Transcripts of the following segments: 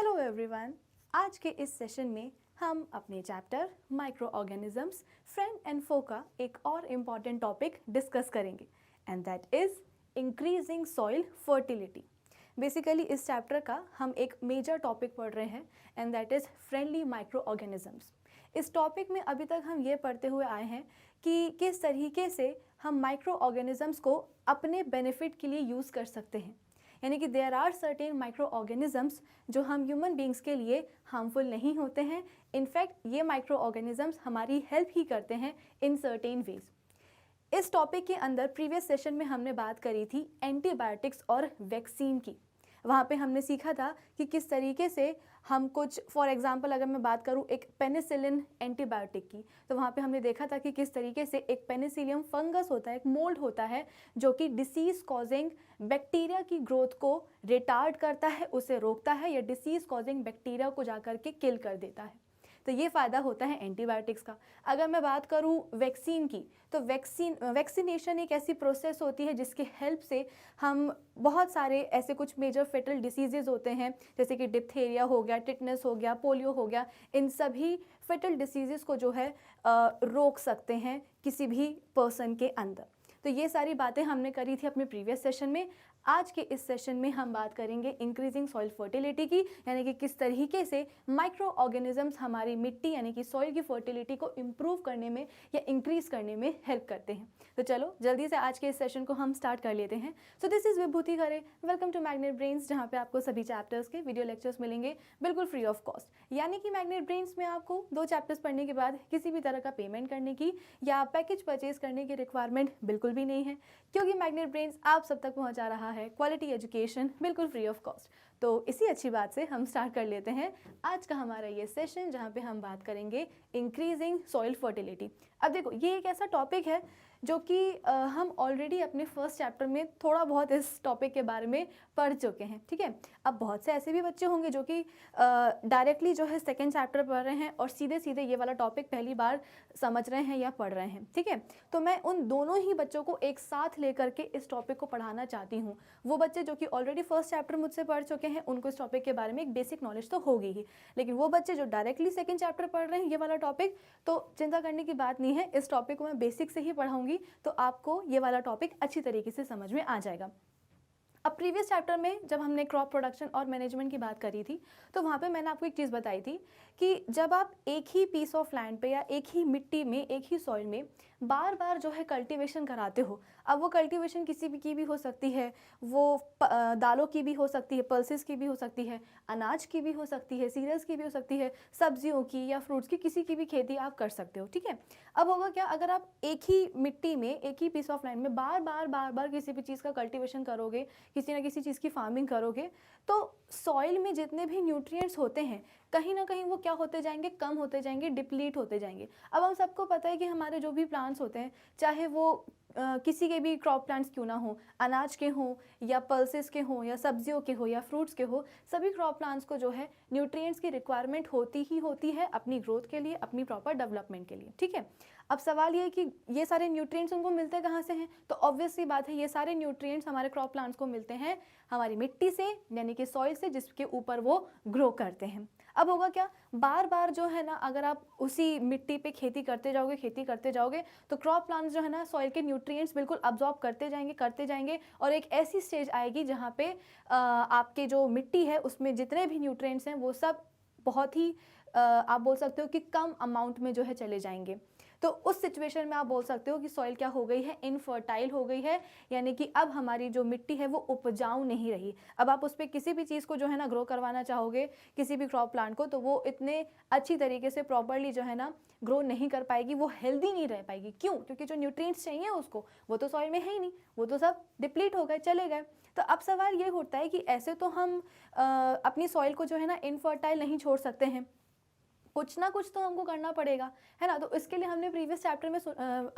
Hello everyone. आज के इस सेशन में हम अपने chapter micro organisms friend and foe का एक और इम्पॉर्टेंट टॉपिक डिस्कस करेंगे and that is increasing soil fertility. Basically इस चैप्टर का हम एक मेजर टॉपिक पढ़ रहे हैं and that is friendly microorganisms. इस टॉपिक में अभी तक हम ये पढ़ते हुए आए हैं कि किस तरीके से हम माइक्रो ऑर्गेनिजम्स को अपने बेनिफिट के लिए यूज़ कर सकते हैं, यानी कि there are certain microorganisms जो हम ह्यूमन बींग्स के लिए हार्मफुल नहीं होते हैं। इनफैक्ट ये माइक्रो ऑर्गेनिजम्स हमारी हेल्प ही करते हैं इन सर्टेन वेज। इस टॉपिक के अंदर प्रीवियस सेशन में हमने बात करी थी एंटीबायोटिक्स और वैक्सीन की। वहाँ पे हमने सीखा था कि किस तरीके से हम कुछ, फॉर एग्जांपल अगर मैं बात करूँ एक पेनिसिलिन एंटीबायोटिक की, तो वहाँ पे हमने देखा था कि किस तरीके से एक पेनिसिलियम फंगस होता है, एक मोल्ड होता है जो कि डिसीज़ कॉजिंग बैक्टीरिया की ग्रोथ को रिटार्ड करता है, उसे रोकता है या डिसीज़ कॉजिंग बैक्टीरिया को जाकर के किल कर देता है। तो ये फ़ायदा होता है एंटीबायोटिक्स का। अगर मैं बात करूँ वैक्सीन की, तो वैक्सीनेशन एक ऐसी प्रोसेस होती है जिसके हेल्प से हम बहुत सारे ऐसे कुछ मेजर फेटल डिसीजेज़ होते हैं जैसे कि डिप्थेरिया हो गया, टिटनेस हो गया, पोलियो हो गया, इन सभी फेटल डिसीजेज़ को जो है रोक सकते हैं किसी भी पर्सन के अंदर। तो ये सारी बातें हमने करी थी अपने प्रीवियस सेशन में। आज के इस सेशन में हम बात करेंगे इंक्रीजिंग सॉइल फर्टिलिटी की, यानी कि किस तरीके से माइक्रो ऑर्गेनिजम्स हमारी मिट्टी यानी कि सॉइल की फर्टिलिटी को इम्प्रूव करने में या इंक्रीज करने में हेल्प करते हैं। तो चलो जल्दी से आज के इस सेशन को हम स्टार्ट कर लेते हैं। So this is Vibhuti Khare, welcome to Magnet Brains, जहाँ पे आपको सभी चैप्टर्स के वीडियो लेक्चर्स मिलेंगे बिल्कुल फ्री ऑफ कॉस्ट। यानी कि मैग्नेट ब्रेन्स में आपको 2 चैप्टर्स पढ़ने के बाद किसी भी तरह का पेमेंट करने की या पैकेज परचेज करने की रिक्वायरमेंट बिल्कुल भी नहीं है, क्योंकि मैग्नेट ब्रेन्स आप सब तक पहुँचा रहा है क्वालिटी एजुकेशन बिल्कुल फ्री ऑफ कॉस्ट। तो इसी अच्छी बात से हम स्टार्ट कर लेते हैं आज का हमारा ये सेशन, जहाँ पे हम बात करेंगे इंक्रीजिंग सॉइल फर्टिलिटी। अब देखो, ये एक ऐसा टॉपिक है जो कि हम ऑलरेडी अपने फर्स्ट चैप्टर में थोड़ा बहुत इस टॉपिक के बारे में पढ़ चुके हैं, ठीक है। अब बहुत से ऐसे भी बच्चे होंगे जो कि डायरेक्टली जो है सेकेंड चैप्टर पढ़ रहे हैं और सीधे सीधे ये वाला टॉपिक पहली बार समझ रहे हैं या पढ़ रहे हैं, ठीक है। तो मैं उन दोनों ही बच्चों को एक साथ लेकर के इस टॉपिक को पढ़ाना चाहती हूँ। वो बच्चे जो कि ऑलरेडी फर्स्ट चैप्टर मुझसे पढ़ चुके हैं, उनको इस टॉपिक के बारे में एक बेसिक नॉलेज तो होगी ही, लेकिन वो बच्चे जो डायरेक्टली सेकेंड चैप्टर पढ़ रहे हैं ये वाला टॉपिक, तो चिंता करने की बात नहीं है, इस टॉपिक को मैं बेसिक से ही पढ़ाऊंगी, तो आपको ये वाला टॉपिक अच्छी तरीके से समझ में आ जाएगा। अब प्रीवियस चैप्टर में जब हमने क्रॉप प्रोडक्शन और मैनेजमेंट की बात करी थी, तो वहाँ पे मैंने आपको एक चीज़ बताई थी कि जब आप एक ही पीस ऑफ लैंड पे या एक ही मिट्टी में, एक ही सॉइल में बार बार जो है कल्टीवेशन कराते हो, अब वो कल्टीवेशन किसी भी की भी हो सकती है, वो दालों की भी हो सकती है, पल्सेस की भी हो सकती है, अनाज की भी हो सकती है, सीरियल्स की भी हो सकती है, सब्जियों की या फ्रूट्स की, किसी की भी खेती आप कर सकते हो, ठीक है। अब होगा क्या, अगर आप एक ही मिट्टी में, एक ही पीस ऑफ लैंड में बार बार किसी भी चीज़ का कल्टीवेशन करोगे, किसी ना किसी चीज़ की फार्मिंग करोगे, तो सॉइल में जितने भी न्यूट्रिएंट्स होते हैं कहीं ना कहीं वो क्या होते जाएंगे, कम होते जाएंगे, डिप्लीट होते जाएंगे। अब हम सबको पता है कि हमारे जो भी प्लांट्स होते हैं, चाहे वो किसी के भी क्रॉप प्लांट्स क्यों ना हो, अनाज के हों या पल्सेस के हों या सब्जियों के हो या फ्रूट्स के हो, सभी क्रॉप प्लांट्स को जो है न्यूट्रिएंट्स की रिक्वायरमेंट होती ही होती है अपनी ग्रोथ के लिए, अपनी प्रॉपर डेवलपमेंट के लिए, ठीक है। अब सवाल ये है कि ये सारे न्यूट्रिएंट्स उनको मिलते कहाँ से हैं, तो ऑब्वियस सी बात है ये सारे न्यूट्रिएंट्स हमारे क्रॉप प्लांट्स को मिलते हैं हमारी मिट्टी से, यानी कि सॉइल से, जिसके ऊपर वो ग्रो करते हैं। अब होगा क्या, बार बार जो है ना, अगर आप उसी मिट्टी पे खेती करते जाओगे तो क्रॉप प्लांट्स जो है ना सॉइल के न्यूट्रिएंट्स बिल्कुल अब्जॉर्ब करते जाएंगे और एक ऐसी स्टेज आएगी जहाँ पे आपके जो मिट्टी है उसमें जितने भी न्यूट्रिएंट्स हैं वो सब बहुत ही आप बोल सकते हो कि कम अमाउंट में जो है चले जाएंगे। तो उस सिचुएशन में आप बोल सकते हो कि सॉइल क्या हो गई है, इनफर्टाइल हो गई है, यानी कि अब हमारी जो मिट्टी है वो उपजाऊ नहीं रही। अब आप उस पर किसी भी चीज़ को जो है ना ग्रो करवाना चाहोगे, किसी भी क्रॉप प्लांट को, तो वो इतने अच्छी तरीके से प्रॉपरली जो है ना ग्रो नहीं कर पाएगी, वो हेल्दी नहीं रह पाएगी। क्यों? क्योंकि जो न्यूट्रिएंट्स चाहिए उसको, वो तो सॉइल में है ही नहीं, वो तो सब डिप्लीट हो गए, चले गए। तो अब सवाल ये होता है कि ऐसे तो हम अपनी सॉइल को जो है ना इनफर्टाइल नहीं छोड़ सकते हैं, कुछ ना कुछ तो हमको करना पड़ेगा, है ना। तो इसके लिए हमने प्रीवियस चैप्टर में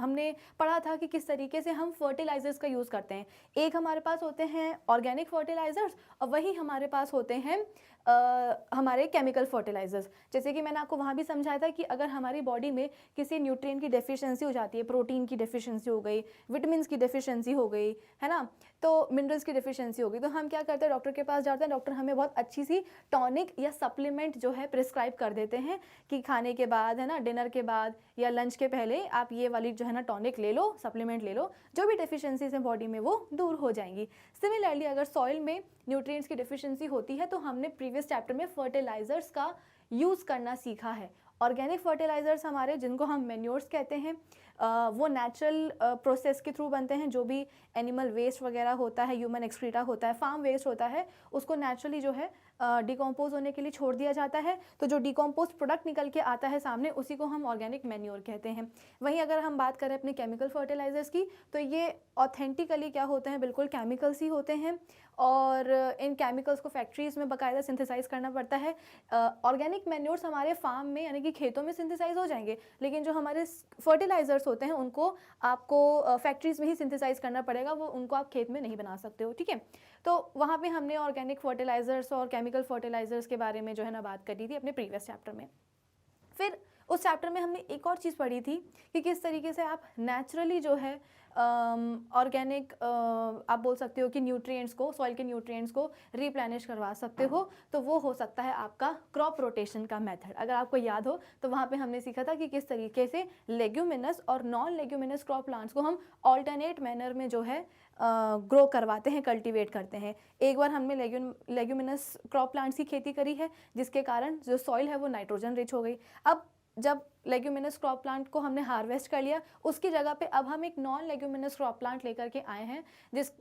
हमने पढ़ा था कि किस तरीके से हम फर्टिलाइजर्स का यूज़ करते हैं। एक हमारे पास होते हैं ऑर्गेनिक फर्टिलाइजर्स और वही हमारे पास होते हैं हमारे केमिकल फर्टिलाइजर्स। जैसे कि मैंने आपको वहाँ भी समझाया था कि अगर हमारी बॉडी में किसी न्यूट्रिएंट की डेफिशिएंसी हो जाती है, प्रोटीन की डेफिशिएंसी हो गई, विटामिन की डेफिशिएंसी हो गई, है ना, तो मिनरल्स की डेफिशिएंसी हो गई, तो हम क्या करते हैं, डॉक्टर के पास जाते हैं। डॉक्टर हमें बहुत अच्छी सी टॉनिक या सप्लीमेंट जो है प्रिस्क्राइब कर देते हैं कि खाने के बाद, है ना, डिनर के बाद या लंच के पहले आप ये वाली जो है ना टॉनिक ले लो, सप्लीमेंट ले लो, जो भी डेफिशिएंसीज हैं बॉडी में वो दूर हो जाएंगी। सिमिलरली अगर सॉइल में न्यूट्रिएंट्स की डेफिशिएंसी होती है तो हमने प्रीवियस चैप्टर में फर्टिलाइजर्स का यूज़ करना सीखा है। ऑर्गेनिक फर्टिलाइजर्स हमारे, जिनको हम मैन्योर्स कहते हैं, वो नेचुरल प्रोसेस के थ्रू बनते हैं। जो भी एनिमल वेस्ट वगैरह होता है, ह्यूमन एक्सक्रीटा होता है, फार्म वेस्ट होता है, उसको नेचुरली जो है डिकम्पोज होने के लिए छोड़ दिया जाता है। तो जो डिकम्पोज प्रोडक्ट निकल के आता है सामने, उसी को हम ऑर्गेनिक मैन्योर कहते हैं। वहीं अगर हम बात करें अपने केमिकल फर्टिलाइजर्स की, तो ये ऑथेंटिकली क्या होते हैं, बिल्कुल केमिकल्स ही होते हैं, और इन केमिकल्स को फैक्ट्रीज़ में बाकायदा सिंथेसाइज करना पड़ता है। ऑर्गेनिक मैन्योर्स हमारे फार्म में यानी कि खेतों में सिंथेसाइज हो जाएंगे, लेकिन जो हमारे फर्टिलाइजर्स होते हैं उनको आपको फैक्ट्रीज़ में ही सिंथेसाइज करना पड़ेगा, वो उनको आप खेत में नहीं बना सकते हो, ठीक है। तो वहाँ पे हमने ऑर्गेनिक फर्टिलाइजर्स और केमिकल फर्टिलाइजर्स के बारे में जो है ना बात करी थी अपने प्रीवियस चैप्टर में। फिर उस चैप्टर में हमने एक और चीज़ पढ़ी थी कि किस तरीके से आप नेचुरली जो है ऑर्गेनिक आप बोल सकते हो कि न्यूट्रिएंट्स को, सॉइल के न्यूट्रिएंट्स को रिप्लेनिश करवा सकते हो। तो वो हो सकता है आपका क्रॉप रोटेशन का मेथड। अगर आपको याद हो तो वहाँ पे हमने सीखा था कि किस तरीके से लेग्यूमिनस और नॉन लेग्यूमिनस क्रॉप प्लांट्स को हम ऑल्टरनेट मैनर में जो है ग्रो करवाते हैं, कल्टीवेट करते हैं। एक बार हमने लेग्यूमिनस क्रॉप प्लांट्स की खेती करी है, जिसके कारण जो सॉइल है वो नाइट्रोजन रिच हो गई। अब जब लेग्यूमिनस क्रॉप प्लांट को हमने हार्वेस्ट कर लिया, उसकी जगह पे अब हम एक नॉन लेग्यूमिनस क्रॉप प्लांट लेकर के आए हैं,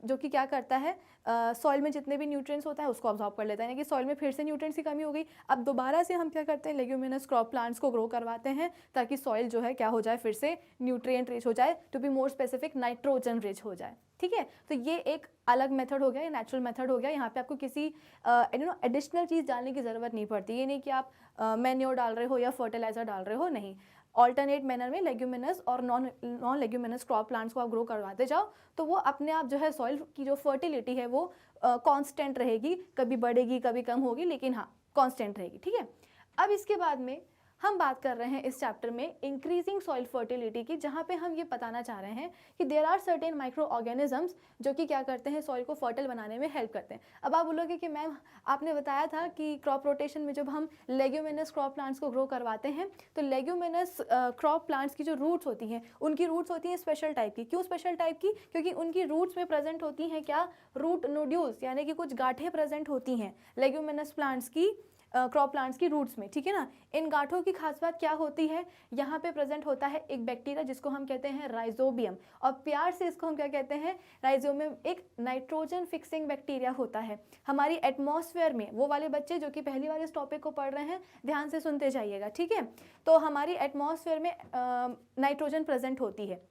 जो कि क्या करता है, सॉइल में जितने भी न्यूट्रिएंट्स होता है उसको ऑब्जॉर्ब कर लेता है। यानी कि सॉइल में फिर से न्यूट्रिएंट्स की कमी हो गई, अब दोबारा से हम क्या करते हैं, लेग्यूमिनस क्रॉप प्लांट्स को ग्रो करवाते हैं, ताकि सॉइल जो है क्या हो जाए, फिर से न्यूट्रिएंट रिच हो जाए, to be more specific nitrogen rich हो जाए, ठीक है। तो ये एक अलग मेथड हो गया, ये नेचुरल मेथड हो गया। यहाँ पे आपको किसी एडिशनल चीज़ डालने की ज़रूरत नहीं पड़ती। ये नहीं कि आप मैन्योर डाल रहे हो या फर्टिलाइजर डाल रहे हो, नहीं। ऑल्टरनेट मैनर में लेग्यूमिनस और नॉन लेग्यूमिनस क्रॉप प्लांट्स को आप ग्रो करवाते जाओ, तो वो अपने आप जो है सॉइल की जो फर्टिलिटी है वो कांस्टेंट रहेगी, कभी बढ़ेगी कभी कम होगी, लेकिन हाँ कांस्टेंट रहेगी, ठीक है। अब इसके बाद में हम बात कर रहे हैं इस चैप्टर में इंक्रीजिंग सॉइल फर्टिलिटी की, जहाँ पे हम ये बताना चाह रहे हैं कि there are certain microorganisms जो कि क्या करते हैं, सॉइल को फर्टाइल बनाने में हेल्प करते हैं। अब आप बोलोगे कि मैम आपने बताया था कि क्रॉप रोटेशन में जब हम लेग्यूमिनस क्रॉप प्लांट्स को ग्रो करवाते हैं, तो लेग्यूमिनस क्रॉप प्लांट्स की जो रूट्स होती हैं, उनकी रूट्स होती हैं स्पेशल टाइप की। क्यों स्पेशल टाइप की? क्योंकि उनकी रूट्स में प्रेजेंट होती हैं क्या, रूट नोड्यूल्स, यानी कि कुछ गांठें प्रेजेंट होती हैं लेग्यूमिनस प्लांट्स की, क्रॉप प्लांट्स की रूट्स में, ठीक है ना। इन गांठों की खास बात क्या होती है, यहाँ पे प्रेजेंट होता है एक बैक्टीरिया जिसको हम कहते हैं राइजोबियम, और प्यार से इसको हम क्या कहते हैं, राइजोबियम। एक नाइट्रोजन फिक्सिंग बैक्टीरिया होता है हमारी एटमॉस्फेयर में। वो वाले बच्चे जो कि पहली बार इस टॉपिक को पढ़ रहे हैं, ध्यान से सुनते जाइएगा, ठीक है। तो हमारी एटमॉस्फेयर में नाइट्रोजन प्रेजेंट होती है।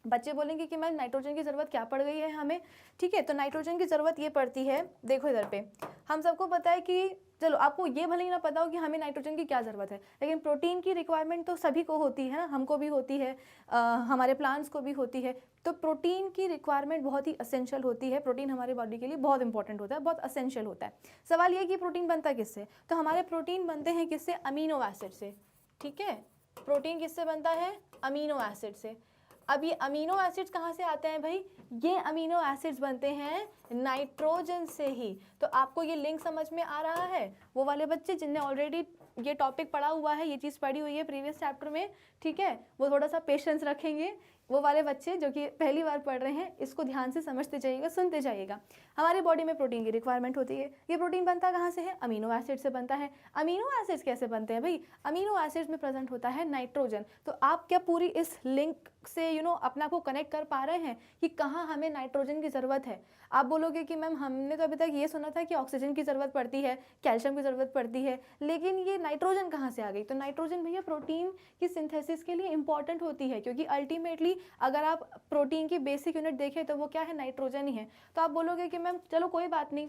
बच्चे बोलेंगे कि मैम नाइट्रोजन की ज़रूरत क्या पड़ गई है हमें, ठीक है। तो नाइट्रोजन की ज़रूरत ये पड़ती है, देखो इधर पे हम सबको पता है कि, चलो आपको ये भले ही ना पता हो कि हमें नाइट्रोजन की क्या ज़रूरत है, लेकिन प्रोटीन की रिक्वायरमेंट तो सभी को होती है ना, हमको भी होती है, हमारे प्लांट्स को भी होती है। तो प्रोटीन की रिक्वायरमेंट बहुत ही असेंशियल होती है। प्रोटीन हमारे बॉडी के लिए बहुत इंपॉर्टेंट होता है, बहुत असेंशियल होता है। सवाल ये कि प्रोटीन बनता किससे, तो हमारे प्रोटीन बनते हैं किससे, अमीनो एसिड से, ठीक है। प्रोटीन किससे बनता है, अमीनो एसिड से। अब ये अमीनो एसिड्स कहाँ से आते हैं भाई, ये अमीनो एसिड्स बनते हैं नाइट्रोजन से ही। तो आपको ये लिंक समझ में आ रहा है, वो वाले बच्चे जिनने ऑलरेडी ये टॉपिक पढ़ा हुआ है, ये चीज़ पढ़ी हुई है प्रीवियस चैप्टर में, ठीक है, वो थोड़ा सा पेशेंस रखेंगे। वो वाले बच्चे जो कि पहली बार पढ़ रहे हैं, इसको ध्यान से समझते जाइएगा, सुनते जाइएगा। हमारी बॉडी में प्रोटीन की रिक्वायरमेंट होती है। ये प्रोटीन बनता कहाँ से है, अमीनो एसिड से बनता है। अमीनो एसिड्स कैसे बनते हैं भाई, अमीनो एसिड्स में प्रेजेंट होता है नाइट्रोजन। तो आप क्या पूरी इस लिंक से अपना को कनेक्ट कर पा रहे हैं कि कहाँ हमें नाइट्रोजन की ज़रूरत है। आप बोलोगे कि मैम हमने तो अभी तक ये सुना था कि ऑक्सीजन की ज़रूरत पड़ती है, कैल्शियम की ज़रूरत पड़ती है, लेकिन ये नाइट्रोजन कहाँ से आ गई। तो नाइट्रोजन भैया प्रोटीन की सिंथेसिस के लिए इंपॉर्टेंट होती है, क्योंकि अल्टीमेटली अगर आप प्रोटीन की बेसिक यूनिट देखें तो वो क्या है, नाइट्रोजन ही है। तो आप बोलोगे कि मैम चलो कोई बात नहीं,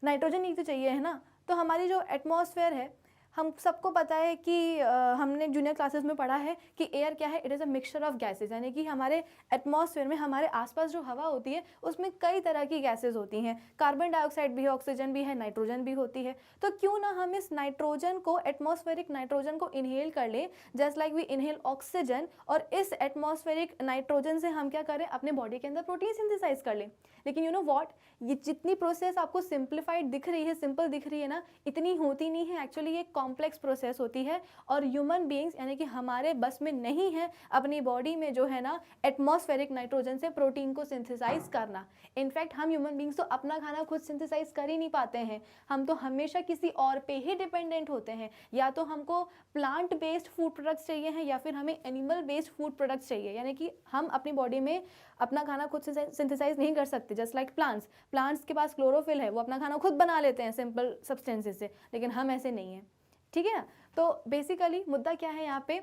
नाइट्रोजन ही तो चाहिए, है ना। तो हमारी जो एटमॉस्फेयर है, हम सबको पता है कि हमने जूनियर क्लासेस में पढ़ा है कि एयर क्या है, it is a mixture of gases, यानी कि हमारे एटमॉस्फेयर में हमारे आसपास जो हवा होती है उसमें कई तरह की गैसेज होती हैं, कार्बन डाइऑक्साइड भी है, ऑक्सीजन भी है, नाइट्रोजन भी होती है। तो क्यों ना हम इस नाइट्रोजन को, एटमॉस्फेरिक नाइट्रोजन को इनहेल कर लें, just like we inhale oxygen, और इस एटमॉस्फेरिक नाइट्रोजन से हम क्या करें, अपने बॉडी के अंदर प्रोटीन सिंथेसाइज कर लें। लेकिन यू नो व्हाट, ये जितनी प्रोसेस आपको सिंप्लीफाइड दिख रही है, सिंपल दिख रही है ना, इतनी होती नहीं है। एक्चुअली ये कॉम्प्लेक्स प्रोसेस होती है, और ह्यूमन बीइंग्स यानी कि हमारे बस में नहीं है अपनी बॉडी में जो है ना एटमॉस्फेरिक नाइट्रोजन से प्रोटीन को सिंथेसाइज करना। इनफैक्ट हम ह्यूमन बीइंग्स तो अपना खाना खुद सिंथेसाइज कर ही नहीं पाते हैं, हम तो हमेशा किसी और पे ही डिपेंडेंट होते हैं। या तो हमको प्लांट बेस्ड फूड प्रोडक्ट्स चाहिए हैं, या फिर हमें एनिमल बेस्ड फूड प्रोडक्ट्स चाहिए, यानी कि हम अपनी बॉडी में अपना खाना खुद सिंथेसाइज नहीं कर सकते। जस्ट लाइक प्लांट्स के पास क्लोरोफिल है, वो अपना खाना खुद बना लेते हैं सिंपल सब्सटेंसेस से, लेकिन हम ऐसे नहीं हैं, ठीक है ना। तो बेसिकली मुद्दा क्या है यहाँ पे,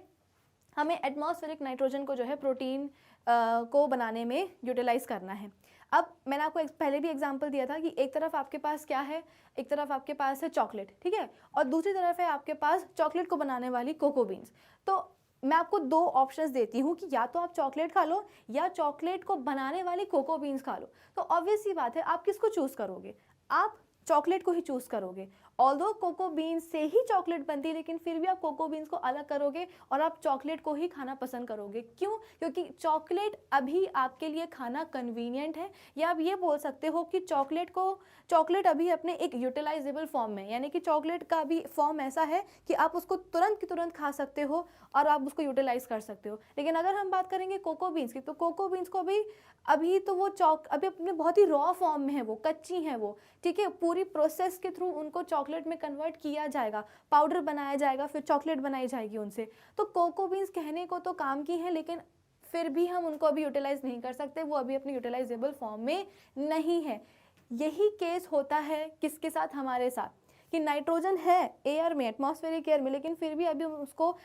हमें एटमॉस्फेरिक नाइट्रोजन को जो है प्रोटीन को बनाने में यूटिलाइज करना है। अब मैंने आपको पहले भी एग्जांपल दिया था कि एक तरफ आपके पास क्या है, एक तरफ आपके पास है चॉकलेट, ठीक है, और दूसरी तरफ है आपके पास चॉकलेट को बनाने वाली कोको बीन्स। तो मैं आपको दो ऑप्शंस देती हूँ कि या तो आप चॉकलेट खा लो या चॉकलेट को बनाने वाली कोको बीन्स खा लो। तो ऑब्वियस सी बात है, आप किसको चूज़ करोगे, आप चॉकलेट को ही चूज़ करोगे। ऑल्दो कोको बीन्स से ही चॉकलेट बनती है, लेकिन फिर भी आप कोको बीन्स को अलग करोगे और आप चॉकलेट को ही खाना पसंद करोगे। क्यों? क्योंकि चॉकलेट अभी आपके लिए खाना कन्वीनियंट है, या आप ये बोल सकते हो कि चॉकलेट अभी अपने एक यूटिलाइजेबल फॉर्म में, यानी कि चॉकलेट का भी फॉर्म ऐसा है कि आप उसको तुरंत की तुरंत खा सकते हो और आप उसको यूटिलाइज कर सकते हो। लेकिन अगर हम बात करेंगे कोको बीन्स की, तो कोको बीन्स को अभी तो वो अभी अपने बहुत ही रॉ फॉर्म में है, वो कच्ची हैं वो, ठीक है। पूरी प्रोसेस के थ्रू उनको चॉकलेट में कन्वर्ट किया जाएगा, पाउडर बनाया जाएगा, फिर चॉकलेट बनाई जाएगी उनसे। तो कोको बीन्स कहने को तो काम की हैं, लेकिन फिर भी हम उनको अभी यूटिलाइज नहीं कर सकते, वो अभी अपनी यूटिलाइजेबल फॉर्म में नहीं है। यही केस होता है किसके साथ, हमारे साथ, कि नाइट्रोजन है एयर में, एटमॉस्फेरिक एयर में, लेकिन फिर भी अभी हम उसको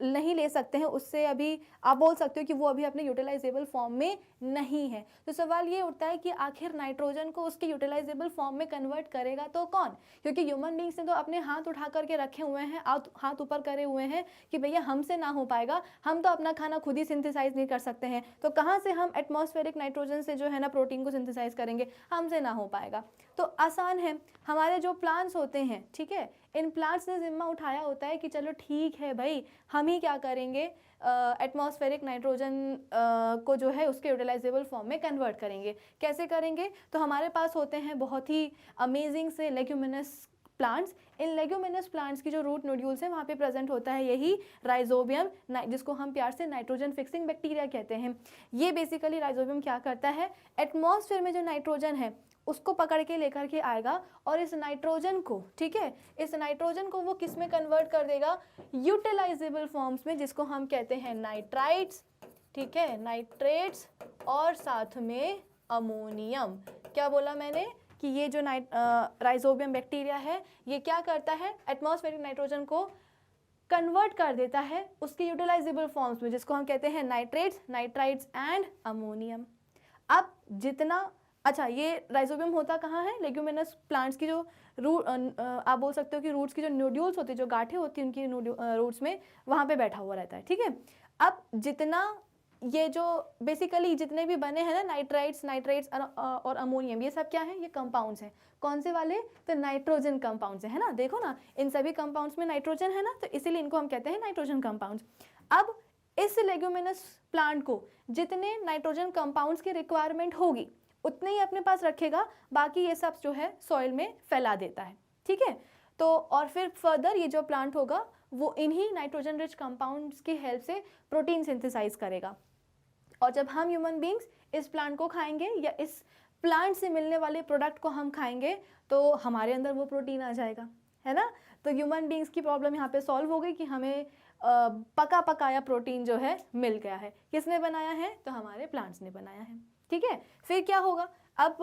नहीं ले सकते हैं, उससे अभी आप बोल सकते हो कि वो अभी अपने यूटिलाइजेबल फॉर्म में नहीं है। तो सवाल ये उठता है कि आखिर नाइट्रोजन को उसके यूटिलाइजेबल फॉर्म में कन्वर्ट करेगा तो कौन? क्योंकि ह्यूमन बींग्स ने तो अपने हाथ उठा करके रखे हुए हैं, हाथ ऊपर करे हुए हैं कि भैया हमसे ना हो पाएगा, हम तो अपना खाना खुद ही सिंथेसाइज नहीं कर सकते हैं, तो कहाँ से हम एटमॉस्फेरिक नाइट्रोजन से जो है ना प्रोटीन को सिंथेसाइज करेंगे, हमसे ना हो पाएगा। तो आसान है, हमारे जो प्लांट्स होते हैं, ठीक है, इन प्लांट्स ने जिम्मा उठाया होता है कि चलो ठीक है भाई, हम ही क्या करेंगे, एटमॉस्फेरिक नाइट्रोजन को जो है उसके यूटिलाइजेबल फॉर्म में कन्वर्ट करेंगे। कैसे करेंगे? तो हमारे पास होते हैं बहुत ही अमेजिंग से लेग्यूमिनस प्लांट्स। इन लेग्यूमिनस प्लांट्स की जो रूट नोड्यूल्स हैं वहाँ पे प्रेजेंट होता है यही राइजोबियम, जिसको हम प्यार से नाइट्रोजन फिक्सिंग बैक्टीरिया कहते हैं। ये बेसिकली राइजोबियम क्या करता है, एटमॉस्फेयर में जो नाइट्रोजन है उसको पकड़ के लेकर के आएगा और इस नाइट्रोजन को, ठीक है, इस नाइट्रोजन को वो किस में कन्वर्ट कर देगा, यूटिलाइजेबल फॉर्म्स में, जिसको हम कहते हैं नाइट्राइट्स, ठीक है, नाइट्रेट्स और साथ में अमोनियम। क्या बोला मैंने कि ये जो राइजोबियम बैक्टीरिया है ये क्या करता है, एटमॉस्फेरिक नाइट्रोजन को कन्वर्ट कर देता है उसके यूटिलाइजेबल फॉर्म्स में, जिसको हम कहते हैं नाइट्रेट्स, नाइट्राइट्स एंड अमोनियम। अब जितना अच्छा, ये राइजोबियम होता कहाँ है, लेग्यूमिनस प्लांट्स की जो रूट, आप बोल सकते हो कि रूट्स की जो नोड्यूल्स होती है, जो गांठें होती हैं उनकी रूट्स में, वहाँ पे बैठा हुआ रहता है, ठीक है। अब जितना ये जो बेसिकली जितने भी बने हैं ना नाइट्राइट्स और अमोनियम, ये सब क्या है, ये कंपाउंड्स हैं। कौन से वाले? तो नाइट्रोजन कंपाउंड्स है ना, देखो ना इन सभी कंपाउंड्स में नाइट्रोजन है ना, तो इसीलिए इनको हम कहते हैं नाइट्रोजन कंपाउंड्स। अब इस लेग्यूमिनस प्लांट को जितने नाइट्रोजन कंपाउंड्स की रिक्वायरमेंट होगी उतने ही अपने पास रखेगा, बाकी ये सब जो है सॉइल में फैला देता है, ठीक है। तो और फिर फर्दर ये जो प्लांट होगा वो इन्हीं नाइट्रोजन रिच कंपाउंड्स की हेल्प से प्रोटीन सिंथेसाइज करेगा। और जब हम ह्यूमन बींग्स इस प्लांट को खाएंगे या इस प्लांट से मिलने वाले प्रोडक्ट को हम खाएंगे तो हमारे अंदर वो प्रोटीन आ जाएगा, है ना। तो ह्यूमन बींग्स की प्रॉब्लम यहाँ पे सॉल्व हो गई कि हमें पका पकाया प्रोटीन जो है मिल गया है। किसने बनाया है? तो हमारे प्लांट्स ने बनाया है, ठीक है। फिर क्या होगा, अब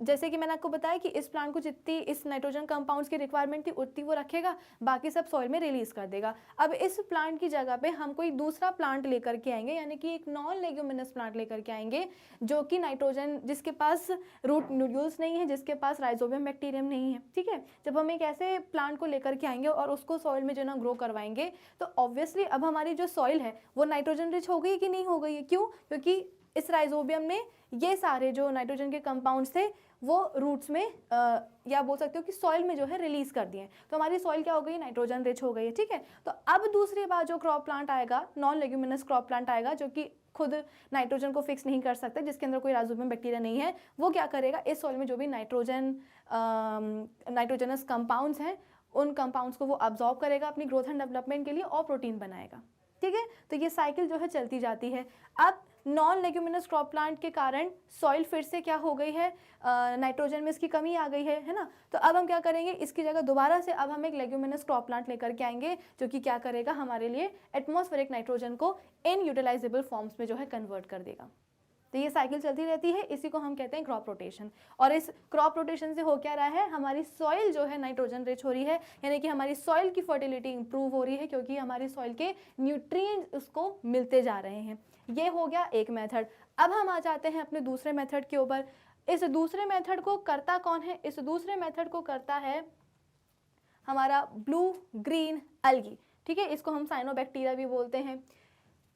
जैसे कि मैंने आपको बताया कि इस प्लांट को जितनी इस नाइट्रोजन कंपाउंड्स की रिक्वायरमेंट थी उतनी वो रखेगा, बाकी सब सॉइल में रिलीज कर देगा। अब इस प्लांट की जगह पे हम कोई दूसरा प्लांट लेकर के आएंगे, यानी कि एक नॉन लेग्यूमिनस प्लांट लेकर के आएंगे जो कि नाइट्रोजन, जिसके पास रूट नोड्यूल्स नहीं है, जिसके पास राइजोबियम बैक्टीरियम नहीं है, ठीक है। जब हम एक ऐसे प्लांट को लेकर के आएंगे और उसको सॉइल में जो ना ग्रो करवाएंगे, तो ऑब्वियसली अब हमारी जो सॉइल है वो नाइट्रोजन रिच हो गई कि नहीं हो गई है? क्यों? क्योंकि इस राइजोबियम ने ये सारे जो नाइट्रोजन के कंपाउंड्स थे वो रूट्स में या बोल सकते हो कि सॉइल में जो है रिलीज कर दिए, तो हमारी सॉइल क्या हो गई? नाइट्रोजन रिच हो गई है, ठीक है। तो अब दूसरी बार जो क्रॉप प्लांट आएगा, नॉन लेग्यूमिनस क्रॉप प्लांट आएगा जो कि खुद नाइट्रोजन को फिक्स नहीं कर सकता, जिसके अंदर कोई राइजोबियम बैक्टीरिया नहीं है, वो क्या करेगा? इस सॉइल में जो भी नाइट्रोजनस कंपाउंड्स हैं उन कंपाउंड्स को वो अब्जॉर्ब करेगा अपनी ग्रोथ एंड डेवलपमेंट के लिए और प्रोटीन बनाएगा, ठीक है। तो ये साइकिल जो है चलती जाती है। अब नॉन लेग्यूमिनस क्रॉप प्लांट के कारण सॉइल फिर से क्या हो गई है? नाइट्रोजन में इसकी कमी आ गई है ना। तो अब हम क्या करेंगे? इसकी जगह दोबारा से अब हम एक लेग्यूमिनस क्रॉप प्लांट लेकर के आएंगे जो कि क्या करेगा? हमारे लिए एटमॉस्फेरिक नाइट्रोजन को इन यूटिलाइजेबल फॉर्म्स में जो है कन्वर्ट कर देगा। तो ये साइकिल चलती रहती है, इसी को हम कहते हैं क्रॉप रोटेशन। और इस क्रॉप रोटेशन से हो क्या रहा है? हमारी सॉइल जो है नाइट्रोजन रिच हो रही है, यानी कि हमारी सॉइल की फर्टिलिटी इंप्रूव हो रही है, क्योंकि हमारी सॉइल के न्यूट्रिएंट्स उसको मिलते जा रहे हैं। ये हो गया एक मेथड। अब हम आ जाते हैं अपने दूसरे मेथड के ऊपर। इस दूसरे मेथड को करता कौन है? इस दूसरे मेथड को करता है हमारा ब्लू ग्रीन अलगी, ठीक है। इसको हम साइनोबैक्टीरिया भी बोलते हैं।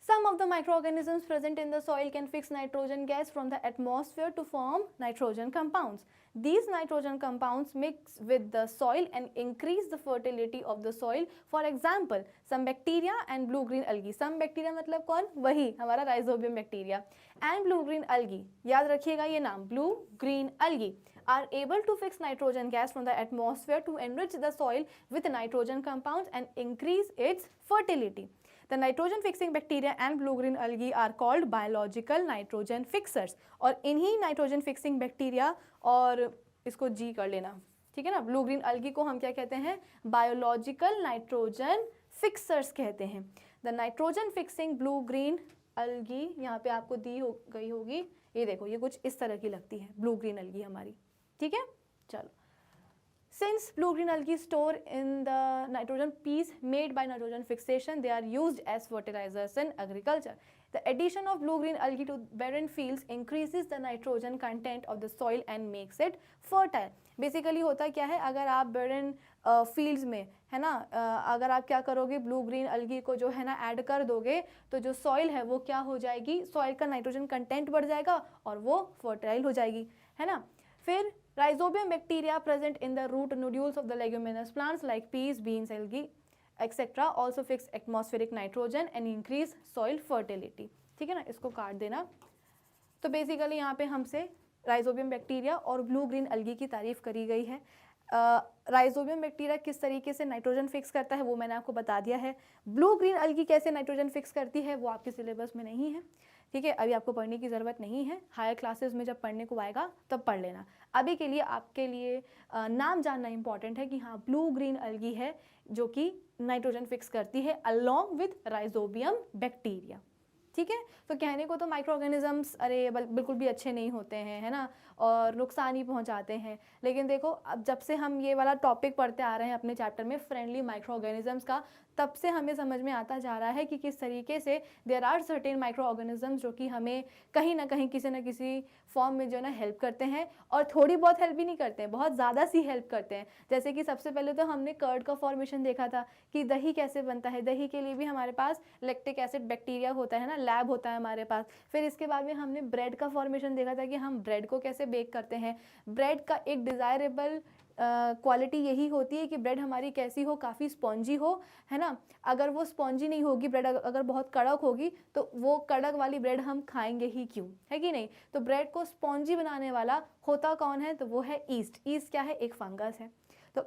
Some of the microorganisms present in the soil can fix nitrogen gas from the atmosphere to form nitrogen compounds. These nitrogen compounds mix with the soil and increase the fertility of the soil. For example, some bacteria and blue-green algae. Some bacteria मतलब कौन? वही हमारा rhizobium bacteria. And blue-green algae. याद रखिएगा ये नाम, blue-green algae are able to fix nitrogen gas from the atmosphere to enrich the soil with nitrogen compounds and increase its fertility. The nitrogen fixing bacteria and blue-green algae are called biological nitrogen fixers. और इन्हीं nitrogen fixing bacteria, और इसको G कर लेना, ठीक है ना, blue-green algae को हम क्या कहते हैं? Biological nitrogen fixers कहते हैं। The nitrogen fixing blue-green algae यहाँ पे आपको दी हो गई होगी, ये देखो, ये कुछ इस तरह की लगती है blue-green algae हमारी, ठीक है। चलो, since blue-green algae store in the nitrogen piece made by nitrogen fixation, they are used as fertilizers in agriculture. The addition of blue-green algae to barren fields increases the nitrogen content of the soil and makes it fertile. Basically होता क्या है? अगर आप barren fields में, है ना, अगर आप क्या करोगे? blue-green algae को जो है ना ऐड कर दोगे, तो जो soil है वो क्या हो जाएगी? soil का nitrogen content बढ़ जाएगा और वो fertile हो जाएगी, है ना। फिर Rhizobium bacteria present in the root nodules of the leguminous plants like peas, beans, algae, etc. also fix atmospheric nitrogen and increase soil fertility. ठीक है ना, इसको काट देना। तो बेसिकली यहाँ पे हमसे राइजोबियम बैक्टीरिया और ब्लू ग्रीन अलगी की तारीफ करी गई है। राइजोबियम बैक्टीरिया किस तरीके से नाइट्रोजन फिक्स करता है वो मैंने आपको बता दिया है। ब्लू ग्रीन अलगी कैसे नाइट्रोजन फिक्स करती है वो आपके सिलेबस में नहीं है, ठीक है, अभी आपको पढ़ने की ज़रूरत नहीं है। हायर क्लासेस में जब पढ़ने को आएगा तब पढ़ लेना। अभी के लिए आपके लिए नाम जानना इंपॉर्टेंट है कि हाँ, ब्लू ग्रीन अलगी है जो कि नाइट्रोजन फिक्स करती है अलॉन्ग विद राइजोबियम बैक्टीरिया, ठीक है। तो कहने को तो माइक्रो ऑर्गेनिजम्स अरे बिल्कुल भी अच्छे नहीं होते हैं, है ना, और नुकसान ही पहुंचाते हैं, लेकिन देखो अब जब से हम ये वाला टॉपिक पढ़ते आ रहे हैं अपने चैप्टर में फ्रेंडली माइक्रो ऑर्गेनिजम्स का, तब से हमें समझ में आता जा रहा है कि किस तरीके से there are certain microorganisms जो कि हमें कहीं ना कहीं किसी न किसी फॉर्म में जो है ना हेल्प करते हैं, और थोड़ी बहुत हेल्प भी नहीं करते हैं, बहुत ज़्यादा सी हेल्प करते हैं। जैसे कि सबसे पहले तो हमने कर्ड का फॉर्मेशन देखा था कि दही कैसे बनता है, दही के लिए भी हमारे पास लैक्टिक एसिड बैक्टीरिया होता है ना, लैब होता है हमारे पास। फिर इसके बाद में हमने ब्रेड का फॉर्मेशन देखा था कि हम ब्रेड को कैसे बेक करते हैं। ब्रेड का एक डिज़ायरेबल क्वालिटी यही होती है कि ब्रेड हमारी कैसी हो, काफ़ी स्पॉन्जी हो, है ना। अगर वो स्पॉन्जी नहीं होगी ब्रेड, अगर बहुत कड़क होगी तो वो कड़क वाली ब्रेड हम खाएंगे ही क्यों, है कि नहीं। तो ब्रेड को स्पॉन्जी बनाने वाला होता कौन है? तो वो है ईस्ट। ईस्ट क्या है? एक फंगस है। तो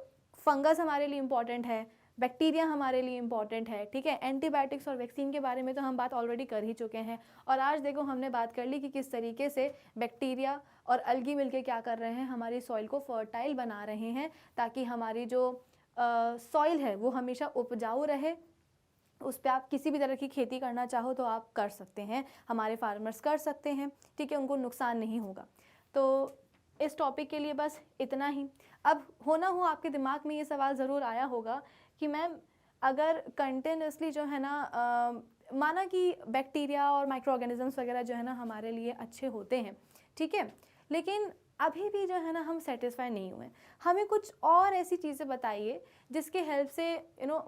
फंगस हमारे लिए इंपॉर्टेंट है, बैक्टीरिया हमारे लिए इंपॉर्टेंट है, ठीक है। एंटीबायोटिक्स और वैक्सीन के बारे में तो हम बात ऑलरेडी कर ही चुके हैं, और आज देखो हमने बात कर ली कि किस तरीके से बैक्टीरिया और अलगी मिलके क्या कर रहे हैं, हमारी सॉइल को फर्टाइल बना रहे हैं, ताकि हमारी जो सॉइल है वो हमेशा उपजाऊ रहे, उस पर आप किसी भी तरह की खेती करना चाहो तो आप कर सकते हैं, हमारे फार्मर्स कर सकते हैं, ठीक है, उनको नुकसान नहीं होगा। तो इस टॉपिक के लिए बस इतना ही। अब होना हो आपके दिमाग में ये सवाल ज़रूर आया होगा कि मैम अगर कंटिन्यूसली जो है ना माना कि बैक्टीरिया और माइक्रो ऑर्गेनिजम्स वगैरह जो है ना हमारे लिए अच्छे होते हैं, ठीक है, लेकिन अभी भी जो है ना हम सेटिस्फाई नहीं हुए। हमें कुछ और ऐसी चीज़ें बताइए जिसके हेल्प से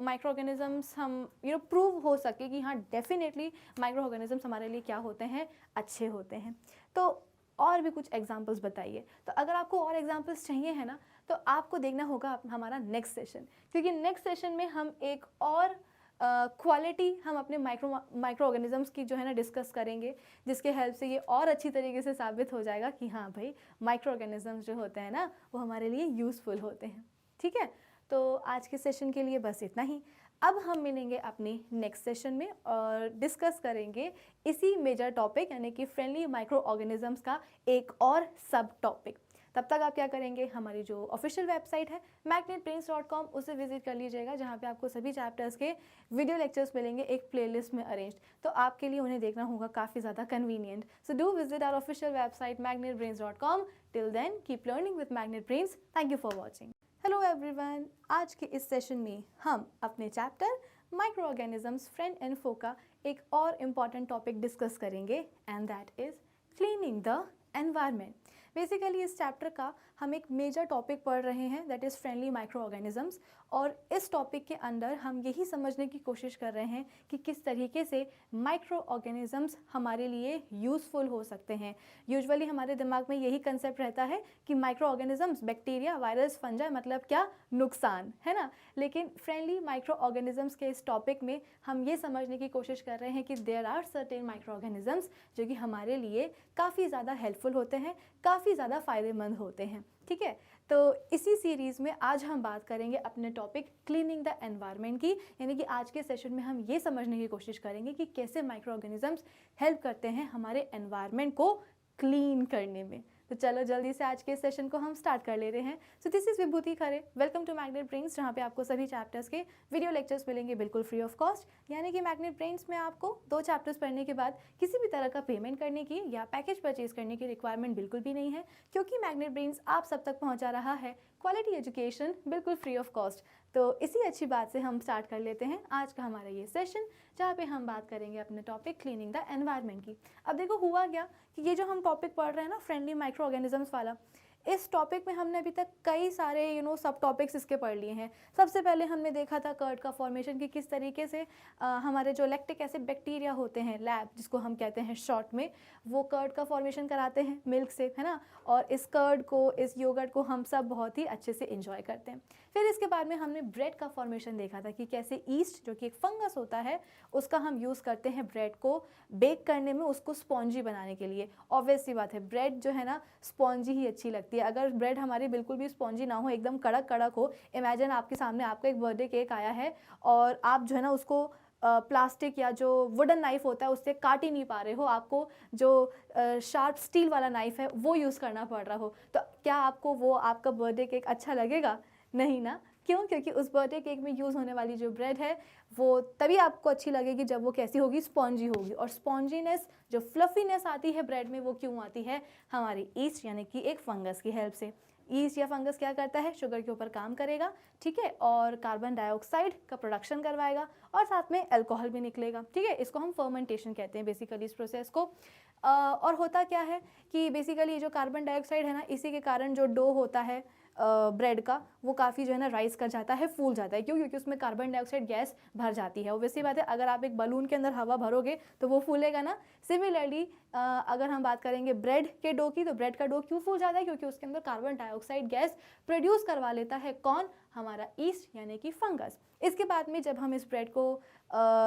माइक्रो ऑर्गेनिजम्स हम प्रूव हो सके कि हाँ डेफिनेटली माइक्रो ऑर्गेनिजम्स हमारे लिए क्या होते हैं, अच्छे होते हैं। तो और भी कुछ एग्जांपल्स बताइए। तो अगर आपको और एग्जांपल्स चाहिए है ना तो आपको देखना होगा हमारा नेक्स्ट सेशन, क्योंकि नेक्स्ट सेशन में हम एक और क्वालिटी हम अपने माइक्रो ऑर्गेनिजम्स की जो है ना डिस्कस करेंगे, जिसके हेल्प से ये और अच्छी तरीके से साबित हो जाएगा कि हाँ भाई माइक्रो ऑर्गेनिजम्स जो होते हैं ना वो हमारे लिए यूज़फुल होते हैं। ठीक है, तो आज के सेशन के लिए बस इतना ही। अब हम मिलेंगे अपने नेक्स्ट सेशन में और डिस्कस करेंगे इसी मेजर टॉपिक यानी कि फ्रेंडली माइक्रो ऑर्गेनिजम्स का एक और सब टॉपिक। तब तक आप क्या करेंगे, हमारी जो ऑफिशियल वेबसाइट है magnetbrains.com उसे विजिट कर लीजिएगा, जहाँ पे आपको सभी चैप्टर्स के वीडियो लेक्चर्स मिलेंगे एक प्लेलिस्ट में अरेंज। तो आपके लिए उन्हें देखना होगा काफ़ी ज़्यादा convenient. So do visit our official website magnetbrains.com। Till then keep learning with Magnet Brains. Thank you for watching. Hello everyone, आज के इस सेशन में हम अपने chapter micro organisms friend and foe का एक और इम्पॉर्टेंट टॉपिक डिस्कस करेंगे and that is cleaning the environment. Basically इस चैप्टर का हम एक मेजर टॉपिक पढ़ रहे हैं that is friendly microorganisms, और इस टॉपिक के अंदर हम यही समझने की कोशिश कर रहे हैं कि किस तरीके से माइक्रो ऑर्गेनिजम्स हमारे लिए यूज़फुल हो सकते हैं। यूजुअली हमारे दिमाग में यही कंसेप्ट रहता है कि micro organisms bacteria, virus, fungi मतलब क्या, नुकसान, है ना। लेकिन फ्रेंडली माइक्रो ऑर्गेनिजम्स के इस टॉपिक में हम ये समझने की कोशिश कर रहे हैं कि there are certain microorganisms जो कि हमारे लिए काफ़ी ज़्यादा हेल्पफुल होते हैं, काफ़ी ज़्यादा फ़ायदेमंद होते हैं। ठीक है, तो इसी सीरीज़ में आज हम बात करेंगे अपने टॉपिक क्लीनिंग द एनवायरनमेंट की, यानी कि आज के सेशन में हम ये समझने की कोशिश करेंगे कि कैसे माइक्रो ऑर्गेनिजम्स हेल्प करते हैं हमारे एनवायरनमेंट को क्लीन करने में। तो चलो जल्दी से आज के सेशन को हम स्टार्ट कर ले रहे हैं। So this is Vibhuti Khare, welcome to Magnet Brains, जहाँ पे आपको सभी चैप्टर्स के वीडियो लेक्चर्स मिलेंगे बिल्कुल फ्री ऑफ कॉस्ट। यानी कि मैग्नेट ब्रेन्स में आपको 2 चैप्टर्स पढ़ने के बाद किसी भी तरह का पेमेंट करने की या पैकेज परचेज करने की रिक्वायरमेंट बिल्कुल भी नहीं है, क्योंकि मैग्नेट ब्रेन्स आप सब तक पहुँचा रहा है क्वालिटी एजुकेशन बिल्कुल फ्री ऑफ कॉस्ट। तो इसी अच्छी बात से हम स्टार्ट कर लेते हैं आज का हमारा ये सेशन, जहाँ पे हम बात करेंगे अपने टॉपिक क्लीनिंग द एनवायरनमेंट की। अब देखो हुआ क्या कि ये जो हम टॉपिक पढ़ रहे हैं ना फ्रेंडली माइक्रो ऑर्गेनिजम्स वाला, इस टॉपिक में हमने अभी तक कई सारे सब टॉपिक्स इसके पढ़ लिए हैं। सबसे पहले हमने देखा था कर्ड का फॉर्मेशन की किस तरीके से हमारे जो लैक्टिक एसिड बैक्टीरिया होते हैं लैब, जिसको हम कहते हैं शॉर्ट में, वो कर्ड का फॉर्मेशन कराते हैं मिल्क से, है ना। और इस कर्ड को, इस योगर्ट को हम सब बहुत ही अच्छे से इंजॉय करते हैं। फिर इसके बाद में हमने ब्रेड का फॉर्मेशन देखा था कि कैसे ईस्ट जो कि एक फंगस होता है उसका हम यूज़ करते हैं ब्रेड को बेक करने में, उसको स्पॉन्जी बनाने के लिए। ऑब्वियस सी बात है, ब्रेड जो है ना स्पॉन्जी ही अच्छी लगती है। अगर ब्रेड हमारी बिल्कुल भी स्पॉन्जी ना हो, एकदम कड़क कड़क हो, इमेजिन आपके सामने आपका एक बर्थडे केक आया है और आप जो है ना उसको प्लास्टिक या जो वुडन नाइफ होता है उससे काट ही नहीं पा रहे हो, आपको जो शार्प स्टील वाला नाइफ है वो यूज़ करना पड़ रहा हो, तो क्या आपको वो आपका बर्थडे केक अच्छा लगेगा? नहीं ना। क्यों? क्योंकि उस बर्थडे केक में यूज़ होने वाली जो ब्रेड है वो तभी आपको अच्छी लगेगी जब वो कैसी होगी, स्पॉन्जी होगी। और स्पॉन्जीनेस, जो फ्लफीनेस आती है ब्रेड में, वो क्यों आती है? हमारी ईस्ट यानी कि एक फंगस की हेल्प से। ईस्ट या फंगस क्या करता है, शुगर के ऊपर काम करेगा, ठीक है, और कार्बन डाइऑक्साइड का प्रोडक्शन करवाएगा और साथ में अल्कोहल भी निकलेगा, ठीक है। इसको हम फर्मेंटेशन कहते हैं बेसिकली इस प्रोसेस को। और होता क्या है कि बेसिकली जो कार्बन डाइऑक्साइड है ना, इसी के कारण जो डो होता है ब्रेड का, वो काफ़ी जो है ना राइस कर जाता है, फूल जाता है। क्यों? क्योंकि उसमें कार्बन डाइऑक्साइड गैस भर जाती है। वैसी बात है, अगर आप एक बलून के अंदर हवा भरोगे तो वो फूलेगा ना। सिमिलरली अगर हम बात करेंगे ब्रेड के डो की, तो ब्रेड का डो क्यों फूल जाता है? क्योंकि उसके अंदर कार्बन डाइऑक्साइड गैस प्रोड्यूस करवा लेता है। कौन? हमारा ईस्ट यानी कि फंगस। इसके बाद में जब हम इस ब्रेड को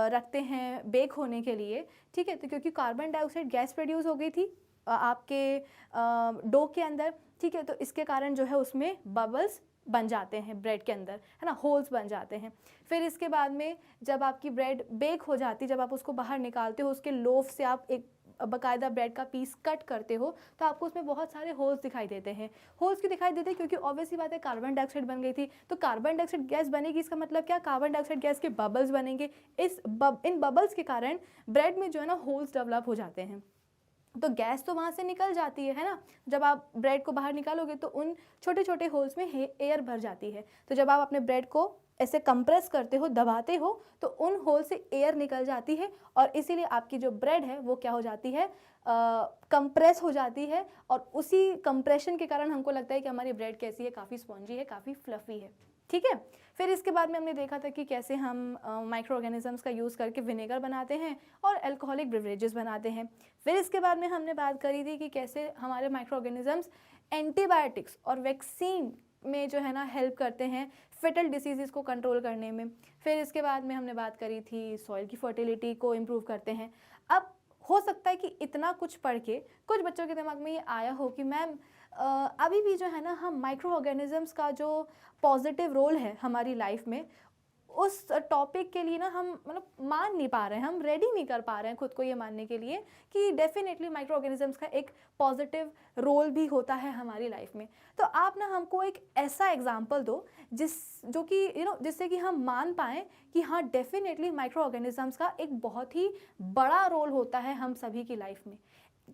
रखते हैं बेक होने के लिए, ठीक है, तो क्योंकि कार्बन डाइऑक्साइड गैस प्रोड्यूस हो गई थी आपके डो के अंदर, ठीक है, तो इसके कारण जो है उसमें बबल्स बन जाते हैं ब्रेड के अंदर, है ना, होल्स बन जाते हैं। फिर इसके बाद में जब आपकी ब्रेड बेक हो जाती, जब आप उसको बाहर निकालते हो, उसके लोफ से आप एक बाकायदा ब्रेड का पीस कट करते हो, तो आपको उसमें बहुत सारे होल्स दिखाई देते हैं। होल्स क्यों दिखाई देते हैं? क्योंकि ऑब्वियसली बात है कार्बन डाइऑक्साइड बन गई थी, तो कार्बन डाइऑक्साइड गैस बनेगी, इसका मतलब क्या? कार्बन डाइऑक्साइड गैस के बबल्स बनेंगे। इन बबल्स के कारण ब्रेड में जो है ना होल्स डेवलप हो जाते हैं। तो गैस तो वहाँ से निकल जाती है ना। जब आप ब्रेड को बाहर निकालोगे तो उन छोटे छोटे होल्स में एयर भर जाती है। तो जब आप अपने ब्रेड को ऐसे कंप्रेस करते हो, दबाते हो, तो उन होल से एयर निकल जाती है और इसीलिए आपकी जो ब्रेड है वो क्या हो जाती है, कंप्रेस हो जाती है। और उसी कंप्रेशन के कारण हमको लगता है कि हमारी ब्रेड कैसी है, काफ़ी स्पॉन्जी है, काफ़ी फ्लफ़ी है। ठीक है। फिर इसके बाद में हमने देखा था कि कैसे हम माइक्रो ऑर्गेनिजम्स का यूज़ करके विनेगर बनाते हैं और अल्कोहलिक बेवरेजेस बनाते हैं। फिर इसके बाद में हमने बात करी थी कि कैसे हमारे माइक्रो ऑर्गेनिजम्स एंटीबायोटिक्स और वैक्सीन में जो है ना हेल्प करते हैं फेटल डिसीज़ को कंट्रोल करने में। फिर इसके बाद में हमने बात करी थी सॉइल की फर्टिलिटी को इम्प्रूव करते हैं। अब हो सकता है कि इतना कुछ पढ़ के कुछ बच्चों के दिमाग में ये आया हो कि मैम अभी भी जो है ना हम माइक्रो ऑर्गेनिजम्स का जो पॉजिटिव रोल है हमारी लाइफ में, उस टॉपिक के लिए ना हम मतलब मान नहीं पा रहे हैं, हम रेडी नहीं कर पा रहे हैं खुद को ये मानने के लिए कि डेफिनेटली माइक्रो ऑर्गेनिजम्स का एक पॉजिटिव रोल भी होता है हमारी लाइफ में। तो आप ना हमको एक ऐसा एग्जांपल दो जो कि जिससे कि हम मान पाएँ कि हाँ डेफिनेटली माइक्रो ऑर्गेनिजम्स का एक बहुत ही बड़ा रोल होता है हम सभी की लाइफ में,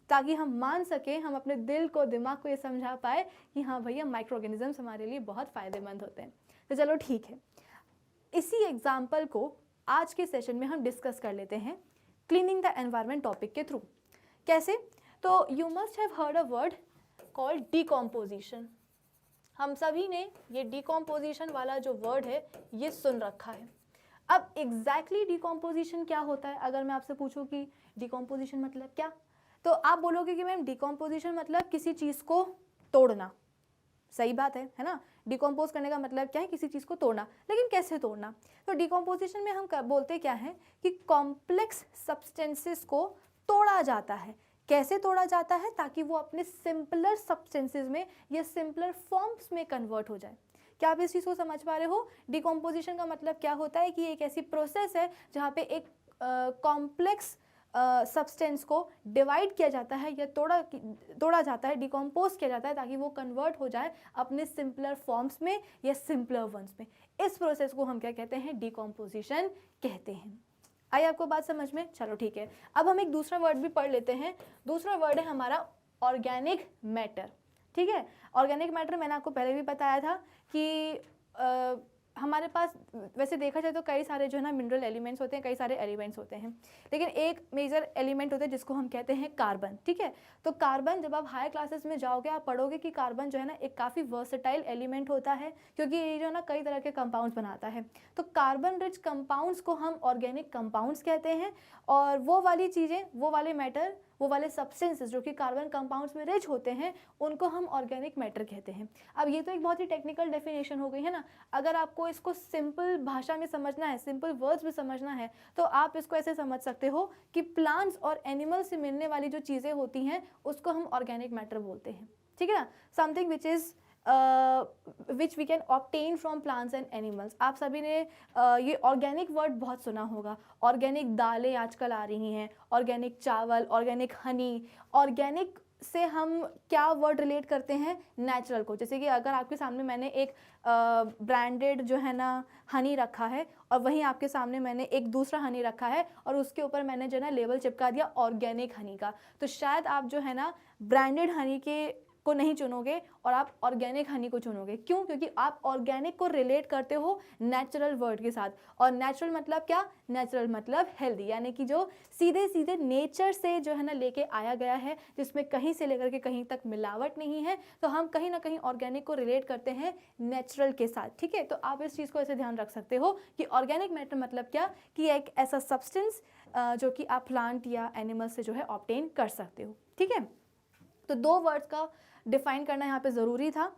ताकि हम मान सकें, हम अपने दिल को, दिमाग को ये समझा पाए कि हाँ भैया माइक्रो ऑर्गेनिजम्स हमारे लिए बहुत फ़ायदेमंद होते हैं। तो चलो ठीक है, इसी एग्जाम्पल को आज के सेशन में हम डिस्कस कर लेते हैं क्लीनिंग द एनवायरनमेंट टॉपिक के थ्रू। कैसे? तो you must have heard a word called decomposition. हम सभी ने ये डिकॉम्पोजिशन वाला जो वर्ड है ये सुन रखा है। अब एग्जैक्टली डिकॉम्पोजिशन क्या होता है, अगर मैं आपसे पूछूं कि डिकॉम्पोजिशन मतलब क्या, तो आप बोलोगे कि मैम डिकॉम्पोजिशन मतलब किसी चीज़ को तोड़ना। सही बात है ना। डिकम्पोज करने का मतलब क्या है, किसी चीज़ को तोड़ना। लेकिन कैसे तोड़ना? तो डिकम्पोजिशन में हम बोलते क्या है कि कॉम्प्लेक्स सब्सटेंसेस को तोड़ा जाता है। कैसे तोड़ा जाता है? ताकि वो अपने सिंपलर सब्सटेंसेस में या सिंपलर फॉर्म्स में कन्वर्ट हो जाए। क्या आप इस चीज़ को समझ पा रहे हो? डिकम्पोजिशन का मतलब क्या होता है कि एक ऐसी प्रोसेस है जहाँ पे एक कॉम्प्लेक्स सब्सटेंस को डिवाइड किया जाता है या तोड़ा जाता है, डिकम्पोज किया जाता है, ताकि वो कन्वर्ट हो जाए अपने सिंपलर फॉर्म्स में या सिंपलर वंस में। इस प्रोसेस को हम क्या कहते हैं? डिकम्पोजिशन कहते हैं। आई आपको बात समझ में? चलो ठीक है, अब हम एक दूसरा वर्ड भी पढ़ लेते हैं। दूसरा वर्ड है हमारा ऑर्गेनिक मैटर। ठीक है, ऑर्गेनिक मैटर मैंने आपको पहले भी बताया था कि हमारे पास वैसे देखा जाए तो कई सारे जो है ना मिनरल एलिमेंट्स होते हैं, कई सारे एलिमेंट्स होते हैं, लेकिन एक मेजर एलिमेंट होता है जिसको हम कहते हैं कार्बन। ठीक है, तो कार्बन जब आप हायर क्लासेस में जाओगे आप पढ़ोगे कि कार्बन जो है ना एक काफ़ी वर्सेटाइल एलिमेंट होता है, क्योंकि ये जो है ना कई तरह के कंपाउंड्स बनाता है। तो कार्बन रिच कंपाउंड्स को हम ऑर्गेनिक कंपाउंड्स कहते हैं, और वो वाली चीज़ें, वो वाले मैटर, वो वाले सब्सटेंसेस जो कि कार्बन कंपाउंड्स में रिच होते हैं, उनको हम ऑर्गेनिक मैटर कहते हैं। अब ये तो एक बहुत ही टेक्निकल डेफिनेशन हो गई है ना। अगर आपको इसको सिंपल भाषा में समझना है, सिंपल वर्ड्स में समझना है, तो आप इसको ऐसे समझ सकते हो कि प्लांट्स और एनिमल्स से मिलने वाली जो चीज़ें होती हैं उसको हम ऑर्गेनिक मैटर बोलते हैं। ठीक है ना, something which we can obtain from plants and animals. आप सभी ने ये ऑर्गेनिक वर्ड बहुत सुना होगा। ऑर्गेनिक दालें आजकल आ रही हैं, ऑर्गेनिक चावल, ऑर्गेनिक हनी। ऑर्गेनिक से हम क्या वर्ड रिलेट करते हैं? नेचुरल को। जैसे कि अगर आपके सामने मैंने एक ब्रांडेड जो है ना हनी रखा है, और वहीं आपके सामने मैंने एक दूसरा हनी रखा है और उसके ऊपर मैंने जो है ना लेबल चिपका दिया ऑर्गेनिक हनी का, तो शायद आप जो है ना ब्रांडेड हनी को नहीं चुनोगे और आप ऑर्गेनिक हनी को चुनोगे। क्यों? क्योंकि आप ऑर्गेनिक को रिलेट करते हो नेचुरल वर्ड के साथ। और नेचुरल मतलब क्या? नेचुरल मतलब हेल्दी, यानी कि जो सीधे सीधे नेचर से जो है ना लेके आया गया है, जिसमें कहीं से लेकर के कहीं तक मिलावट नहीं है। तो हम कहीं ना कहीं ऑर्गेनिक को रिलेट करते हैं नेचुरल के साथ। ठीक है, तो आप इस चीज़ को ऐसे ध्यान रख सकते हो कि ऑर्गेनिक मैटर मतलब क्या, कि एक ऐसा सब्सटेंस जो कि आप प्लांट या एनिमल से जो है ऑब्टेन कर सकते हो। ठीक है, तो दो वर्ड्स का डिफाइन करना यहाँ पे ज़रूरी था,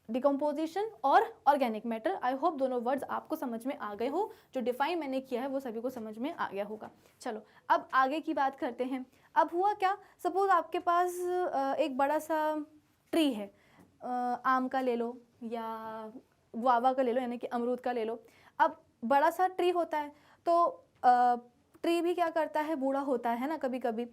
डिकम्पोजिशन और ऑर्गेनिक मैटर। आई होप दोनों वर्ड्स आपको समझ में आ गए हो। जो डिफाइन मैंने किया है वो सभी को समझ में आ गया होगा। चलो अब आगे की बात करते हैं। अब हुआ क्या, सपोज आपके पास एक बड़ा सा ट्री है, आम का ले लो या गुआवा का ले लो, यानी कि अमरूद का ले लो। अब बड़ा सा ट्री होता है, तो ट्री भी क्या करता है, बूढ़ा होता है ना कभी कभी,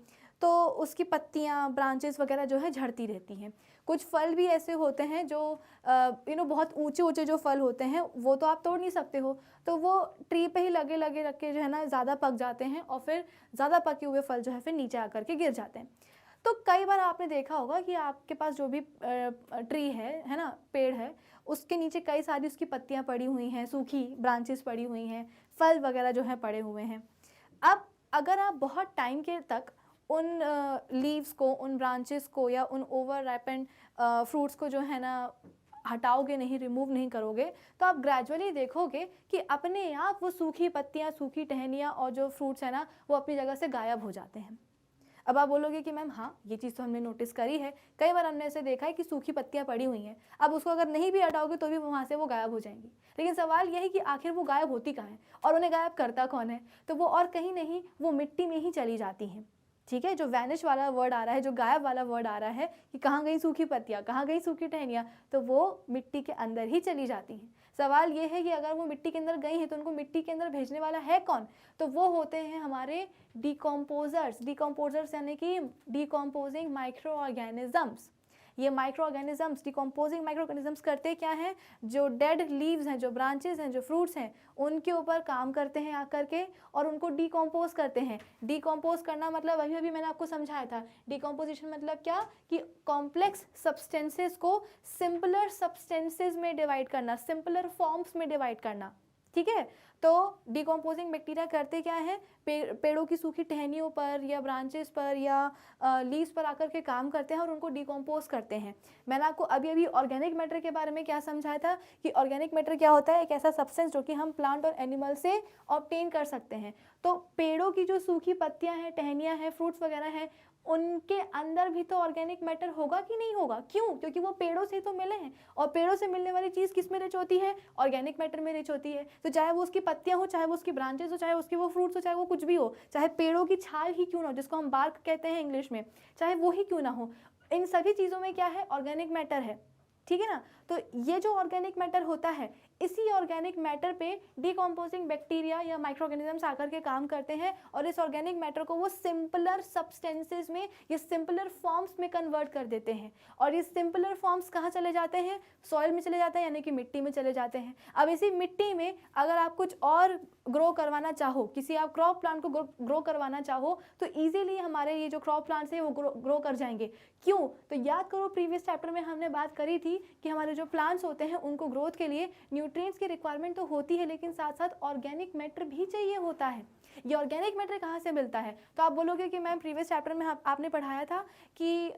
तो उसकी पत्तियाँ, ब्रांचेस वगैरह जो है झड़ती रहती हैं। कुछ फल भी ऐसे होते हैं जो बहुत ऊंचे ऊंचे जो फल होते हैं वो तो आप तोड़ नहीं सकते हो, तो वो ट्री पे ही लगे लगे रख के जो है ना ज़्यादा पक जाते हैं, और फिर ज़्यादा पके हुए फल जो है फिर नीचे आकर के गिर जाते हैं। तो कई बार आपने देखा होगा कि आपके पास जो भी ट्री है ना, पेड़ है, उसके नीचे कई सारी उसकी पत्तियां पड़ी हुई हैं, सूखी ब्रांचेस पड़ी हुई हैं, फल वगैरह जो है पड़े हुए हैं। अब अगर आप बहुत टाइम के तक उन लीव्स को, उन ब्रांचेस को या उन ओवर राइपेंड फ्रूट्स को जो है ना हटाओगे नहीं, रिमूव नहीं करोगे, तो आप ग्रेजुअली देखोगे कि अपने आप वो सूखी पत्तियां, सूखी टहनियाँ और जो फ्रूट्स है ना वो अपनी जगह से गायब हो जाते हैं। अब आप बोलोगे कि मैम हाँ, ये चीज़ तो हमने नोटिस करी है, कई बार हमने ऐसे देखा है कि सूखी पत्तियां पड़ी हुई हैं, अब उसको अगर नहीं भी हटाओगे तो भी वहाँ से वो गायब हो जाएंगी। लेकिन सवाल यह है कि आखिर वो गायब होती कहाँ है और उन्हें गायब करता कौन है? तो वो और कहीं नहीं, वो मिट्टी में ही चली जाती हैं। ठीक है, जो वैनिश वाला वर्ड आ रहा है, जो गायब वाला वर्ड आ रहा है कि कहाँ गई सूखी पत्तियाँ, कहाँ गई सूखी टहनियाँ, तो वो मिट्टी के अंदर ही चली जाती हैं। सवाल ये है कि अगर वो मिट्टी के अंदर गई हैं तो उनको मिट्टी के अंदर भेजने वाला है कौन? तो वो होते हैं हमारे डिकम्पोजर्स। डिकम्पोजर्स यानी कि डिकम्पोजिंग माइक्रो ऑर्गेनिजम्स। ये micro organisms, decomposing micro organisms करते क्या हैं? जो डेड लीव्स हैं, जो ब्रांचेस हैं, जो फ्रूट्स हैं, उनके ऊपर काम करते हैं आकर के और उनको डिकम्पोज करते हैं। डिकम्पोज करना मतलब अभी अभी मैंने आपको समझाया था। डिकम्पोजिशन मतलब क्या? कि कॉम्प्लेक्स सब्सटेंसेस को सिंपलर सब्सटेंसेस में डिवाइड करना, सिंपलर फॉर्म्स में डिवाइड करना। ठीक है, तो डिकम्पोजिंग बैक्टीरिया करते क्या है? पेड़ों की सूखी टहनियों पर या ब्रांचेस पर या लीव्स पर आकर के काम करते हैं और उनको डिकम्पोज करते हैं। मैंने आपको अभी अभी ऑर्गेनिक मैटर के बारे में क्या समझाया था कि ऑर्गेनिक मैटर क्या होता है? एक ऐसा सब्सटेंस जो कि हम प्लांट और एनिमल से ऑब्टेन कर सकते हैं। तो पेड़ों की जो सूखी पत्तियां हैं, टहनियां हैं, फ्रूट्स वगैरह हैं, उनके अंदर भी तो ऑर्गेनिक मैटर होगा कि नहीं होगा? क्यों? क्योंकि वो पेड़ों से तो मिले हैं और पेड़ों से मिलने वाली चीज़ किस में रिच होती है? ऑर्गेनिक मैटर में रिच होती है। तो चाहे वो उसकी पत्तियां हो, चाहे वो उसकी ब्रांचेस हो, चाहे उसकी वो फ्रूट्स हो, चाहे वो कुछ भी हो, चाहे पेड़ों की छाल ही क्यों ना हो, जिसको हम बार्क कहते हैं इंग्लिश में, चाहे वो ही क्यों ना हो, इन सभी चीज़ों में क्या है? ऑर्गेनिक मैटर है। ठीक है ना? तो ये जो ऑर्गेनिक मैटर होता है, इसी ऑर्गेनिक मैटर पे डिकम्पोजिंग बैक्टीरिया या माइक्रो ऑर्गेनिजम्स आकर के काम करते हैं और इस ऑर्गेनिक मैटर को वो सिंपलर सब्सटेंसेस में, ये सिंपलर फॉर्म्स में कन्वर्ट कर देते हैं। और ये सिंपलर फॉर्म्स कहाँ चले जाते हैं? सॉइल में चले जाते हैं, यानी कि मिट्टी में चले जाते हैं। अब इसी मिट्टी में अगर आप कुछ और ग्रो करवाना चाहो, किसी आप क्रॉप प्लांट को ग्रो करवाना चाहो, तो ईजिली हमारे ये जो क्रॉप प्लांट्स हैं वो ग्रो कर जाएंगे। क्यों? तो याद करो, प्रीवियस चैप्टर में हमने बात करी थी कि हमारे जो प्लांट्स होते हैं उनको ग्रोथ के लिए न्यूट्रिएंट्स की रिक्वायरमेंट तो होती है, लेकिन साथ साथ ऑर्गेनिक मैटर भी चाहिए होता है। ये ऑर्गेनिक मैटर कहाँ से मिलता है? तो आप बोलोगे कि मैम प्रीवियस चैप्टर में आपने पढ़ाया था कि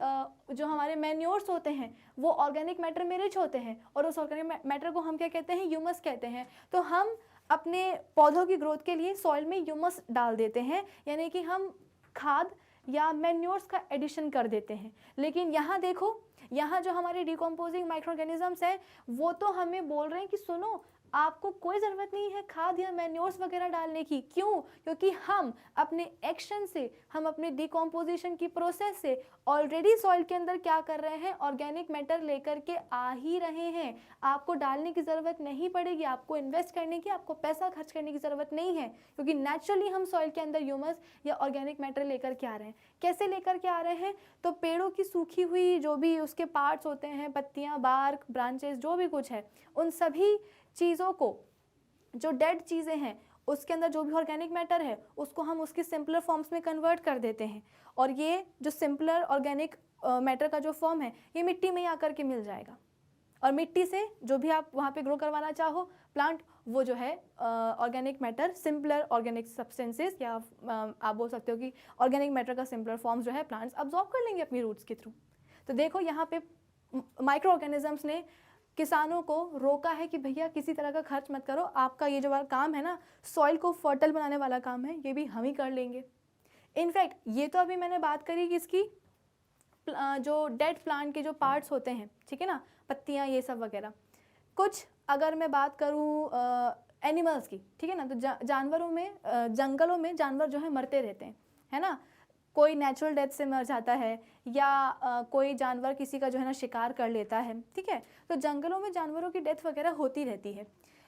जो हमारे मैन्योर्स होते हैं वो ऑर्गेनिक मैटर में रिच होते हैं और उस ऑर्गेनिक मैटर को हम क्या कहते हैं? ह्यूमस कहते हैं। तो हम अपने पौधों की ग्रोथ के लिए सॉइल में ह्यूमस डाल देते हैं, यानी कि हम खाद या मैन्योर्स का एडिशन कर देते हैं। लेकिन यहाँ देखो, यहाँ जो हमारे डिकम्पोजिंग माइक्रो ऑर्गेनिजम्स हैं वो तो हमें बोल रहे हैं कि सुनो, आपको कोई ज़रूरत नहीं है खाद या मैन्योर्स वगैरह डालने की। क्यों? क्योंकि हम अपने एक्शन से, हम अपने डिकम्पोजिशन की प्रोसेस से ऑलरेडी सॉइल के अंदर क्या कर रहे हैं? ऑर्गेनिक मैटर लेकर के आ ही रहे हैं। आपको डालने की ज़रूरत नहीं पड़ेगी, आपको इन्वेस्ट करने की, आपको पैसा खर्च करने की ज़रूरत नहीं है, क्योंकि नेचुरली हम सॉइल के अंदर ह्यूमस या ऑर्गेनिक मैटर लेकर के आ रहे हैं। कैसे लेकर के आ रहे हैं? तो पेड़ों की सूखी हुई जो भी उसके पार्ट्स होते हैं, पत्तियाँ, बार्क, ब्रांचेस, जो भी कुछ है, उन सभी चीज़ों को, जो डेड चीज़ें हैं उसके अंदर जो भी ऑर्गेनिक मैटर है उसको हम उसकी सिंपलर फॉर्म्स में कन्वर्ट कर देते हैं। और ये जो सिंपलर ऑर्गेनिक मैटर का जो फॉर्म है ये मिट्टी में ही आकर के मिल जाएगा। और मिट्टी से जो भी आप वहाँ पे ग्रो करवाना चाहो प्लांट, वो जो है organic matter, simpler organic substances, या आप बोल सकते हो कि ऑर्गेनिक मैटर का सिंपलर फॉर्म्स जो है प्लांट्स अब्जॉर्ब कर लेंगे अपनी रूट्स के थ्रू। तो देखो यहाँ पे माइक्रो ऑर्गेनिजम्स ने किसानों को रोका है कि भैया किसी तरह का खर्च मत करो, आपका ये जो वाला काम है ना, सॉइल को फर्टाइल बनाने वाला काम है, ये भी हम ही कर लेंगे। इनफैक्ट ये तो अभी मैंने बात करी कि इसकी जो डेड प्लांट के जो पार्ट्स होते हैं, ठीक है ना, पत्तियाँ ये सब वगैरह। कुछ अगर मैं बात करूँ एनिमल्स की, ठीक है ना, तो जानवरों में, जंगलों में जानवर जो है मरते रहते हैं, है ना। कोई नेचुरल डेथ से मर जाता है या कोई जानवर किसी का जो है ना शिकार कर लेता है, ठीक है। तो जंगलों में जानवरों की डेथ वगैरह होती रहती है,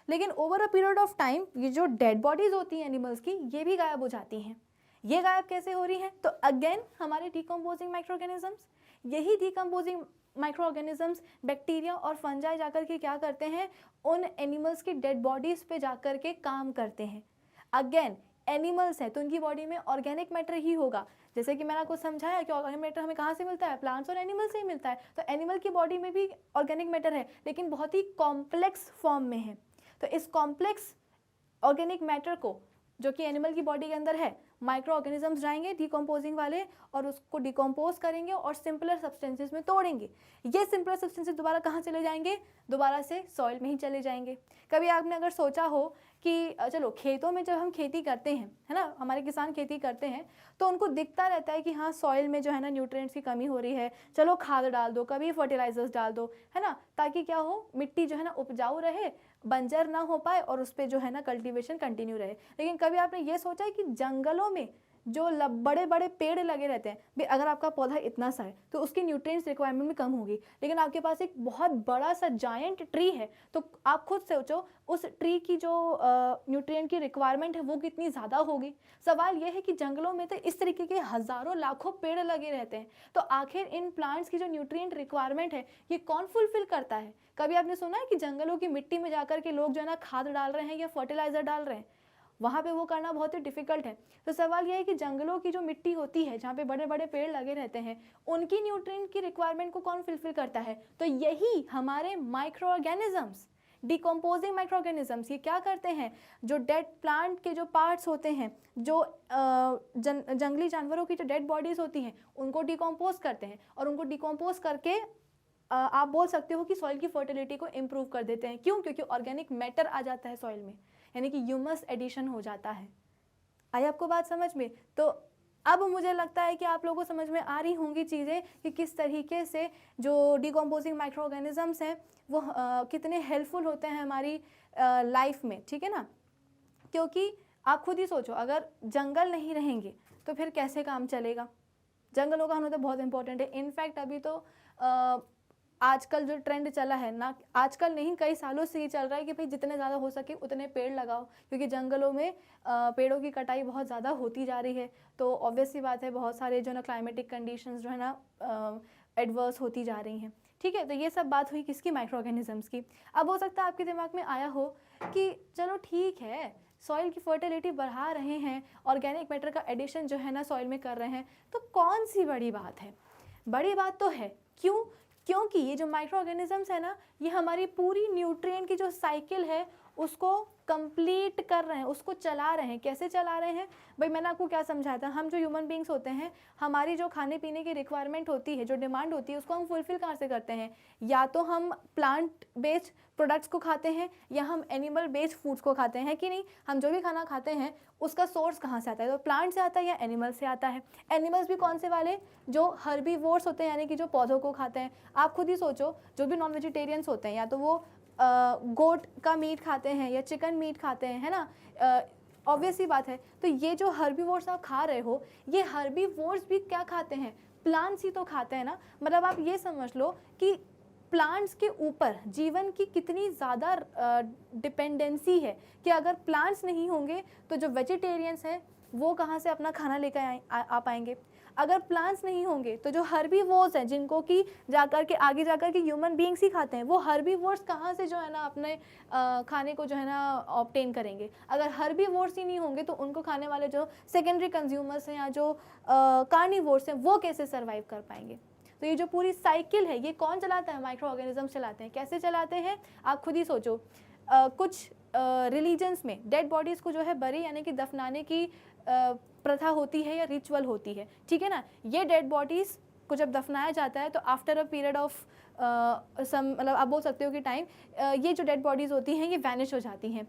लेकिन over a period of time ये जो डेड बॉडीज़ होती हैं एनिमल्स की, ये भी गायब हो जाती हैं। ये गायब कैसे हो रही हैं? तो अगेन हमारे डिकम्पोजिंग माइक्रो ऑर्गेनिजम्स, यही डिकम्पोजिंग माइक्रो ऑर्गेनिजम्स बैक्टीरिया और फंजाई जाकर के क्या करते हैं? उन एनिमल्स की डेड बॉडीज़ पे जाकर के काम करते हैं। अगेन एनिमल्स हैं तो उनकी बॉडी में ऑर्गेनिक मैटर ही होगा। जैसे कि मैंने आपको समझाया कि ऑर्गेनिक मैटर हमें कहाँ से मिलता है, प्लांट्स और एनिमल से ही मिलता है। तो एनिमल की बॉडी में भी ऑर्गेनिक मैटर है, लेकिन बहुत ही कॉम्प्लेक्स फॉर्म में है। तो इस कॉम्प्लेक्स ऑर्गेनिक मैटर को जो कि एनिमल की बॉडी के अंदर है, माइक्रो ऑर्गेनिजम्स जाएंगे डिकम्पोजिंग वाले और उसको डिकम्पोज करेंगे और सिंपलर सब्सटेंसेस में तोड़ेंगे। ये सिंपलर सब्सटेंसेस दोबारा कहाँ चले जाएंगे, दोबारा से सॉइल में ही चले जाएंगे। कभी आपने अगर सोचा हो कि चलो खेतों में जब हम खेती करते हैं, है ना, हमारे किसान खेती करते हैं तो उनको दिखता रहता है कि हाँ सॉइल में जो है ना न्यूट्रिएंट्स की कमी हो रही है, चलो खाद डाल दो, कभी फर्टिलाइजर्स डाल दो, है ना, ताकि क्या हो, मिट्टी जो है ना उपजाऊ रहे, बंजर ना हो पाए और उस पर जो है ना कल्टीवेशन कंटिन्यू रहे। लेकिन कभी आपने ये सोचा है कि जंगलों में जो बड़े बड़े पेड़ लगे रहते हैं, भी अगर आपका पौधा इतना सा है तो उसकी न्यूट्रिएंट्स रिक्वायरमेंट भी कम होगी, लेकिन आपके पास एक बहुत बड़ा सा जायंट ट्री है तो आप खुद सोचो उस ट्री की जो न्यूट्रिएंट की रिक्वायरमेंट है वो कितनी ज़्यादा होगी। सवाल यह है कि जंगलों में तो इस तरीके के हज़ारों लाखों पेड़ लगे रहते हैं, तो आखिर इन प्लांट्स की जो न्यूट्रिएंट रिक्वायरमेंट है ये कौन फुलफिल करता है। कभी आपने सुना है कि जंगलों की मिट्टी में जाकर के लोग जो है ना खाद डाल रहे हैं या फर्टिलाइजर डाल रहे हैं, वहाँ पे वो करना बहुत ही डिफिकल्ट है। तो सवाल यह है कि जंगलों की जो मिट्टी होती है जहाँ पे बड़े बड़े पेड़ लगे रहते हैं, उनकी न्यूट्रिएंट की रिक्वायरमेंट को कौन फुलफिल करता है, तो यही हमारे micro organisms, decomposing micro organisms. ये क्या करते हैं, जो डेड प्लांट के जो पार्ट्स होते हैं, जो जंगली जानवरों की जो डेड बॉडीज़ होती हैं उनको डिकम्पोज करते हैं और उनको डिकम्पोज करके आप बोल सकते हो कि सॉइल की फर्टिलिटी को इम्प्रूव कर देते हैं। क्यों, क्योंकि ऑर्गेनिक मैटर आ जाता है सॉइल में, यानी कि ह्यूमस एडिशन हो जाता है। आई आपको बात समझ में? तो अब मुझे लगता है कि आप लोगों को समझ में आ रही होंगी चीज़ें कि किस तरीके से जो डिकम्पोजिंग माइक्रो ऑर्गेनिजम्स हैं वो कितने हेल्पफुल होते हैं हमारी लाइफ में, ठीक है ना। क्योंकि आप खुद ही सोचो, अगर जंगल नहीं रहेंगे तो फिर कैसे काम चलेगा। जंगलों का होना तो बहुत इंपॉर्टेंट है। इनफैक्ट अभी तो आजकल जो ट्रेंड चला है ना, आजकल नहीं कई सालों से ही चल रहा है कि भाई जितने ज़्यादा हो सके उतने पेड़ लगाओ, क्योंकि जंगलों में पेड़ों की कटाई बहुत ज़्यादा होती जा रही है। तो ऑब्वियस सी बात है, बहुत सारे जो ना क्लाइमेटिक कंडीशंस जो है ना एडवर्स होती जा रही हैं, ठीक है। तो ये सब बात हुई किसकी, माइक्रो ऑर्गेनिजम्स की। अब हो सकता है आपके दिमाग में आया हो कि चलो ठीक है, सॉइल की फर्टिलिटी बढ़ा रहे हैं, ऑर्गेनिक मैटर का एडिशन जो है ना सॉइल में कर रहे हैं, तो कौन सी बड़ी बात है। बड़ी बात तो है। क्यों, क्योंकि ये जो माइक्रो ऑर्गेनिजम्स है ना, ये हमारी पूरी न्यूट्रिएंट की जो साइकिल है उसको कंप्लीट कर रहे हैं, उसको चला रहे हैं। कैसे चला रहे हैं भाई, मैंने आपको क्या समझाया था, हम जो ह्यूमन बींग्स होते हैं, हमारी जो खाने पीने की रिक्वायरमेंट होती है, जो डिमांड होती है, उसको हम फुलफिल कहाँ से करते हैं, या तो हम प्लांट बेस्ड प्रोडक्ट्स को खाते हैं या हम एनिमल बेस्ड फूड्स को खाते हैं, कि नहीं। हम जो भी खाना खाते हैं उसका सोर्स कहाँ से आता है, तो प्लांट से आता है या एनिमल से आता है। एनिमल्स भी कौन से वाले, जो हर्बीवोर्स होते हैं, यानी कि जो पौधों को खाते हैं। आप खुद ही सोचो, जो भी नॉन वेजिटेरियंस होते हैं, या तो वो गोट का मीट खाते हैं या चिकन मीट खाते हैं, है ना, ऑब्वियस ही बात है। तो ये जो हर्बीवोर्स आप खा रहे हो, ये हर्बीवोर्स भी क्या खाते हैं, प्लांट्स ही तो खाते हैं ना। मतलब आप ये समझ लो कि प्लांट्स के ऊपर जीवन की कितनी ज़्यादा डिपेंडेंसी है, कि अगर प्लांट्स नहीं होंगे तो जो वेजिटेरियंस हैं वो कहाँ से अपना खाना लेकर आ पाएंगे। अगर प्लांट्स नहीं होंगे तो जो हर्बीवोर्स हैं, जिनको कि जाकर के आगे जाकर के ह्यूमन बीइंग्स ही खाते हैं, वो हर्बीवोर्स कहाँ से जो है ना अपने खाने को जो है ना ऑब्टेन करेंगे। अगर हर्बीवोर्स ही नहीं होंगे तो उनको खाने वाले जो सेकेंडरी कंज्यूमर्स हैं या जो कार्निवोर्स हैं, वो कैसे सर्वाइव कर पाएंगे। तो ये जो पूरी साइकिल है ये कौन चलाता है, माइक्रो ऑर्गेनिजम्स चलाते हैं। कैसे चलाते हैं आप खुद ही सोचो। कुछ रिलीजन्स में डेड बॉडीज़ को जो है बरी यानी कि दफनाने की प्रथा होती है या रिचुअल होती है, ठीक है ना। ये डेड बॉडीज़ को जब दफनाया जाता है तो after a period of some, मतलब आप बोल सकते हो कि टाइम, ये जो डेड बॉडीज़ होती हैं ये वैनिश हो जाती हैं।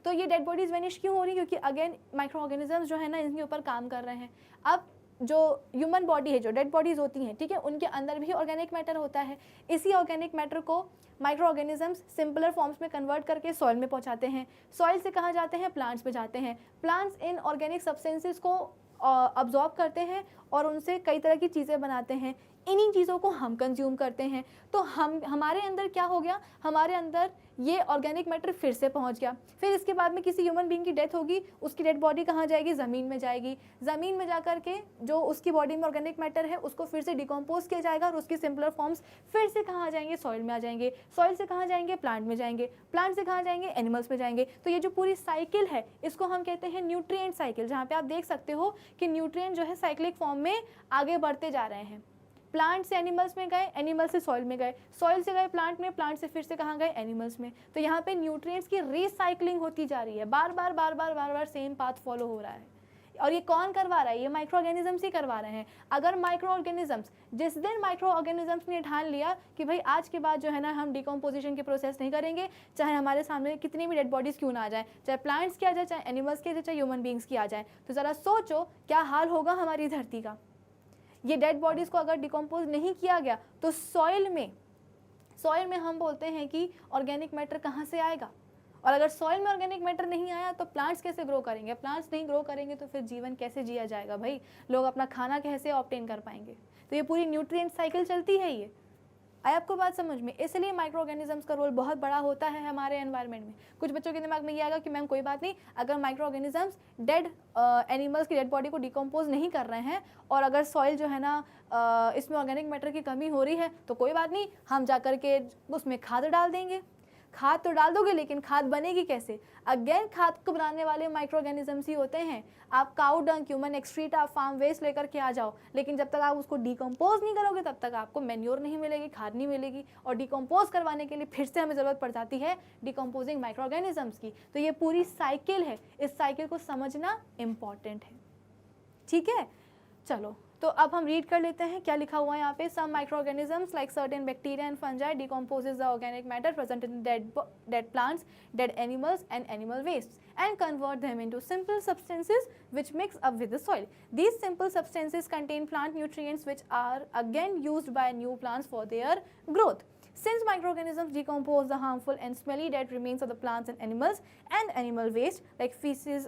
तो ये डेड बॉडीज़ वैनिश क्यों हो रही है, क्योंकि अगेन माइक्रो ऑर्गेनिजम्स जो है ना इनके ऊपर काम कर रहे हैं। अब जो ह्यूमन बॉडी है, जो डेड बॉडीज़ होती हैं, ठीक है, उनके अंदर भी ऑर्गेनिक मैटर होता है। इसी ऑर्गेनिक मैटर को माइक्रो ऑर्गेनिजम्स सिंपलर फॉर्म्स में कन्वर्ट करके सॉइल में पहुंचाते हैं। सॉइल से कहाँ जाते हैं, प्लांट्स में जाते हैं। प्लांट्स इन ऑर्गेनिक सब्सटेंसेस को अब्जॉर्ब करते हैं और उनसे कई तरह की चीज़ें बनाते हैं। इन्हीं चीज़ों को हम कंज्यूम करते हैं, तो हमारे अंदर क्या हो गया, हमारे अंदर ये ऑर्गेनिक मैटर फिर से पहुंच गया। फिर इसके बाद में किसी ह्यूमन बीइंग की डेथ होगी, उसकी डेड बॉडी कहाँ जाएगी, ज़मीन में जाएगी। ज़मीन में जा कर के जो उसकी बॉडी में ऑर्गेनिक मैटर है उसको फिर से डिकम्पोज किया जाएगा और उसकी सिंपलर फॉर्म्स फिर से कहाँ जाएंगे, सॉइल में आ जाएंगे। सॉइल से कहाँ जाएंगे, प्लांट में जाएंगे। प्लांट से कहाँ जाएंगे, एनिमल्स में जाएंगे। तो ये जो पूरी साइकिल है इसको हम कहते हैं न्यूट्रिएंट साइकिल, जहाँ पे आप देख सकते हो कि न्यूट्रिएंट जो है साइक्लिक फॉर्म में आगे बढ़ते जा रहे हैं। प्लांट से एनिमल्स में गए, एनिमल से सॉइल में गए, सॉइल से गए प्लांट में, प्लांट से फिर से कहाँ गए, एनिमल्स में। तो यहाँ पे न्यूट्रिएंट्स की रिसाइकलिंग होती जा रही है, बार बार सेम पाथ फॉलो हो रहा है। और ये कौन करवा रहा है, ये माइक्रो ऑर्गेनिजम्स ही करवा रहे हैं। अगर माइक्रो ऑर्गेनिजम्स, जिस दिन माइक्रो ऑर्गेनिजम्स ने ठान लिया कि भाई आज के बाद जो है ना हम डिकम्पोजिशन के प्रोसेस नहीं करेंगे, चाहे हमारे सामने कितनी भी डेड बॉडीज क्यों ना आ जाए, चाहे प्लांट्स की आ जाए, चाहे एनिमल्स की आ जाए, चाहे ह्यूमन बींग्स की आ जाए, तो ज़रा सोचो क्या हाल होगा हमारी धरती का। ये डेड बॉडीज़ को अगर डिकम्पोज नहीं किया गया तो सॉइल में हम बोलते हैं कि ऑर्गेनिक मैटर कहाँ से आएगा। और अगर सॉइल में ऑर्गेनिक मैटर नहीं आया तो प्लांट्स कैसे ग्रो करेंगे, प्लांट्स नहीं ग्रो करेंगे तो फिर जीवन कैसे जिया जाएगा भाई, लोग अपना खाना कैसे ऑब्टेन कर पाएंगे। तो ये पूरी न्यूट्रिएंट साइकिल चलती है। ये आया आपको बात समझ में। इसलिए माइक्रो ऑर्गेनिजम्स का रोल बहुत बड़ा होता है हमारे एनवायरनमेंट में। कुछ बच्चों के दिमाग में ये आएगा कि मैम कोई बात नहीं, अगर माइक्रो ऑर्गेनिजम्स डेड एनिमल्स की डेड बॉडी को डिकम्पोज नहीं कर रहे हैं और अगर सॉइल जो है ना इसमें ऑर्गेनिक मैटर की कमी हो रही है तो कोई बात नहीं, हम जा कर के उसमें खाद डाल देंगे। खाद तो डाल दोगे लेकिन खाद बनेगी कैसे, अगेन खाद को बनाने वाले माइक्रो ऑर्गेनिजम्स ही होते हैं। आप काउ डंग, ह्यूमन एक्सक्रीट, आप फार्म वेस्ट लेकर के आ जाओ, लेकिन जब तक आप उसको डिकम्पोज नहीं करोगे तब तक आपको मैन्योर नहीं मिलेगी, खाद नहीं मिलेगी। और डिकम्पोज करवाने के लिए फिर से हमें ज़रूरत पड़ जाती है डिकम्पोजिंग माइक्रो ऑर्गेनिजम्स की। तो ये पूरी साइकिल है, इस साइकिल को समझना इम्पॉर्टेंट है। ठीक है, चलो तो अब हम रीड कर लेते हैं क्या लिखा हुआ है यहाँ पे। Some microorganisms like certain bacteria and fungi decomposes the organic matter present in dead plants, dead animals and animal wastes and convert them into simple substances which mix up with the soil. These simple substances contain plant nutrients which are again used by new plants for their growth. Since microorganisms decompose the harmful and smelly dead remains of the plants and animal waste like feces,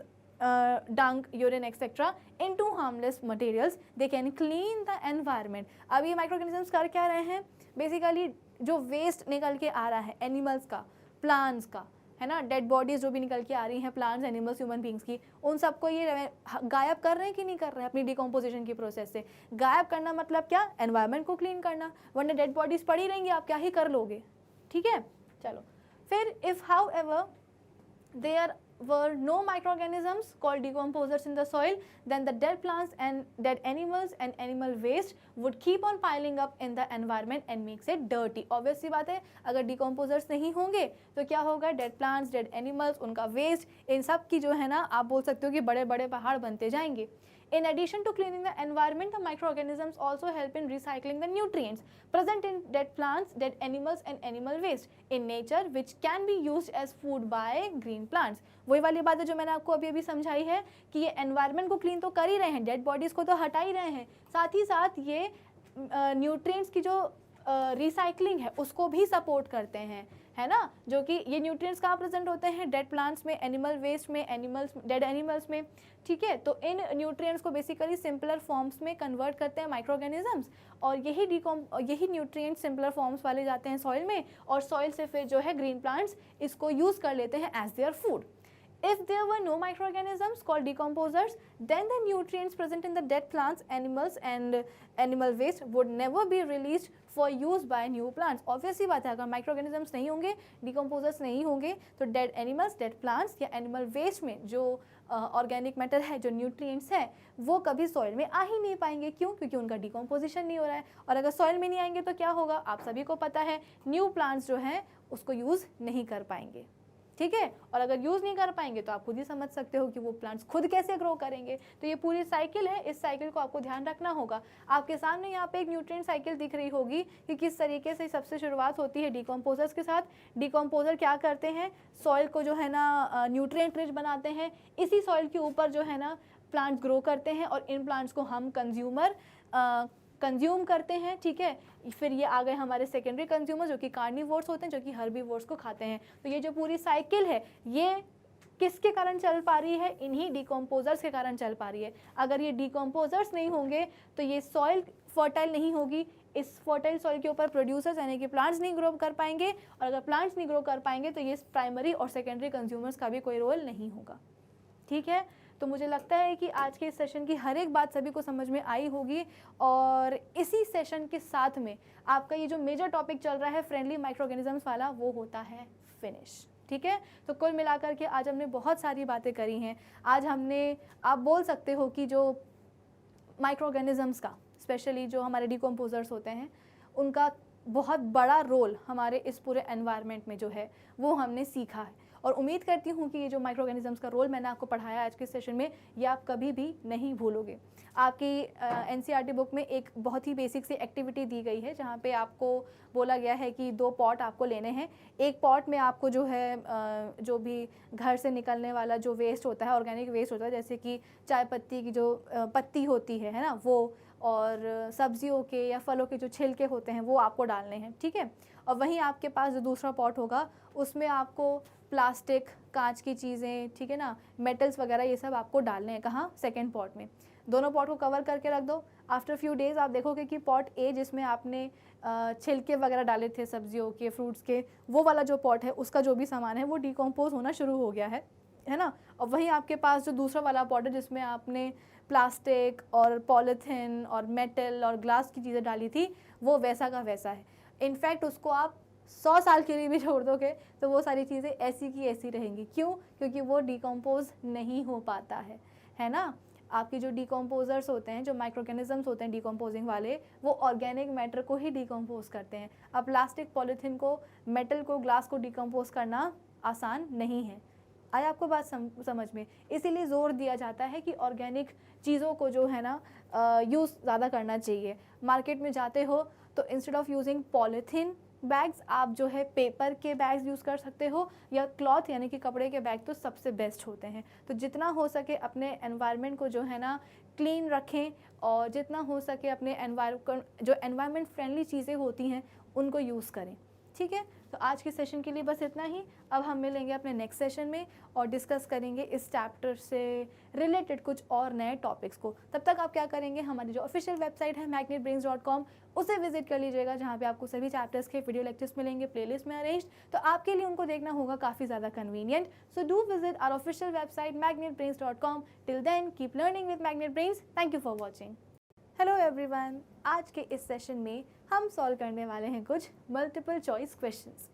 dung, urine etc. into harmless materials, they can clean the environment. अब ये microorganisms कर क्या रहे हैं, basically जो waste निकल के आ रहा है एनिमल्स का, प्लांट्स का, है ना, डेड बॉडीज जो भी निकल के आ रही हैं प्लांट्स, एनिमल्स, ह्यूमन बींग्स की, उन सबको ये गायब कर रहे हैं कि नहीं कर रहे हैं अपनी डिकम्पोजिशन की प्रोसेस से। गायब करना मतलब क्या, एनवायरनमेंट को क्लीन करना, वरना डेड बॉडीज पड़ी रहेंगी, आप क्या ही कर लोगे। ठीक है, चलो फिर इफ़ हाउ एवर देयर were no microorganisms called decomposers in the soil, then the dead plants and dead animals and animal waste would keep on piling up in the environment and makes it dirty. Obvious सी बात है, अगर decomposers नहीं होंगे तो क्या होगा, dead plants, dead animals, उनका waste, इन सब की जो है ना आप बोल सकते हो कि बड़े बड़े पहाड़ बनते जाएंगे। In addition to cleaning the environment, the microorganisms also help in recycling the nutrients present in dead plants, dead animals and animal waste in nature, which can be used as food by green plants. वही वाली बात है जो मैंने आपको अभी समझाई है कि ये एनवायरनमेंट को क्लीन तो कर ही रहे हैं, डेड बॉडीज़ को तो हटा ही रहे हैं, साथ ही साथ ये न्यूट्रिएंट्स की जो रिसाइकलिंग है उसको भी सपोर्ट करते हैं, है ना, जो कि ये न्यूट्रिएंट्स कहाँ प्रेजेंट होते हैं, डेड प्लांट्स में, एनिमल वेस्ट में, एनिमल्स, डेड एनिमल्स में। ठीक है, तो इन न्यूट्रिएंट्स को बेसिकली सिंपलर फॉर्म्स में कन्वर्ट करते हैं माइक्रो ऑर्गेनिजम्स, और यही न्यूट्रिएंट्स सिंपलर फॉर्म्स वाले जाते हैं सॉइल में, और सॉइल से फिर जो है ग्रीन प्लांट्स इसको यूज़ कर लेते हैं as their food. If there were no microorganisms called decomposers, then the nutrients present in the dead plants, animals and animal waste would never be released for use by new plants. Obvious ही बात है, अगर microorganisms नहीं होंगे, decomposers नहीं होंगे, तो dead animals, dead plants या animal waste में जो ऑर्गेनिक मैटर है, जो न्यूट्रिएंट्स है, वो कभी सॉइल में आ ही नहीं पाएंगे. क्यों? क्योंकि उनका डिकम्पोजिशन नहीं हो रहा है. और अगर सॉइल में नहीं आएंगे तो क्या होगा, आप सभी को पता है, न्यू प्लांट्स जो हैं उसको यूज़ नहीं कर पाएंगे. ठीक है, और अगर यूज़ नहीं कर पाएंगे तो आप खुद ही समझ सकते हो कि वो प्लांट्स खुद कैसे ग्रो करेंगे. तो ये पूरी साइकिल है, इस साइकिल को आपको ध्यान रखना होगा. आपके सामने यहाँ पे एक न्यूट्रिएंट साइकिल दिख रही होगी कि किस तरीके से सबसे शुरुआत होती है डिकम्पोजर्स के साथ. डिकम्पोजर क्या करते हैं, सॉइल को जो है ना न्यूट्रिएंट रिच बनाते हैं. इसी सॉइल के ऊपर जो है ना प्लांट्स ग्रो करते हैं और इन प्लांट्स को हम कंज्यूम करते हैं. ठीक है, फिर ये आ गए हमारे सेकेंडरी कंज्यूमर जो कि कार्निवोर्स होते हैं, जो कि हर्बीवोर्स को खाते हैं. तो ये जो पूरी साइकिल है ये किसके कारण चल पा रही है, इन्हीं डिकम्पोजर्स के कारण चल पा रही है. अगर ये डिकम्पोजर्स नहीं होंगे तो ये सॉइल फर्टाइल नहीं होगी, इस फर्टाइल सॉइल के ऊपर प्रोड्यूसर्स यानी कि प्लांट्स नहीं ग्रो कर पाएंगे, और अगर प्लांट्स नहीं ग्रो कर पाएंगे तो ये प्राइमरी और सेकेंडरी कंज्यूमर्स का भी कोई रोल नहीं होगा। ठीक है, तो मुझे लगता है कि आज के इस सेशन की हर एक बात सभी को समझ में आई होगी, और इसी सेशन के साथ में आपका ये जो मेजर टॉपिक चल रहा है फ्रेंडली माइक्रो ऑर्गेनिजम्स वाला, वो होता है फिनिश। ठीक है, तो कुल मिलाकर के आज हमने बहुत सारी बातें करी हैं। आज हमने, आप बोल सकते हो कि जो माइक्रो ऑर्गेनिजम्स का, स्पेशली जो हमारे डिकम्पोजर्स होते हैं, उनका बहुत बड़ा रोल हमारे इस पूरे एनवायरनमेंट में जो है वो हमने सीखा है। और उम्मीद करती हूँ कि ये जो माइक्रो ऑर्गेनिजम्स का रोल मैंने आपको पढ़ाया आज के सेशन में, ये आप कभी भी नहीं भूलोगे। आपकी एनसीईआरटी बुक में एक बहुत ही बेसिक सी एक्टिविटी दी गई है, जहाँ पे आपको बोला गया है कि 2 पॉट आपको लेने हैं। एक पॉट में आपको जो है जो भी घर से निकलने वाला जो वेस्ट होता है, ऑर्गेनिक वेस्ट होता है, जैसे कि चाय पत्ती की जो पत्ती होती है ना, वो, और सब्जियों के या फलों के जो छिलके होते हैं वो आपको डालने हैं। ठीक है, और वहीं आपके पास जो दूसरा पॉट होगा उसमें आपको प्लास्टिक, कांच की चीज़ें, ठीक है ना, मेटल्स वगैरह, ये सब आपको डालने हैं। कहाँ? सेकेंड पॉट में। दोनों पॉट को कवर करके रख दो। आफ्टर फ्यू डेज़ आप देखोगे कि पॉट ए, जिसमें आपने छिलके वगैरह डाले थे सब्जियों के, फ्रूट्स के, वो वाला जो पॉट है उसका जो भी सामान है वो डिकम्पोज होना शुरू हो गया है ना। और वहीं आपके पास जो दूसरा वाला पॉट है जिसमें आपने प्लास्टिक और पॉलीथिन और मेटल और ग्लास की चीज़ें डाली थी, वो वैसा का वैसा है। इनफैक्ट उसको आप 100 साल के लिए भी छोड़ दोगे तो वो सारी चीज़ें ऐसी की ऐसी रहेंगी। क्यों? क्योंकि वो डिकम्पोज नहीं हो पाता है ना। आपकी जो डिकम्पोजर्स होते हैं, जो माइक्रो ऑर्गेनिजम्स होते हैं डिकम्पोजिंग वाले, वो ऑर्गेनिक मैटर को ही डिकम्पोज करते हैं। अब प्लास्टिक, पॉलीथिन को, मेटल को, ग्लास को डिकम्पोज करना आसान नहीं है। आया आपको बात समझ में? इसीलिए ज़ोर दिया जाता है कि ऑर्गेनिक चीज़ों को जो है ना यूज़ ज़्यादा करना चाहिए। मार्केट में जाते हो तो instead of using polythene bags, आप जो है पेपर के बैग्स यूज़ कर सकते हो, या क्लॉथ यानी कि कपड़े के बैग तो सबसे बेस्ट होते हैं। तो जितना हो सके अपने एनवायरनमेंट को जो है ना क्लीन रखें, और जितना हो सके अपने जो एनवायरनमेंट फ्रेंडली चीज़ें होती हैं उनको यूज़ करें। ठीक है, तो आज के सेशन के लिए बस इतना ही। अब हम मिलेंगे अपने नेक्स्ट सेशन में और डिस्कस करेंगे इस चैप्टर से रिलेटेड कुछ और नए टॉपिक्स को। तब तक आप क्या करेंगे, हमारी जो ऑफिशियल वेबसाइट है magnetbrains.com, उसे विजिट कर लीजिएगा, जहाँ पे आपको सभी चैप्टर्स के वीडियो लेक्चर्स मिलेंगे प्लेलिस्ट में अरेंज। तो आपके लिए उनको देखना होगा काफ़ी ज़्यादा convenient. So do visit our official website magnetbrains.com। Till then keep learning with Magnet Brains. Thank you for watching. Hello everyone, आज के इस सेशन में हम सॉल्व करने वाले हैं कुछ मल्टीपल चॉइस क्वेश्चंस।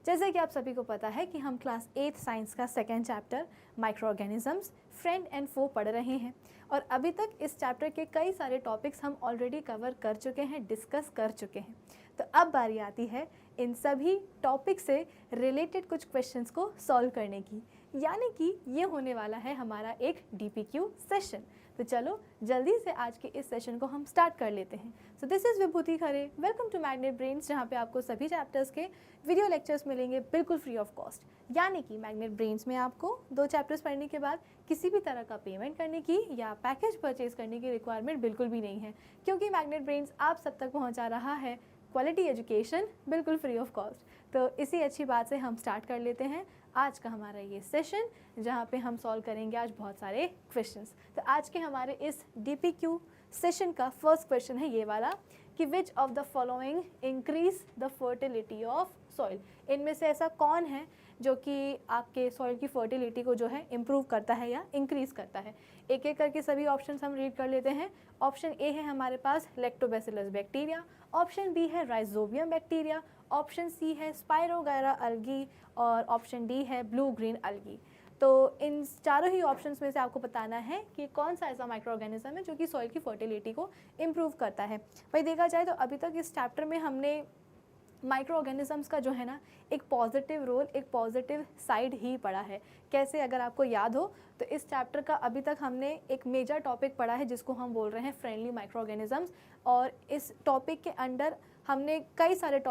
जैसे कि आप सभी को पता है कि हम क्लास 8 साइंस का second chapter micro organisms friend and foe पढ़ रहे हैं, और अभी तक इस चैप्टर के कई सारे टॉपिक्स हम ऑलरेडी कवर कर चुके हैं, डिस्कस कर चुके हैं। तो अब बारी आती है इन सभी टॉपिक से रिलेटेड कुछ क्वेश्चंस को सॉल्व करने की, यानी कि ये होने वाला है हमारा एक DPQ सेशन। तो चलो जल्दी से आज के इस सेशन को हम स्टार्ट कर लेते हैं। So this is Vibhuti Khare, welcome to Magnet Brains, जहाँ पे आपको सभी चैप्टर्स के वीडियो लेक्चर्स मिलेंगे बिल्कुल फ्री ऑफ कॉस्ट। यानी कि मैग्नेट ब्रेन्स में आपको 2 चैप्टर्स पढ़ने के बाद किसी भी तरह का पेमेंट करने की या पैकेज परचेज करने की रिक्वायरमेंट बिल्कुल भी नहीं है, क्योंकि मैग्नेट ब्रेन्स आप सब तक पहुँचा रहा है क्वालिटी एजुकेशन बिल्कुल फ्री ऑफ कॉस्ट। तो इसी अच्छी बात से हम स्टार्ट कर लेते हैं आज का हमारा ये सेशन, जहाँ पे हम सॉल्व करेंगे आज बहुत सारे क्वेश्चंस। तो आज के हमारे इस DPQ सेशन का फर्स्ट क्वेश्चन है ये वाला कि which of the following increase the fertility of soil. इनमें से ऐसा कौन है जो कि आपके सॉइल की फर्टिलिटी को जो है इम्प्रूव करता है या इंक्रीज़ करता है। एक एक करके सभी ऑप्शंस हम रीड कर लेते हैं। ऑप्शन ए है हमारे पास लैक्टोबैसिलस बैक्टीरिया, ऑप्शन बी है राइजोबियम बैक्टीरिया, ऑप्शन सी है स्पाइरोगायरा अल्गी, और ऑप्शन डी है ब्लू ग्रीन अल्गी। तो इन चारों ही ऑप्शंस में से आपको बताना है कि कौन सा ऐसा माइक्रो ऑर्गेनिज्म है जो कि सॉइल की फर्टिलिटी को इम्प्रूव करता है। भाई देखा जाए तो अभी तक इस चैप्टर में हमने माइक्रो ऑर्गेनिजम्स का जो है ना एक पॉजिटिव रोल, एक पॉजिटिव साइड ही पढ़ा है। कैसे, अगर आपको याद हो तो इस चैप्टर का अभी तक हमने एक मेजर टॉपिक पढ़ा है जिसको हम बोल रहे हैं फ्रेंडली माइक्रो ऑर्गेनिजम्स, और इस टॉपिक के अंडर हमने कई सारे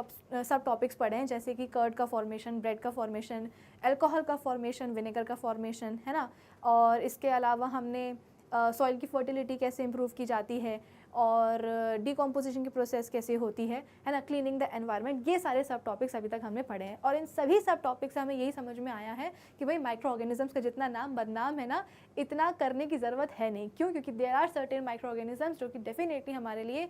सब टॉपिक्स पढ़े हैं, जैसे कि कर्ड का फॉर्मेशन, ब्रेड का फॉर्मेशन, अल्कोहल का फॉर्मेशन, विनेगर का फॉर्मेशन, है ना। और इसके अलावा हमने सॉइल की फर्टिलिटी कैसे इम्प्रूव की जाती है, और डिकम्पोजिशन की प्रोसेस कैसे होती है ना, क्लीनिंग द एनवायरनमेंट, ये सारे सब टॉपिक्स अभी तक हमने पढ़े हैं। और इन सभी सब टॉपिक्स से हमें यही समझ में आया है कि भाई माइक्रो ऑर्गेनिजम्स का जितना नाम बदनाम है ना, इतना करने की ज़रूरत है नहीं। क्यों? क्योंकि there are certain microorganisms जो कि डेफिनेटली हमारे लिए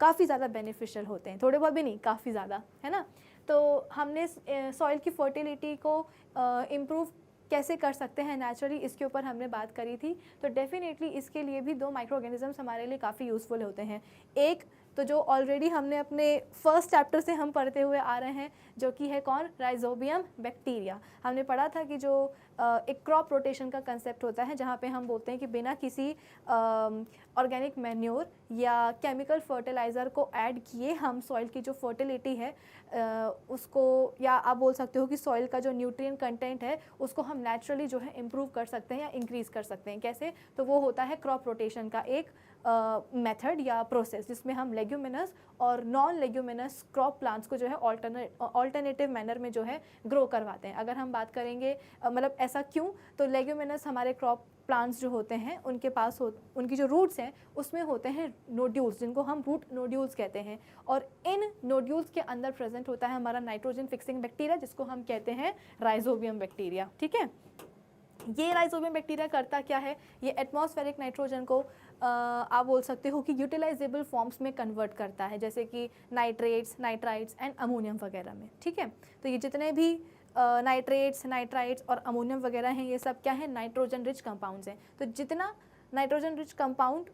काफ़ी ज़्यादा बेनिफिशियल होते हैं, थोड़े बहुत भी नहीं, काफ़ी ज़्यादा, है ना। तो हमने सॉइल की फर्टिलिटी को इम्प्रूव कैसे कर सकते हैं नेचुरली, इसके ऊपर हमने बात करी थी। तो डेफिनेटली इसके लिए भी 2 माइक्रो ऑर्गेनिजम्स हमारे लिए काफ़ी यूज़फुल होते हैं। एक तो जो ऑलरेडी हमने अपने फर्स्ट चैप्टर से हम पढ़ते हुए आ रहे हैं, जो कि है कौन, राइजोबियम बैक्टीरिया। हमने पढ़ा था कि जो एक क्रॉप रोटेशन का कंसेप्ट होता है, जहाँ पे हम बोलते हैं कि बिना किसी ऑर्गेनिक मैन्योर या केमिकल फर्टिलाइज़र को ऐड किए हम सॉइल की जो फर्टिलिटी है उसको, या आप बोल सकते हो कि सॉइल का जो न्यूट्रिएंट कंटेंट है उसको हम नेचुरली जो है इम्प्रूव कर सकते हैं या इंक्रीज़ कर सकते हैं। कैसे, तो वो होता है क्रॉप रोटेशन का एक मेथड या प्रोसेस, जिसमें हम लेग्यूमिनस और नॉन लेग्यूमिनस क्रॉप प्लांट्स को जो है ऑल्टरनेटिव मैनर में जो है ग्रो करवाते हैं। अगर हम बात करेंगे मतलब ऐसा क्यों, तो लेग्यूमिनस हमारे क्रॉप प्लांट्स जो होते हैं उनके पास उनकी जो रूट्स हैं उसमें होते हैं नोड्यूल्स, जिनको हम रूट नोड्यूल्स कहते हैं, और इन नोड्यूल्स के अंदर प्रेजेंट होता है हमारा नाइट्रोजन फिक्सिंग बैक्टीरिया, जिसको हम कहते हैं राइजोबियम बैक्टीरिया। ठीक है, ये राइजोबियम बैक्टीरिया करता क्या है, ये एटमॉस्फेरिक नाइट्रोजन को आप बोल सकते हो कि यूटिलाइजेबल फॉर्म्स में कन्वर्ट करता है, जैसे कि नाइट्रेट्स, नाइट्राइट्स एंड अमोनियम वगैरह में। ठीक है, तो ये जितने भी नाइट्रेट्स, नाइट्राइट्स और अमोनियम वगैरह हैं, ये सब क्या है, नाइट्रोजन रिच कंपाउंड्स हैं। तो जितना nitrogen rich compound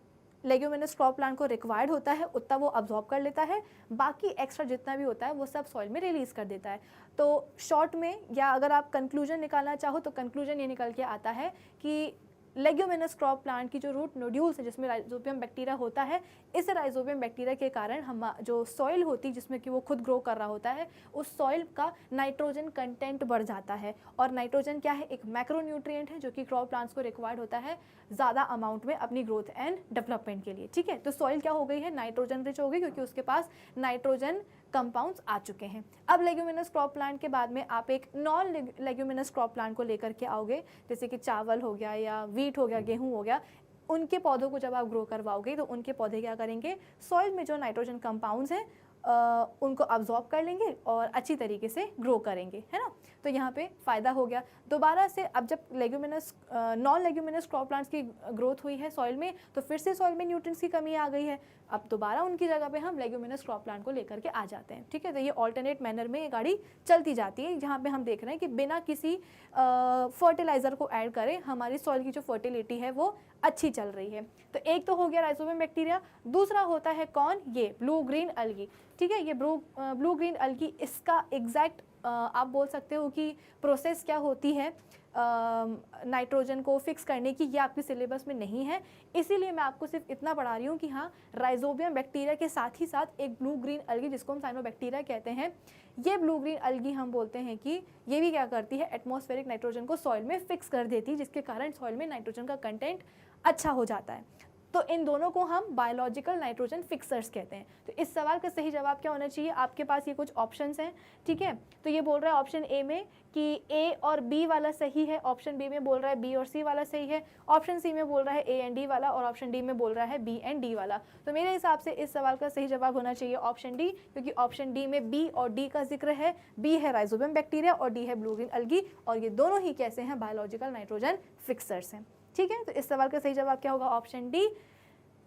leguminous crop plant को रिक्वायर्ड होता है उतना वो अब्जॉर्ब कर लेता है, बाकी एक्स्ट्रा जितना भी होता है वो सब सॉइल में रिलीज़ कर देता है। तो शॉर्ट में, या अगर आप कंक्लूजन निकालना चाहो तो कंक्लूजन ये निकल के आता है कि लेग्यूमिनस क्रॉप प्लांट की जो रूट नोड्यूल्स है जिसमें राइजोबियम बैक्टीरिया होता है, इस राइजोबियम बैक्टीरिया के कारण हम जो सॉइल होती है जिसमें कि वो खुद ग्रो कर रहा होता है, उस सॉइल का नाइट्रोजन कंटेंट बढ़ जाता है। और नाइट्रोजन क्या है, एक मैक्रोन्यूट्रिएंट है जो कि क्रॉप प्लांट्स को रिक्वायर्ड होता है ज़्यादा अमाउंट में अपनी ग्रोथ एंड डेवलपमेंट के लिए। ठीक है, तो सॉइल क्या हो गई है, नाइट्रोजन रिच हो गई, क्योंकि उसके पास नाइट्रोजन कंपाउंड्स आ चुके हैं। अब लेग्यूमिनस क्रॉप प्लांट के बाद में आप एक नॉन लेग्यूमिनस क्रॉप प्लांट को लेकर के आओगे, जैसे कि चावल हो गया या वीट हो गया, गेहूं हो गया। उनके पौधों को जब आप ग्रो करवाओगे तो उनके पौधे क्या करेंगे, सॉइल में जो नाइट्रोजन कंपाउंड्स हैं उनको अब्जॉर्ब कर लेंगे और अच्छी तरीके से ग्रो करेंगे, है ना। तो यहाँ पे फ़ायदा हो गया। दोबारा से अब जब leguminous non leguminous crop plants की ग्रोथ हुई है सॉइल में, तो फिर से सॉइल में न्यूट्रिएंट्स की कमी आ गई है। अब दोबारा उनकी जगह पे हम लेग्यूमिनस क्रॉप प्लांट को लेकर के आ जाते हैं। ठीक है, तो ये ऑल्टरनेट मैनर में ये गाड़ी चलती जाती है, जहाँ पे हम देख रहे हैं कि बिना किसी फर्टिलाइज़र को ऐड करें हमारी सॉइल की जो फर्टिलिटी है वो अच्छी चल रही है। तो एक तो हो गया राइजोबियम बैक्टीरिया, दूसरा होता है कौन, ये ब्लू ग्रीन अलगी। ठीक है, ये ब्लू ग्रीन अलगी, इसका एग्जैक्ट आप बोल सकते हो कि प्रोसेस क्या होती है नाइट्रोजन को फिक्स करने की, ये आपके सिलेबस में नहीं है, इसीलिए मैं आपको सिर्फ इतना पढ़ा रही हूँ कि हाँ, राइजोबियम बैक्टीरिया के साथ ही साथ एक ब्लू ग्रीन अलगी जिसको हम साइनोबैक्टीरिया कहते हैं, ये ब्लू ग्रीन अलगी हम बोलते हैं कि ये भी क्या करती है, एटमॉस्फेरिक नाइट्रोजन को सॉइल में फिक्स कर देती है, जिसके कारण सॉइल में नाइट्रोजन का कंटेंट अच्छा हो जाता है। तो इन दोनों को हम बायोलॉजिकल नाइट्रोजन फिक्सर्स कहते हैं। तो इस सवाल का सही जवाब क्या होना चाहिए, आपके पास ये कुछ ऑप्शंस हैं। ठीक है, तो ये बोल रहा है ऑप्शन ए में कि ए और बी वाला सही है, ऑप्शन बी में बोल रहा है बी और सी वाला सही है, ऑप्शन सी में बोल रहा है ए एंड डी वाला, और ऑप्शन डी में बोल रहा है बी एंड डी वाला। तो मेरे हिसाब से इस सवाल का सही जवाब होना चाहिए ऑप्शन डी, क्योंकि ऑप्शन डी में बी और डी का जिक्र है। बी है राइजोबियम बैक्टीरिया और डी है ब्लू ग्रीन अलगी, और ये दोनों ही कैसे हैं, बायोलॉजिकल नाइट्रोजन फिक्सर्स हैं। ठीक है, तो इस सवाल का सही जवाब क्या होगा, option D,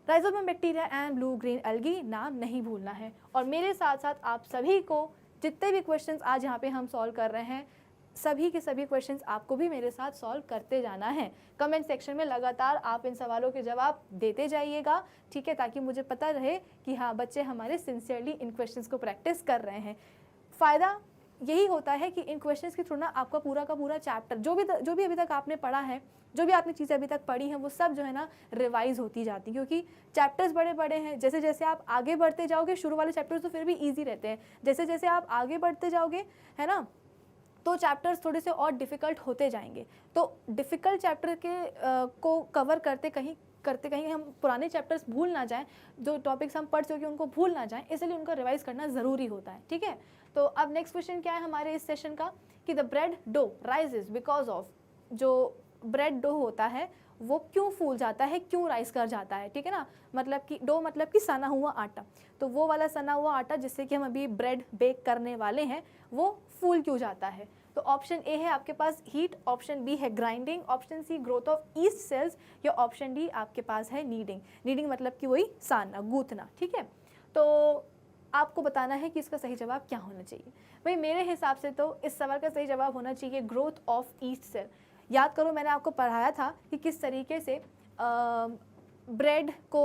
rhizobium bacteria and blue green अलगी, नाम नहीं भूलना है। और मेरे साथ साथ आप सभी को जितने भी क्वेश्चंस आज यहाँ पे हम सॉल्व कर रहे हैं, सभी के सभी क्वेश्चंस आपको भी मेरे साथ सॉल्व करते जाना है। कमेंट सेक्शन में लगातार आप इन सवालों के जवाब देते जाइएगा, ठीक है, ताकि मुझे पता रहे कि हाँ, बच्चे हमारे सिंसियरली इन क्वेश्चंस को प्रैक्टिस कर रहे हैं। फ़ायदा यही होता है कि इन क्वेश्चंस के थ्रू ना आपका पूरा का पूरा चैप्टर जो भी अभी तक आपने पढ़ा है, जो भी आपने चीज़ें अभी तक पढ़ी हैं, वो सब जो है ना रिवाइज होती जाती, क्योंकि चैप्टर्स बड़े बड़े हैं। जैसे जैसे आप आगे बढ़ते जाओगे, शुरू वाले चैप्टर्स तो फिर भी ईजी रहते हैं, जैसे जैसे आप आगे बढ़ते जाओगे, है ना, तो चैप्टर्स थोड़े से और डिफ़िकल्ट होते जाएंगे। तो डिफ़िकल्ट चैप्टर के को कवर करते कहीं हम पुराने चैप्टर्स भूल ना जाएं, जो टॉपिक्स हम पढ़ चुके उनको भूल ना जाएं, इसलिए उनको रिवाइज करना ज़रूरी होता है। ठीक है, तो अब नेक्स्ट क्वेश्चन क्या है हमारे इस सेशन का, कि the bread dough rises because of, जो ब्रेड डो होता है वो क्यों फूल जाता है, क्यों राइज कर जाता है। ठीक है ना, मतलब कि डो मतलब कि सना हुआ आटा, तो वो वाला सना हुआ आटा जिससे कि हम अभी ब्रेड बेक करने वाले हैं, वो फूल क्यों जाता है। तो ऑप्शन ए है आपके पास हीट, ऑप्शन बी है grinding, option C growth of yeast cells, या ऑप्शन डी आपके पास है नीडिंग। नीडिंग मतलब कि वही सानना, गूंथना। ठीक है, तो आपको बताना है कि इसका सही जवाब क्या होना चाहिए। भाई मेरे हिसाब से तो इस सवाल का सही जवाब होना चाहिए ग्रोथ ऑफ ईस्ट सेल। याद करो मैंने आपको पढ़ाया था कि किस तरीके से ब्रेड को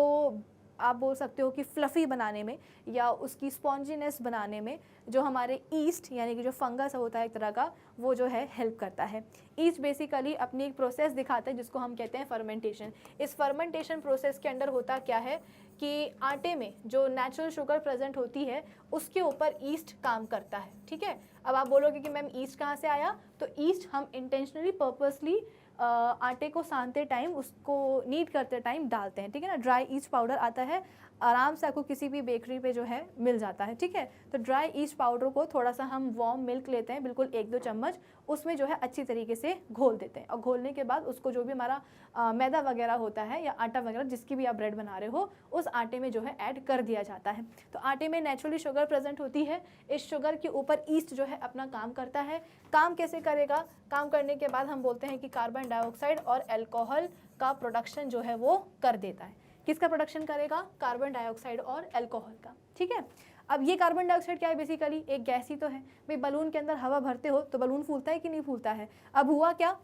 आप बोल सकते हो कि फ्लफ़ी बनाने में या उसकी स्पॉन्जीनेस बनाने में जो हमारे ईस्ट यानी कि जो फंगस होता है एक तरह का, वो जो है हेल्प करता है। ईस्ट बेसिकली अपनी एक प्रोसेस दिखाता है जिसको हम कहते हैं फर्मेंटेशन। इस फर्मेंटेशन प्रोसेस के अंदर होता क्या है कि आटे में जो नेचुरल शुगर प्रेजेंट होती है उसके ऊपर ईस्ट काम करता है। ठीक है, अब आप बोलोगे कि मैम ईस्ट कहाँ से आया, तो ईस्ट हम इंटेंशनली पर्पसली आटे को सानते टाइम, उसको नीड करते टाइम डालते हैं। ठीक है ना, ड्राई ईस्ट पाउडर आता है, आराम से आपको किसी भी बेकरी पे जो है मिल जाता है। ठीक है, तो ड्राई ईस्ट पाउडर को थोड़ा सा हम वार्म मिल्क लेते हैं, बिल्कुल 1-2 चम्मच, उसमें जो है अच्छी तरीके से घोल देते हैं और घोलने के बाद उसको जो भी हमारा मैदा वगैरह होता है या आटा वगैरह जिसकी भी आप ब्रेड बना रहे हो उस आटे में जो है ऐड कर दिया जाता है। तो आटे में नेचुरली शुगर प्रेजेंट होती है, इस शुगर के ऊपर ईस्ट जो है अपना काम करता है। काम कैसे करेगा, काम करने के बाद हम बोलते हैं कि कार्बन डाइऑक्साइड और एल्कोहल का प्रोडक्शन जो है वो कर देता है। किसका प्रोडक्शन करेगा, कार्बन डाइऑक्साइड और एल्कोहल का। ठीक है, अब ये कार्बन डाइऑक्साइड क्या है, बेसिकली एक गैस ही तो है। भाई बलून के अंदर हवा भरते हो तो बलून फूलता है कि नहीं फूलता है। अब हुआ क्या,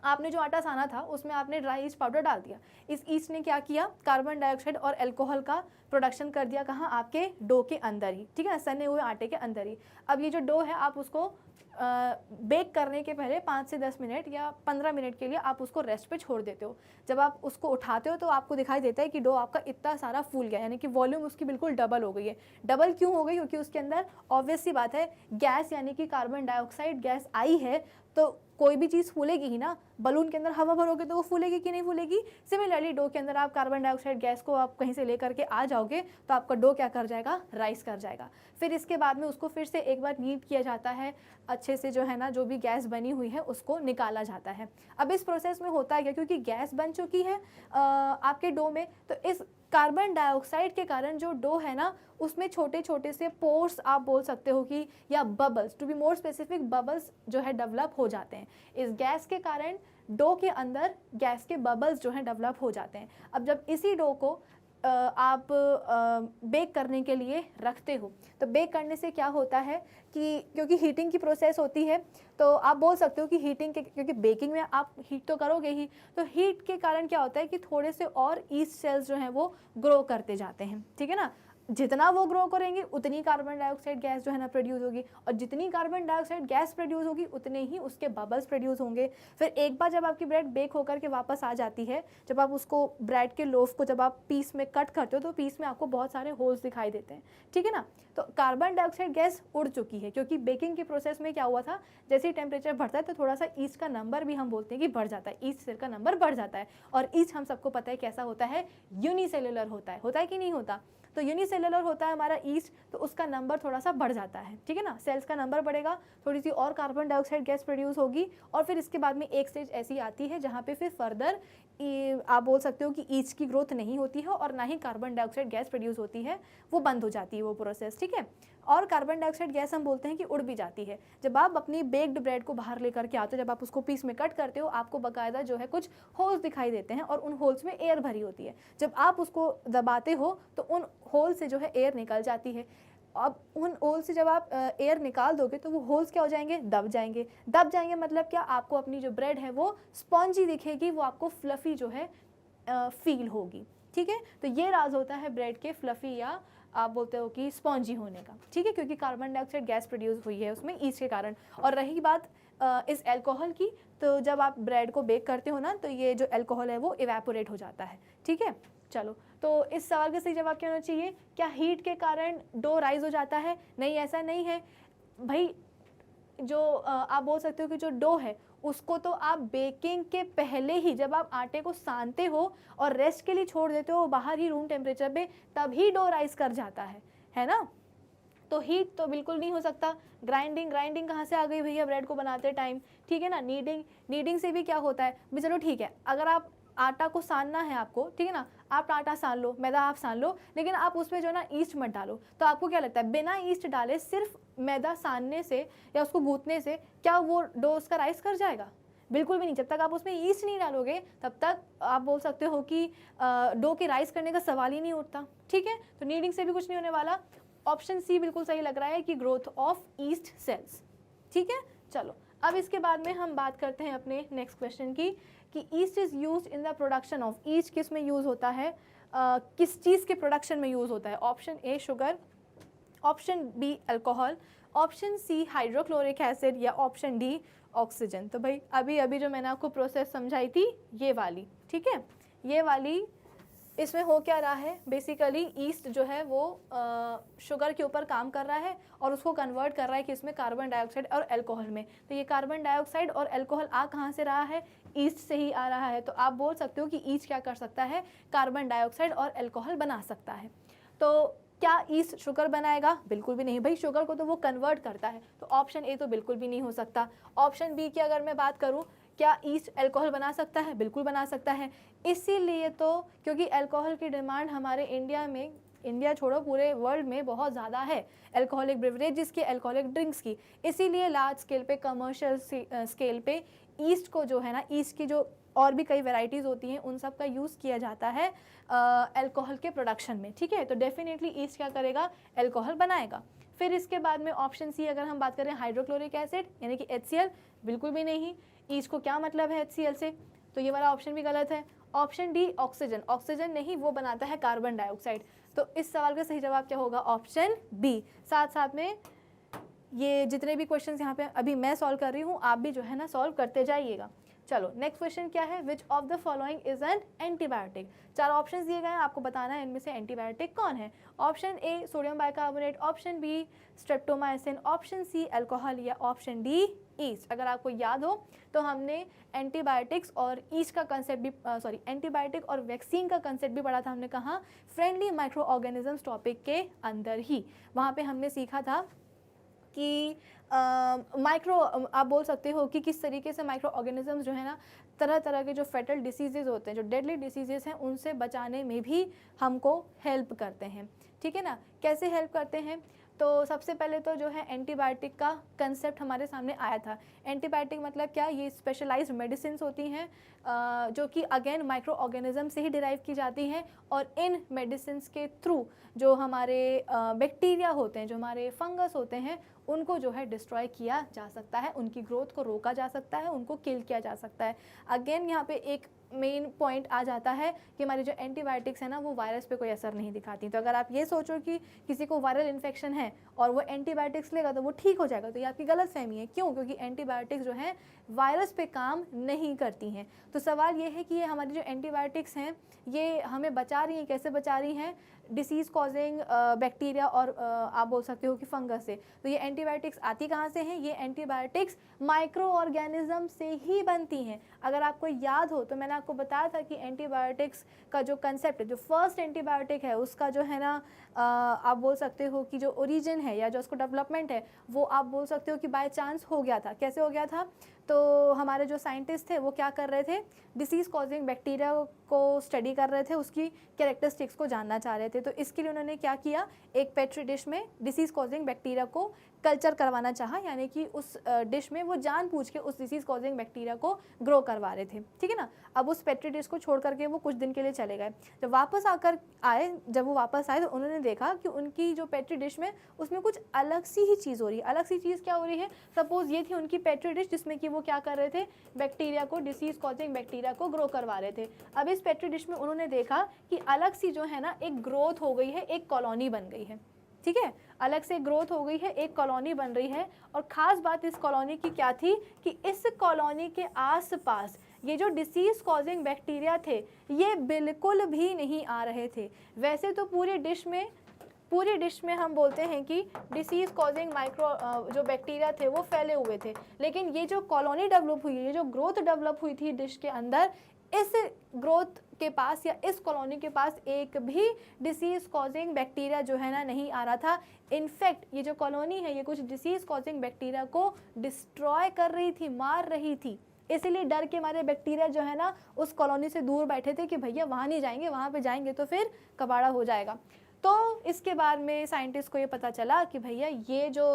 आपने जो आटा साना था उसमें आपने ड्राई ईस्ट पाउडर डाल दिया, इस ईस्ट ने क्या किया, कार्बन डाइऑक्साइड और एल्कोहल का प्रोडक्शन कर दिया। कहाँ, आपके डो के अंदर ही। ठीक है, सने हुए आटे के अंदर ही। अब ये जो डो है आप उसको बेक करने के पहले 5 से 10 मिनट या 15 मिनट के लिए आप उसको रेस्ट पे छोड़ देते हो। जब आप उसको उठाते हो तो आपको दिखाई देता है कि डो आपका इतना सारा फूल गया, यानी कि वॉल्यूम उसकी बिल्कुल डबल हो गई है। डबल क्यों हो गई, क्योंकि उसके अंदर ऑब्वियस सी बात है गैस यानी कि कार्बन डाइऑक्साइड गैस आई है, तो कोई भी चीज़ फूलेगी ही ना। बलून के अंदर हवा भरोगे तो वो फूलेगी कि नहीं फूलेगी। सिमिलरली डो के अंदर आप कार्बन डाइऑक्साइड गैस को आप कहीं से लेकर के आ जाओगे तो आपका डो क्या कर जाएगा, राइस कर जाएगा। फिर इसके बाद में उसको फिर से एक बार नीट किया जाता है, अच्छे से जो है ना जो भी गैस बनी हुई है उसको निकाला जाता है। अब इस प्रोसेस में होता है क्या, क्योंकि गैस बन चुकी है आपके डो में, तो इस कार्बन डाइऑक्साइड के कारण जो डो है ना उसमें छोटे छोटे से पोर्स आप बोल सकते हो कि, या bubbles, to be more specific bubbles जो है डेवलप हो जाते हैं। इस गैस के कारण डो के अंदर गैस के बबल्स जो हैं डेवलप हो जाते हैं। अब जब इसी डो को आप बेक करने के लिए रखते हो तो बेक करने से क्या होता है कि क्योंकि हीटिंग की प्रोसेस होती है तो आप बोल सकते हो कि हीटिंग के, क्योंकि बेकिंग में आप हीट तो करोगे ही, तो हीट के कारण क्या होता है कि थोड़े से और ईस्ट सेल्स जो हैं वो ग्रो करते जाते हैं। ठीक है ना, जितना वो ग्रो करेंगे उतनी कार्बन डाइऑक्साइड गैस जो है ना प्रोड्यूस होगी, और जितनी कार्बन डाइऑक्साइड गैस प्रोड्यूस होगी उतने ही उसके बबल्स प्रोड्यूस होंगे। फिर एक बार जब आपकी ब्रेड बेक होकर के वापस आ जाती है, जब आप उसको ब्रेड के लोफ को जब आप पीस में कट करते हो तो पीस में आपको बहुत सारे होल्स दिखाई देते हैं। ठीक है ना, तो कार्बन डाइऑक्साइड गैस उड़ चुकी है, क्योंकि बेकिंग के प्रोसेस में क्या हुआ था, जैसे ही टेम्परेचर बढ़ता है तो थोड़ा सा ईस्ट का नंबर भी हम बोलते हैं कि बढ़ जाता है, ईस्ट सेल का नंबर बढ़ जाता है। और ईस्ट हम सबको पता है कैसा होता है, यूनिसेलुलर होता है कि नहीं होता। तो यूनिसेलुलर होता है हमारा ईस्ट, तो उसका नंबर थोड़ा सा बढ़ जाता है। ठीक है ना, सेल्स का नंबर बढ़ेगा, थोड़ी सी और कार्बन डाइऑक्साइड गैस प्रोड्यूस होगी, और फिर इसके बाद में एक स्टेज ऐसी आती है जहाँ पे फिर फर्दर आप बोल सकते हो कि ईस्ट की ग्रोथ नहीं होती है और ना ही कार्बन डाइऑक्साइड गैस प्रोड्यूस होती है, वो बंद हो जाती है वो प्रोसेस। ठीक है, और कार्बन डाइऑक्साइड गैस हम बोलते हैं कि उड़ भी जाती है। जब आप अपनी बेक्ड ब्रेड को बाहर लेकर के आते हो, जब आप उसको पीस में कट करते हो, आपको बाकायदा जो है कुछ होल्स दिखाई देते हैं और उन होल्स में एयर भरी होती है। जब आप उसको दबाते हो तो उन होल से जो है एयर निकल जाती है। अब उन होल से जब आप एयर निकाल दोगे तो वो होल्स क्या हो जाएंगे, दब जाएंगे। मतलब क्या, आपको अपनी जो ब्रेड है वो स्पॉन्जी दिखेगी, वो आपको फ्लफ़ी जो है फील होगी। ठीक है, तो ये राज होता है ब्रेड के फ्लफ़ी या आप बोलते हो कि स्पॉन्जी होने का। ठीक है, क्योंकि कार्बन डाइऑक्साइड गैस प्रोड्यूस हुई है उसमें ईस्ट के कारण। और रही बात इस एल्कोहल की, तो जब आप ब्रेड को बेक करते हो ना तो ये जो एल्कोहल है वो इवेपोरेट हो जाता है। ठीक है, चलो, तो इस सवाल का सही जवाब क्या होना चाहिए, क्या हीट के कारण डो राइज हो जाता है? नहीं, ऐसा नहीं है भाई। जो आप बोल सकते हो कि जो डो है उसको तो आप बेकिंग के पहले ही, जब आप आटे को सानते हो और रेस्ट के लिए छोड़ देते हो बाहर ही रूम टेम्परेचर पे, तभी डो राइज कर जाता है ना। तो हीट तो बिल्कुल नहीं हो सकता। ग्राइंडिंग कहाँ से आ गई भैया ब्रेड को बनाते टाइम। ठीक है ना, नीडिंग से भी क्या होता है भी, चलो ठीक है, अगर आप आटा को सानना है आपको, ठीक है ना, आप आटा सान लो, मैदा आप सान लो, लेकिन आप उसमें जो ना ईस्ट मत डालो। तो आपको क्या लगता है, बिना ईस्ट डाले सिर्फ मैदा सानने से या उसको गूंथने से क्या वो डो उसका राइस कर जाएगा? बिल्कुल भी नहीं। जब तक आप उसमें ईस्ट नहीं डालोगे तब तक आप बोल सकते हो कि डो के राइस करने का सवाल ही नहीं उठता, ठीक है। तो नीडिंग से भी कुछ नहीं होने वाला। ऑप्शन सी बिल्कुल सही लग रहा है कि ग्रोथ ऑफ ईस्ट सेल्स, ठीक है। चलो अब इसके बाद में हम बात करते हैं अपने नेक्स्ट क्वेश्चन की कि east is use in the production of, east किस में यूज़ होता है, किस चीज़ के प्रोडक्शन में यूज़ होता है। Option A sugar, option B alcohol, option C hydrochloric acid या ऑप्शन डी ऑक्सीजन। तो भाई अभी अभी जो मैंने आपको प्रोसेस समझाई थी ये वाली, ठीक है, ये वाली, इसमें हो क्या रहा है बेसिकली, ईस्ट जो है वो शुगर के ऊपर काम कर रहा है और उसको कन्वर्ट कर रहा है कि इसमें कार्बन डाइऑक्साइड और अल्कोहल में। तो ये कार्बन डाइऑक्साइड और अल्कोहल आ कहाँ से रहा है, ईस्ट से ही आ रहा है। तो आप बोल सकते हो कि ईस्ट क्या कर सकता है, कार्बन डाइऑक्साइड और अल्कोहल बना सकता है। तो क्या ईस्ट शुगर बनाएगा, बिल्कुल भी नहीं भाई, शुगर को तो वो कन्वर्ट करता है। तो ऑप्शन ए तो बिल्कुल भी नहीं हो सकता। ऑप्शन बी की अगर मैं बात करूँ, क्या ईस्ट अल्कोहल बना सकता है, बिल्कुल बना सकता है। इसीलिए तो क्योंकि अल्कोहल की डिमांड हमारे इंडिया में, इंडिया छोड़ो पूरे वर्ल्ड में बहुत ज़्यादा है, अल्कोहलिक ब्रिवरेजेस की, अल्कोहलिक ड्रिंक्स की, इसीलिए लार्ज स्केल पे, कमर्शियल स्केल पे ईस्ट को जो है ना, ईस्ट की जो और भी कई वेराइटीज़ होती हैं उन सब का यूज़ किया जाता है अल्कोहल के प्रोडक्शन में, ठीक है। तो डेफिनेटली ईस्ट क्या करेगा, अल्कोहल बनाएगा। फिर इसके बाद में ऑप्शन सी अगर हम बात करें हाइड्रोक्लोरिक एसिड यानी कि HCl, बिल्कुल भी नहीं। ईस्ट को क्या मतलब है HCl से, तो ये वाला ऑप्शन भी गलत है। ऑप्शन डी ऑक्सीजन, ऑक्सीजन नहीं, वो बनाता है कार्बन डाइऑक्साइड। तो इस सवाल का सही जवाब क्या होगा, ऑप्शन बी। साथ साथ में ये जितने भी क्वेश्चंस यहाँ पे अभी मैं सॉल्व कर रही हूँ आप भी जो है ना सॉल्व करते जाइएगा। चलो नेक्स्ट क्वेश्चन क्या है, which of the following is an antibiotic. 4 options दिए गए हैं, आपको बताना है इनमें से एंटीबायोटिक कौन है। Option A sodium bicarbonate, option B streptomycin, option C alcohol या ऑप्शन डी ईस्ट। अगर आपको याद हो तो हमने एंटीबायोटिक्स और ईस्ट का कंसेप्ट भी एंटीबायोटिक और वैक्सीन का कंसेप्ट भी पढ़ा था, हमने कहा फ्रेंडली माइक्रो ऑर्गेनिजम्स टॉपिक के अंदर ही। वहाँ पे हमने सीखा था कि माइक्रो आप बोल सकते हो कि किस तरीके से माइक्रो ऑर्गेनिजम्स जो है ना तरह तरह के जो फेटल डिसीजेज होते हैं, जो डेडली डिसीजेज हैं, उनसे बचाने में भी हमको हेल्प करते हैं, ठीक है ना। कैसे हेल्प करते हैं, तो सबसे पहले तो जो है एंटीबायोटिक का कंसेप्ट हमारे सामने आया था। एंटीबायोटिक मतलब क्या, ये स्पेशलाइज्ड मेडिसिन होती हैं जो कि अगेन माइक्रो ऑर्गेनिज्म से ही डिराइव की जाती हैं और इन मेडिसिन के थ्रू जो हमारे बैक्टीरिया होते हैं, जो हमारे फंगस होते हैं, उनको जो है डिस्ट्रॉय किया जा सकता है, उनकी ग्रोथ को रोका जा सकता है, उनको किल किया जा सकता है। अगेन यहाँ पे एक मेन पॉइंट आ जाता है कि हमारी जो एंटीबायोटिक्स है ना वो वायरस पे कोई असर नहीं दिखाती। तो अगर आप ये सोचो कि किसी को वायरल इन्फेक्शन है और वो एंटीबायोटिक्स लेगा तो वो ठीक हो जाएगा, तो ये आपकी गलत फहमी है। क्यों, क्योंकि एंटीबायोटिक्स जो है वायरस पे काम नहीं करती हैं। तो सवाल ये है कि ये हमारी जो एंटीबायोटिक्स हैं ये हमें बचा रही हैं, कैसे बचा रही हैं, डिसीज़ कॉजिंग बैक्टीरिया और आप बोल सकते हो कि फंगस से। तो ये एंटीबायोटिक्स आती कहाँ से हैं, ये एंटीबायोटिक्स माइक्रो ऑर्गेनिज्म से ही बनती हैं। अगर आपको याद हो तो मैंने आपको बताया था कि एंटीबायोटिक्स का जो कंसेप्ट है, जो फर्स्ट एंटीबायोटिक है उसका जो है ना आप बोल सकते हो कि जो ओरिजिन है या जो उसको डेवलपमेंट है वो आप बोल सकते हो कि बाय चांस हो गया था। कैसे हो गया था, तो हमारे जो साइंटिस्ट थे वो क्या कर रहे थे, डिसीज़ कॉजिंग बैक्टीरिया को स्टडी कर रहे थे, उसकी कैरेक्टरिस्टिक्स को जानना चाह रहे थे। तो इसके लिए उन्होंने क्या किया, एक पेट्री डिश में डिसीज़ कॉजिंग बैक्टीरिया को कल्चर करवाना चाहा, यानी कि उस डिश में वो जानबूझ के उस डिसीज़ कॉजिंग बैक्टीरिया को ग्रो करवा रहे थे, ठीक है ना। अब उस पेट्री डिश को छोड़ करके वो कुछ दिन के लिए चले गए। जब वो वापस आए तो उन्होंने देखा कि उनकी जो पेट्री डिश में उसमें कुछ अलग सी ही चीज़ हो रही है। अलग सी चीज़ क्या हो रही है, सपोज़ ये थी उनकी पेट्री डिश जिसमें कि वो क्या कर रहे थे, बैक्टीरिया को, डिसीज़ कॉजिंग बैक्टीरिया को ग्रो करवा रहे थे। अब इस पेट्री डिश में उन्होंने देखा कि अलग सी जो है ना एक ग्रोथ हो गई है, एक कॉलोनी बन गई है, ठीक है, अलग से ग्रोथ हो गई है, एक कॉलोनी बन रही है। और ख़ास बात इस कॉलोनी की क्या थी कि इस कॉलोनी के आसपास ये जो डिसीज़ कॉजिंग बैक्टीरिया थे ये बिल्कुल भी नहीं आ रहे थे। वैसे तो पूरी डिश में हम बोलते हैं कि डिसीज़ कॉजिंग माइक्रो जो बैक्टीरिया थे वो फैले हुए थे, लेकिन ये जो कॉलोनी डेवलप हुई, ये जो ग्रोथ डेवलप हुई थी डिश के अंदर, इस ग्रोथ के पास या इस कॉलोनी के पास एक भी डिसीज़ कॉजिंग बैक्टीरिया जो है ना नहीं आ रहा था। इनफैक्ट ये जो कॉलोनी है ये कुछ डिसीज़ कॉजिंग बैक्टीरिया को डिस्ट्रॉय कर रही थी, मार रही थी। इसीलिए डर के मारे बैक्टीरिया जो है ना उस कॉलोनी से दूर बैठे थे कि भैया वहाँ नहीं जाएंगे, वहाँ पे जाएंगे तो फिर कबाड़ा हो जाएगा। तो इसके बाद में साइंटिस्ट को ये पता चला कि भैया ये जो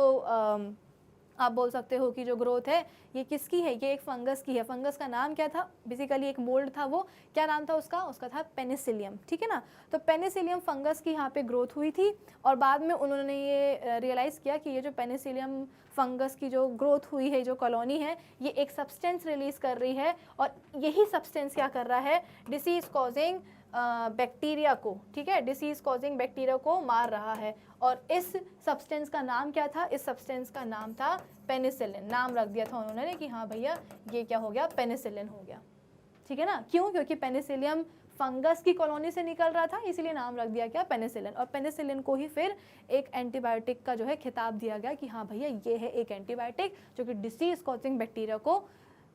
आप बोल सकते हो कि जो ग्रोथ है ये किसकी है, ये एक फंगस की है। फंगस का नाम क्या था, बेसिकली एक मोल्ड था, वो क्या नाम था उसका, उसका था पेनिसिलियम, ठीक है ना। तो पेनिसिलियम फंगस की यहाँ पे ग्रोथ हुई थी और बाद में उन्होंने ये रियलाइज़ किया कि ये जो पेनिसिलियम फंगस की जो ग्रोथ हुई है, जो कॉलोनी है, ये एक सब्सटेंस रिलीज कर रही है और यही सब्सटेंस क्या कर रहा है, डिसीज कॉजिंग बैक्टीरिया को, ठीक है, डिसीज कॉजिंग बैक्टीरिया को मार रहा है। और इस सब्सटेंस का नाम क्या था, इस सब्सटेंस का नाम था पेनिसिलिन। नाम रख दिया था उन्होंने कि हाँ भैया ये क्या हो गया, पेनिसिलिन हो गया, ठीक है ना। क्यों, क्योंकि पेनिसिलियम फंगस की कॉलोनी से निकल रहा था, इसीलिए नाम रख दिया क्या, पेनिसिलिन। और पेनिसिलिन को ही फिर एक एंटीबायोटिक का जो है खिताब दिया गया कि हाँ भैया ये है एक एंटीबायोटिक जो कि डिसीज कॉजिंग बैक्टीरिया को,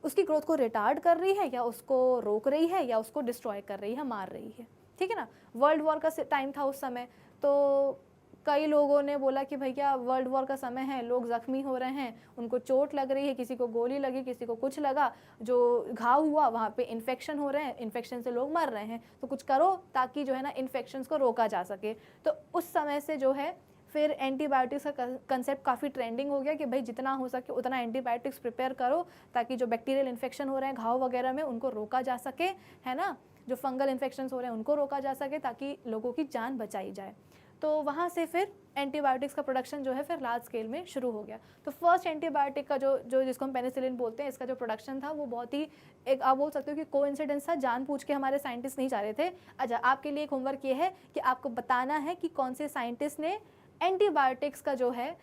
उसकी ग्रोथ को रिटार्ड कर रही है या उसको रोक रही है या उसको डिस्ट्रॉय कर रही है, मार रही है, ठीक है ना। वर्ल्ड वॉर का टाइम था उस समय, तो कई लोगों ने बोला कि भैया वर्ल्ड वॉर का समय है, लोग ज़ख्मी हो रहे हैं, उनको चोट लग रही है, किसी को गोली लगी, किसी को कुछ लगा, जो घाव हुआ वहाँ पे इन्फेक्शन हो रहे हैं, इन्फेक्शन से लोग मर रहे हैं, तो कुछ करो ताकि जो है ना इन्फेक्शंस को रोका जा सके। तो उस समय से जो है फिर एंटीबायोटिक्स का कंसेप्ट काफ़ी ट्रेंडिंग हो गया कि भाई जितना हो सके उतना एंटीबायोटिक्स प्रिपेयर करो ताकि जो बैक्टीरियल इन्फेक्शन हो रहे हैं घाव वगैरह में उनको रोका जा सके, है ना, जो फंगल इन्फेक्शंस हो रहे हैं उनको रोका जा सके ताकि लोगों की जान बचाई जाए। तो वहाँ से फिर एंटीबायोटिक्स का प्रोडक्शन जो है फिर लार्ज स्केल में शुरू हो गया। तो फर्स्ट एंटीबायोटिक का जो जिसको हम पेनिसिलिन बोलते हैं, इसका जो प्रोडक्शन था वो बहुत ही एक आप बोल सकते हो कि कोइंसिडेंस था, जानबूझ के हमारे साइंटिस्ट नहीं चाह रहे थे। अच्छा, आपके लिए एक होमवर्क ये है कि आपको बताना है कि कौन से साइंटिस्ट ने एंटीबायोटिक्स का जो है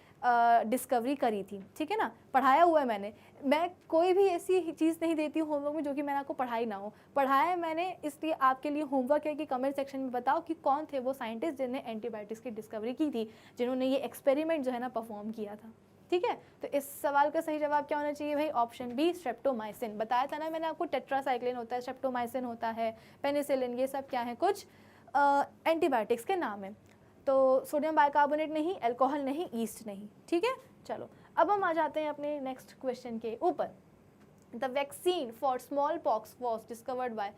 डिस्कवरी करी थी, ठीक है ना। पढ़ाया हुआ है मैंने, मैं कोई भी ऐसी चीज़ नहीं देती हूँ होमवर्क में जो कि मैंने आपको पढ़ाई ना हो, पढ़ाया है मैंने, इसलिए आपके लिए होमवर्क है कि कमेंट सेक्शन में बताओ कि कौन थे वो साइंटिस्ट जिन्होंने एंटीबायोटिक्स की डिस्कवरी की थी, जिन्होंने ये एक्सपेरिमेंट जो है ना परफॉर्म किया था, ठीक है। तो इस सवाल का सही जवाब क्या होना चाहिए भाई, ऑप्शन बी स्ट्रेप्टोमाइसिन। बताया था ना मैंने आपको, टेट्रासाइक्लिन होता है, स्ट्रेप्टोमाइसिन होता है, पेनिसिलिन, ये सब क्या है, कुछ एंटीबायोटिक्स के नाम है। तो सोडियम बाइकार्बोनेट नहीं, अल्कोहल नहीं, ईस्ट नहीं, ठीक है। चलो अब हम आ जाते हैं अपने नेक्स्ट क्वेश्चन के ऊपर। The vaccine for smallpox was discovered by,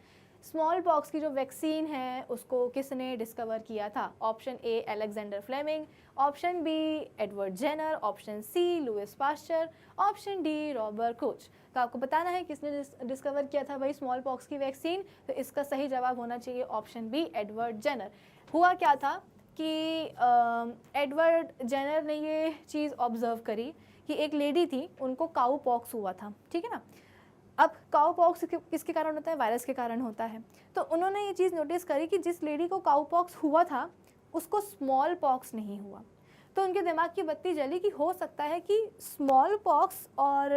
smallpox की जो वैक्सीन है उसको किसने डिस्कवर किया था। Option A Alexander Fleming, option B Edward Jenner, option C Louis Pasteur, option D Robert Koch. तो आपको बताना है किसने डिस्कवर किया था भाई स्मॉल पॉक्स की वैक्सीन। तो इसका सही जवाब होना चाहिए ऑप्शन बी एडवर्ड जेनर। हुआ क्या था कि एडवर्ड जेनर ने ये चीज़ ऑब्जर्व करी कि एक लेडी थी, उनको काऊ पॉक्स हुआ था, ठीक है ना। अब काऊ पॉक्स किसके कारण होता है, वायरस के कारण होता है। तो उन्होंने ये चीज़ नोटिस करी कि जिस लेडी को काऊ पॉक्स हुआ था उसको स्मॉल पॉक्स नहीं हुआ। तो उनके दिमाग की बत्ती जली कि हो सकता है कि स्मॉल पॉक्स और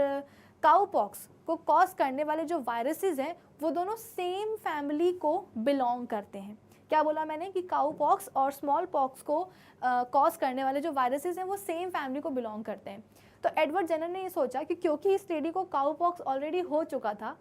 काऊ पॉक्स को कॉज करने वाले जो वायरसेस हैं वो दोनों सेम फैमिली को बिलोंग करते हैं। क्या बोला मैंने कि काऊ पॉक्स और स्मॉल पॉक्स को कॉज करने वाले जो वायरसेस हैं वो सेम फैमिली को बिलोंग करते हैं। तो एडवर्ड जेनर ने ये सोचा कि क्योंकि इस लेडी को काऊ पॉक्स ऑलरेडी हो चुका था,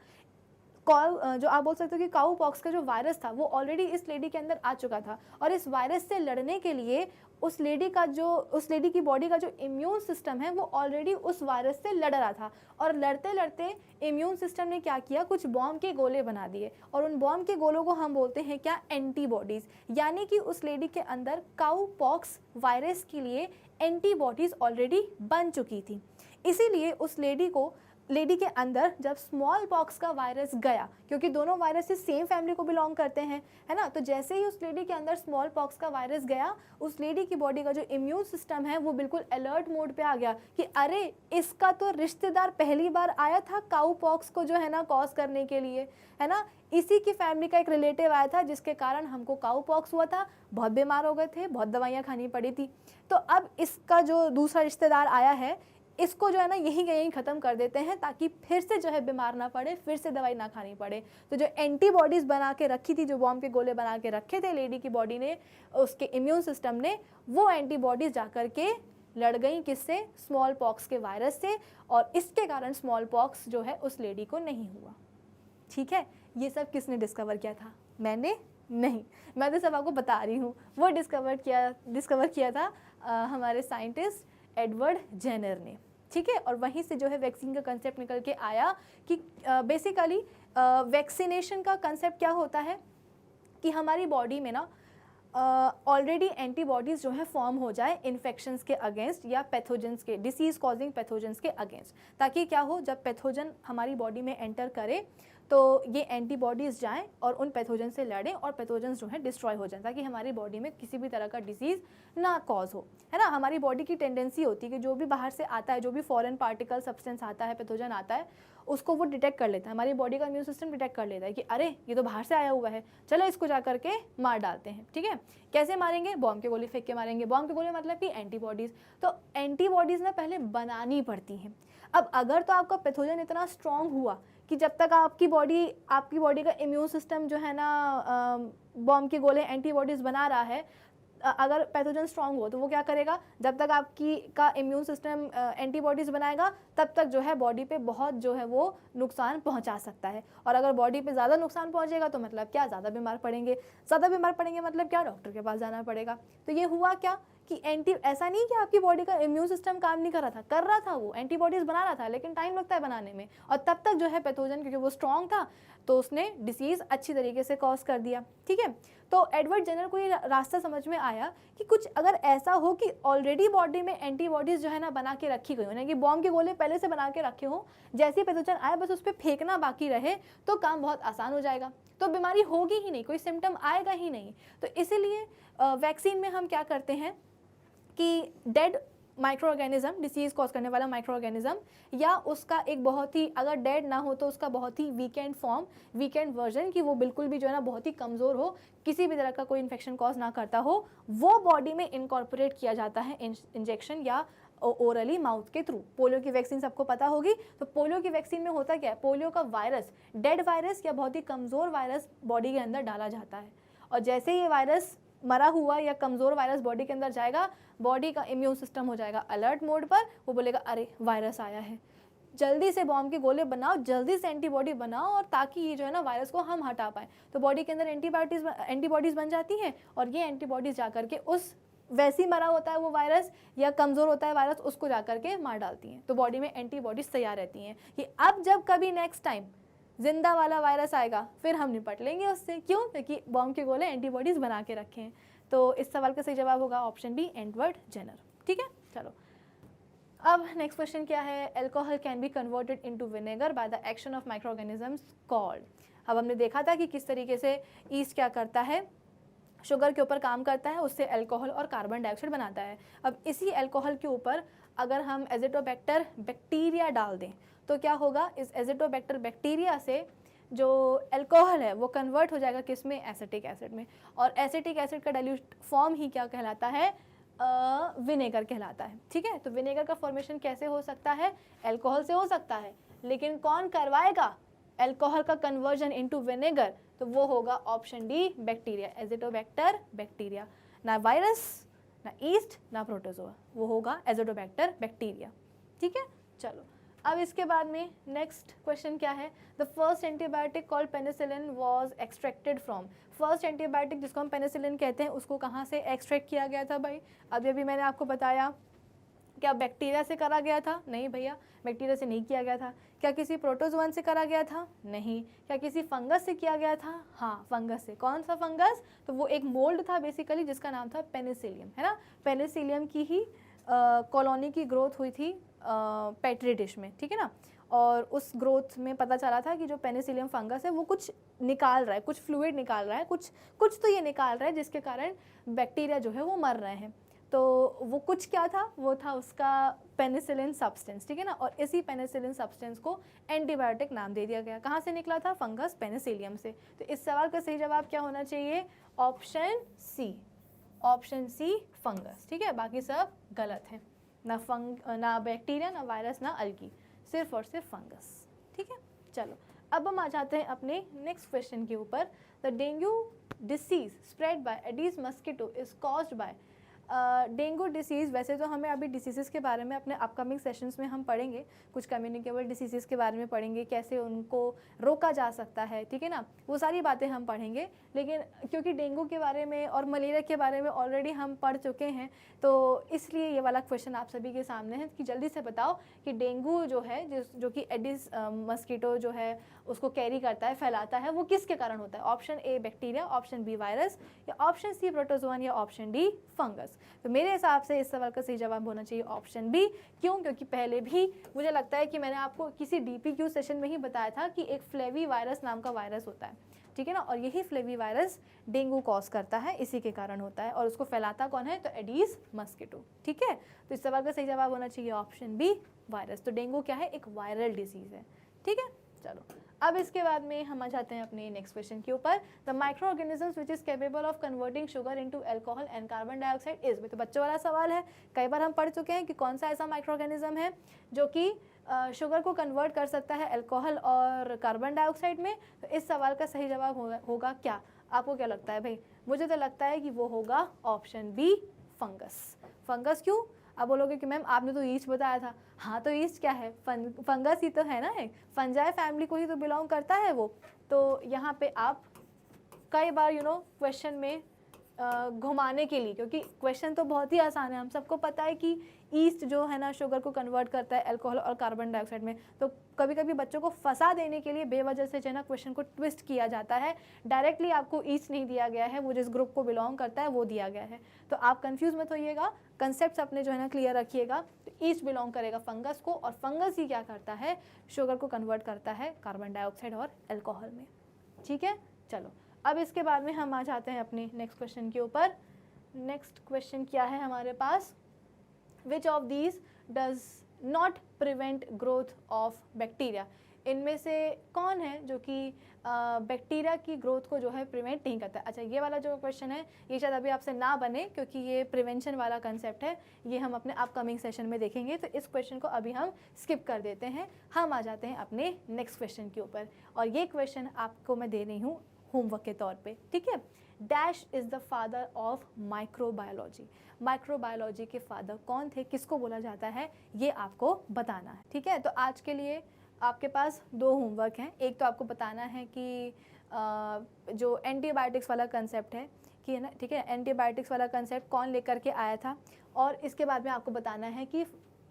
जो आप बोल सकते हो कि काऊ पॉक्स का जो वायरस था वो ऑलरेडी इस लेडी के अंदर आ चुका था और इस वायरस से लड़ने के लिए उस लेडी की बॉडी का जो इम्यून सिस्टम है वो ऑलरेडी उस वायरस से लड़ रहा था। और लड़ते लड़ते इम्यून सिस्टम ने क्या किया, कुछ बॉम्ब के गोले बना दिए और उन बॉम्ब के गोलों को हम बोलते हैं क्या, एंटीबॉडीज़। यानी कि उस लेडी के अंदर काऊ पॉक्स वायरस के लिए एंटीबॉडीज़ ऑलरेडी बन चुकी थी। इसीलिए उस लेडी के अंदर जब स्मॉल पॉक्स का वायरस गया, क्योंकि दोनों वायरसेस सेम फैमिली को बिलोंग करते हैं, है ना, तो जैसे ही उस लेडी के अंदर स्मॉल पॉक्स का वायरस गया, उस लेडी की बॉडी का जो इम्यून सिस्टम है वो बिल्कुल अलर्ट मोड पे आ गया कि अरे इसका तो रिश्तेदार पहली बार आया था काऊ पॉक्स को जो है ना कॉज करने के लिए, है ना, इसी की फैमिली का एक रिलेटिव आया था जिसके कारण हमको काऊ पॉक्स हुआ था, बहुत बीमार हो गए थे, बहुत दवाइयाँ खानी पड़ी थी। तो अब इसका जो दूसरा रिश्तेदार आया है इसको जो है ना यहीं ख़त्म कर देते हैं ताकि फिर से जो है बीमार ना पड़े, फिर से दवाई ना खानी पड़े। तो जो एंटीबॉडीज़ बना के रखी थी, जो बॉम्ब के गोले बना के रखे थे लेडी की बॉडी ने, उसके इम्यून सिस्टम ने, वो एंटीबॉडीज़ जा कर के लड़ गई किससे, स्मॉल पॉक्स के वायरस से, और इसके कारण स्मॉल पॉक्स जो है उस लेडी को नहीं हुआ। ठीक है, ये सब किसने डिस्कवर किया था, मैंने नहीं, मैं तो सब आपको बता रही हूँ। वो डिस्कवर किया था हमारे साइंटिस्ट एडवर्ड जेनर ने, ठीक है। और वहीं से जो है वैक्सीन का कंसेप्ट निकल के आया कि बेसिकली वैक्सीनेशन का कंसेप्ट क्या होता है कि हमारी बॉडी में ना ऑलरेडी एंटीबॉडीज़ जो है फॉर्म हो जाए इन्फेक्शंस के अगेंस्ट या पैथोजेंस के, डिसीज़ कॉजिंग पैथोजेंस के अगेंस्ट, ताकि क्या हो, जब पैथोजन हमारी बॉडी में एंटर करे तो ये एंटीबॉडीज़ जाएं और उन पैथोजन से लड़ें और पैथोजन्स जो हैं डिस्ट्रॉय हो जाएं, ताकि हमारी बॉडी में किसी भी तरह का डिसीज़ ना कॉज हो, है ना। हमारी बॉडी की टेंडेंसी होती है कि जो भी बाहर से आता है, जो भी फॉरेन पार्टिकल सब्सटेंस आता है, पैथोजन आता है, उसको वो डिटेक्ट कर लेता है, हमारी बॉडी का इम्यून सिस्टम डिटेक्ट कर लेता है कि अरे ये तो बाहर से आया हुआ है, चलो इसको जा करके मार डालते हैं, ठीक है। कैसे मारेंगे? बॉम्ब के गोले फेंक के मारेंगे। बॉम्ब के गोले मतलब कि एंटीबॉडीज़। तो एंटीबॉडीज़ ना पहले बनानी पड़ती हैं। अब अगर तो आपका पैथोजन इतना स्ट्रॉन्ग हुआ कि जब तक आपकी बॉडी का इम्यून सिस्टम जो है ना बॉम्ब के गोले एंटीबॉडीज़ बना रहा है, अगर पैथोजन स्ट्रॉन्ग हो तो वो क्या करेगा, जब तक आपकी का इम्यून सिस्टम एंटीबॉडीज़ बनाएगा तब तक जो है बॉडी पे बहुत जो है वो नुकसान पहुंचा सकता है। और अगर बॉडी पे ज़्यादा नुकसान पहुंचेगा तो मतलब क्या, ज़्यादा बीमार पड़ेंगे मतलब क्या, डॉक्टर के पास जाना पड़ेगा। तो ये हुआ क्या कि ऐसा नहीं कि आपकी बॉडी का इम्यून सिस्टम काम नहीं कर रहा था, वो एंटीबॉडीज़ बना रहा था, लेकिन टाइम लगता है बनाने में, और तब तक जो है पैथोजन, क्योंकि वो स्ट्रॉन्ग था तो उसने डिसीज़ अच्छी तरीके से कॉज कर दिया, ठीक है। तो एडवर्ड जेनर को ये रास्ता समझ में आया कि कुछ अगर ऐसा हो कि ऑलरेडी बॉडी में एंटीबॉडीज़ जो है ना बना के रखी गई हो, यानी कि बॉम्ब के गोले पहले से बना के रखे हो, जैसे ही पैथोजन आए बस उस पर फेंकना बाकी रहे तो काम बहुत आसान हो जाएगा, तो बीमारी होगी ही नहीं, कोई सिम्टम आएगा ही नहीं। तो इसीलिए वैक्सीन में हम क्या करते हैं कि dead micro organism, disease cause करने वाला माइक्रो ऑर्गेनिज्म, या उसका एक बहुत ही, अगर डेड ना हो तो उसका बहुत ही वीकेंड फॉर्म, वीकेंड वर्जन, कि वो बिल्कुल भी जो है ना बहुत ही कमज़ोर हो, किसी भी तरह का कोई इन्फेक्शन कॉज ना करता हो, वो बॉडी में इनकॉर्पोरेट किया जाता है इंजेक्शन या ओरली माउथ के थ्रू। पोलियो की वैक्सीन सबको पता होगी। तो पोलियो की वैक्सीन में होता क्या है, पोलियो का वायरस, डेड वायरस या बहुत ही कमज़ोर वायरस बॉडी के अंदर डाला जाता है, और जैसे ये वायरस मरा हुआ या कमज़ोर वायरस बॉडी के अंदर जाएगा, बॉडी का इम्यून सिस्टम हो जाएगा अलर्ट मोड पर, वो बोलेगा अरे वायरस आया है, जल्दी से बॉम्ब के गोले बनाओ, जल्दी से एंटीबॉडी बनाओ, और ताकि ये जो है ना वायरस को हम हटा पाएँ। तो बॉडी के अंदर एंटीबॉडीज़ बन जाती हैं, और ये एंटीबॉडीज़ जा करके उस वैसे ही मरा होता है वो वायरस या कमज़ोर होता है वायरस, उसको जा करके मार डालती हैं। तो बॉडी में एंटीबॉडीज़ तैयार रहती हैं कि अब जब कभी नेक्स्ट टाइम जिंदा वाला वायरस आएगा फिर हम निपट लेंगे उससे। क्यों? क्योंकि बॉम्ब के गोले एंटीबॉडीज़ बना के रखे हैं। तो इस सवाल का सही जवाब होगा ऑप्शन बी, एडवर्ड जेनर, ठीक है। चलो अब नेक्स्ट क्वेश्चन क्या है, alcohol can be converted into vinegar by the action of micro organisms called. अब हमने देखा था कि किस तरीके से ईस्ट क्या करता है, शुगर के ऊपर काम करता है, उससे अल्कोहल और कार्बन डाइऑक्साइड बनाता है। अब इसी अल्कोहल के ऊपर अगर हम एजिटोबैक्टर बैक्टीरिया डाल दें तो क्या होगा, इस एजिटोबैक्टर बैक्टीरिया से जो अल्कोहल है वो कन्वर्ट हो जाएगा किस में, एसिटिक एसिड में, और एसिटिक एसिड का डाइल्यूट फॉर्म ही क्या कहलाता है, विनेगर कहलाता है, ठीक है। तो विनेगर का फॉर्मेशन कैसे हो सकता है, अल्कोहल से हो सकता है, लेकिन कौन करवाएगा अल्कोहल का कन्वर्जन इनटू विनेगर, तो वो होगा option D, bacteria, Azotobacter bacteria, ना वायरस, ना ईस्ट, ना प्रोटोजोआ, वो होगा एजिटोबैक्टर बैक्टीरिया, ठीक है। चलो अब इसके बाद में नेक्स्ट क्वेश्चन क्या है, the first antibiotic called penicillin was extracted from. First antibiotic जिसको हम पेनिसिलिन कहते हैं उसको कहाँ से एक्सट्रैक्ट किया गया था भाई, अभी मैंने आपको बताया, क्या बैक्टीरिया से करा गया था, नहीं भैया बैक्टीरिया से नहीं किया गया था। क्या किसी प्रोटोजोअन से करा गया था, नहीं। क्या किसी फंगस से किया गया था, हाँ फंगस से। कौन सा फंगस, तो वो एक मोल्ड था बेसिकली जिसका नाम था पेनिसिलियम, है ना। पेनिसिलियम की ही कॉलोनी की ग्रोथ हुई थी पेट्री डिश में, ठीक है ना, और उस ग्रोथ में पता चला था कि जो पेनिसिलियम फंगस है वो कुछ निकाल रहा है, कुछ फ्लूइड निकाल रहा है, कुछ तो ये निकाल रहा है जिसके कारण बैक्टीरिया जो है वो मर रहे हैं। तो वो कुछ क्या था, वो था उसका पेनिसिलिन सब्सटेंस, ठीक है ना, और इसी पेनिसिलिन सब्सटेंस को एंटीबायोटिक नाम दे दिया गया। कहाँ से निकला था, फंगस पेनिसिलियम से। तो इस सवाल का सही जवाब क्या होना चाहिए, option C, option C fungus, ठीक है। बाकी सब गलत है, ना बैक्टीरिया, ना वायरस, ना अल्गी, सिर्फ और सिर्फ फंगस, ठीक है। चलो अब हम आ जाते हैं अपने नेक्स्ट क्वेश्चन के ऊपर। The dengue disease spread by Aedes mosquito is caused by. Dengue disease, वैसे तो हमें अभी डिसीज़ के बारे में अपने अपकमिंग सेशंस में हम पढ़ेंगे, कुछ कम्युनिकेबल डिसीज़ के बारे में पढ़ेंगे, कैसे उनको रोका जा सकता है, ठीक है ना, वो सारी बातें हम पढ़ेंगे। लेकिन क्योंकि डेंगू के बारे में और मलेरिया के बारे में ऑलरेडी हम पढ़ चुके हैं, तो इसलिए ये वाला क्वेश्चन आप सभी के सामने है कि जल्दी से बताओ कि डेंगू जो है, जो कि एडिस मस्कीटो जो है उसको कैरी करता है, फैलाता है, वो किसके कारण होता है? Option A bacteria, option B virus, या ऑप्शन सी प्रोटोजोआन, या ऑप्शन डी फंगस। तो मेरे हिसाब से इस सवाल का सही जवाब होना चाहिए ऑप्शन बी। क्यों? क्योंकि पहले भी मुझे लगता है कि मैंने आपको किसी डीपीक्यू सेशन में ही बताया था कि एक फ्लेवी वायरस नाम का वायरस होता है, ठीक है ना, और यही फ्लेवी वायरस डेंगू कॉज करता है, इसी के कारण होता है, और उसको फैलाता कौन है? तो एडीज मस्कीटो, ठीक है। तो इस सवाल का सही जवाब होना चाहिए ऑप्शन बी वायरस। तो डेंगू क्या है? एक वायरल डिजीज है, ठीक है। चलो अब इसके बाद में हम आ जाते हैं अपने नेक्स्ट क्वेश्चन के ऊपर। The micro organisms which is capable of converting sugar into alcohol and carbon dioxide is, में तो बच्चों वाला सवाल है, कई बार हम पढ़ चुके हैं कि कौन सा ऐसा माइक्रो ऑर्गेनिज्म है जो कि शुगर को कन्वर्ट कर सकता है अल्कोहल और कार्बन डाइऑक्साइड में। तो इस सवाल का सही जवाब होगा क्या? आपको क्या लगता है भाई? मुझे तो लगता है कि वो होगा ऑप्शन बी फंगस। फंगस क्यों? आप बोलोगे कि मैम आपने तो ईस्ट बताया था। हाँ, तो ईस्ट क्या है? फंगस ही तो है ना, एक फंजाई फैमिली को ही तो बिलोंग करता है वो। तो यहाँ पे आप कई बार क्वेश्चन में घुमाने के लिए, क्योंकि क्वेश्चन तो बहुत ही आसान है, हम सबको पता है कि ईस्ट जो है ना शुगर को कन्वर्ट करता है अल्कोहल और कार्बन डाइऑक्साइड में। तो कभी कभी बच्चों को फंसा देने के लिए बेवजह से जो है ना क्वेश्चन को ट्विस्ट किया जाता है। डायरेक्टली आपको ईस्ट नहीं दिया गया है, वो जिस ग्रुप को बिलोंग करता है वो दिया गया है। तो आप कंफ्यूज मत होइएगा, कंसेप्ट अपने जो है ना क्लियर रखिएगा। तो ईस्ट बिलोंग करेगा फंगस को, और फंगस ही क्या करता है? शुगर को कन्वर्ट करता है कार्बन डाइऑक्साइड और अल्कोहल में, ठीक है। चलो अब इसके बाद में हम आ जाते हैं अपने नेक्स्ट क्वेश्चन के ऊपर। नेक्स्ट क्वेश्चन क्या है हमारे पास? Which of these does not prevent growth of bacteria? इनमें से कौन है जो कि बैक्टीरिया की ग्रोथ को जो है प्रिवेंट नहीं करता? अच्छा, ये वाला जो क्वेश्चन है ये शायद अभी आपसे ना बने, क्योंकि ये प्रिवेंशन वाला कंसेप्ट है, ये हम अपने अपकमिंग सेशन में देखेंगे। तो इस क्वेश्चन को अभी हम स्किप कर देते हैं। हम आ जाते हैं अपने नेक्स्ट क्वेश्चन के ऊपर, और ये क्वेश्चन आपको मैं दे रही हूँ होमवर्क के तौर पे, ठीक है। Dash is the father of microbiology. Microbiology के फादर कौन थे, किसको बोला जाता है, ये आपको बताना है, ठीक है। तो आज के लिए आपके पास दो होमवर्क हैं। एक तो आपको बताना है कि जो एंटीबायोटिक्स वाला कंसेप्ट है कि है ना, ठीक है, एंटीबायोटिक्स वाला कंसेप्ट कौन लेकर के आया था, और इसके बाद में आपको बताना है कि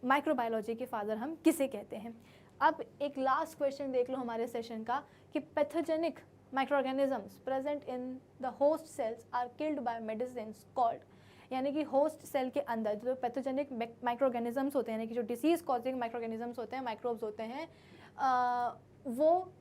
माइक्रोबायोलॉजी के फादर हम किसे कहते हैं। अब एक लास्ट क्वेश्चन देख लो हमारे सेशन का कि pathogenic microorganisms present in the host cells are killed by medicines called, यानी कि होस्ट सेल के अंदर जो पैथोजेनिक माइक्रोऑर्गेनिजम्स होते हैं, यानी कि जो डिसीज कॉजिंग माइक्रोऑर्गेनिजम्स होते हैं, माइक्रोब्स होते हैं, वो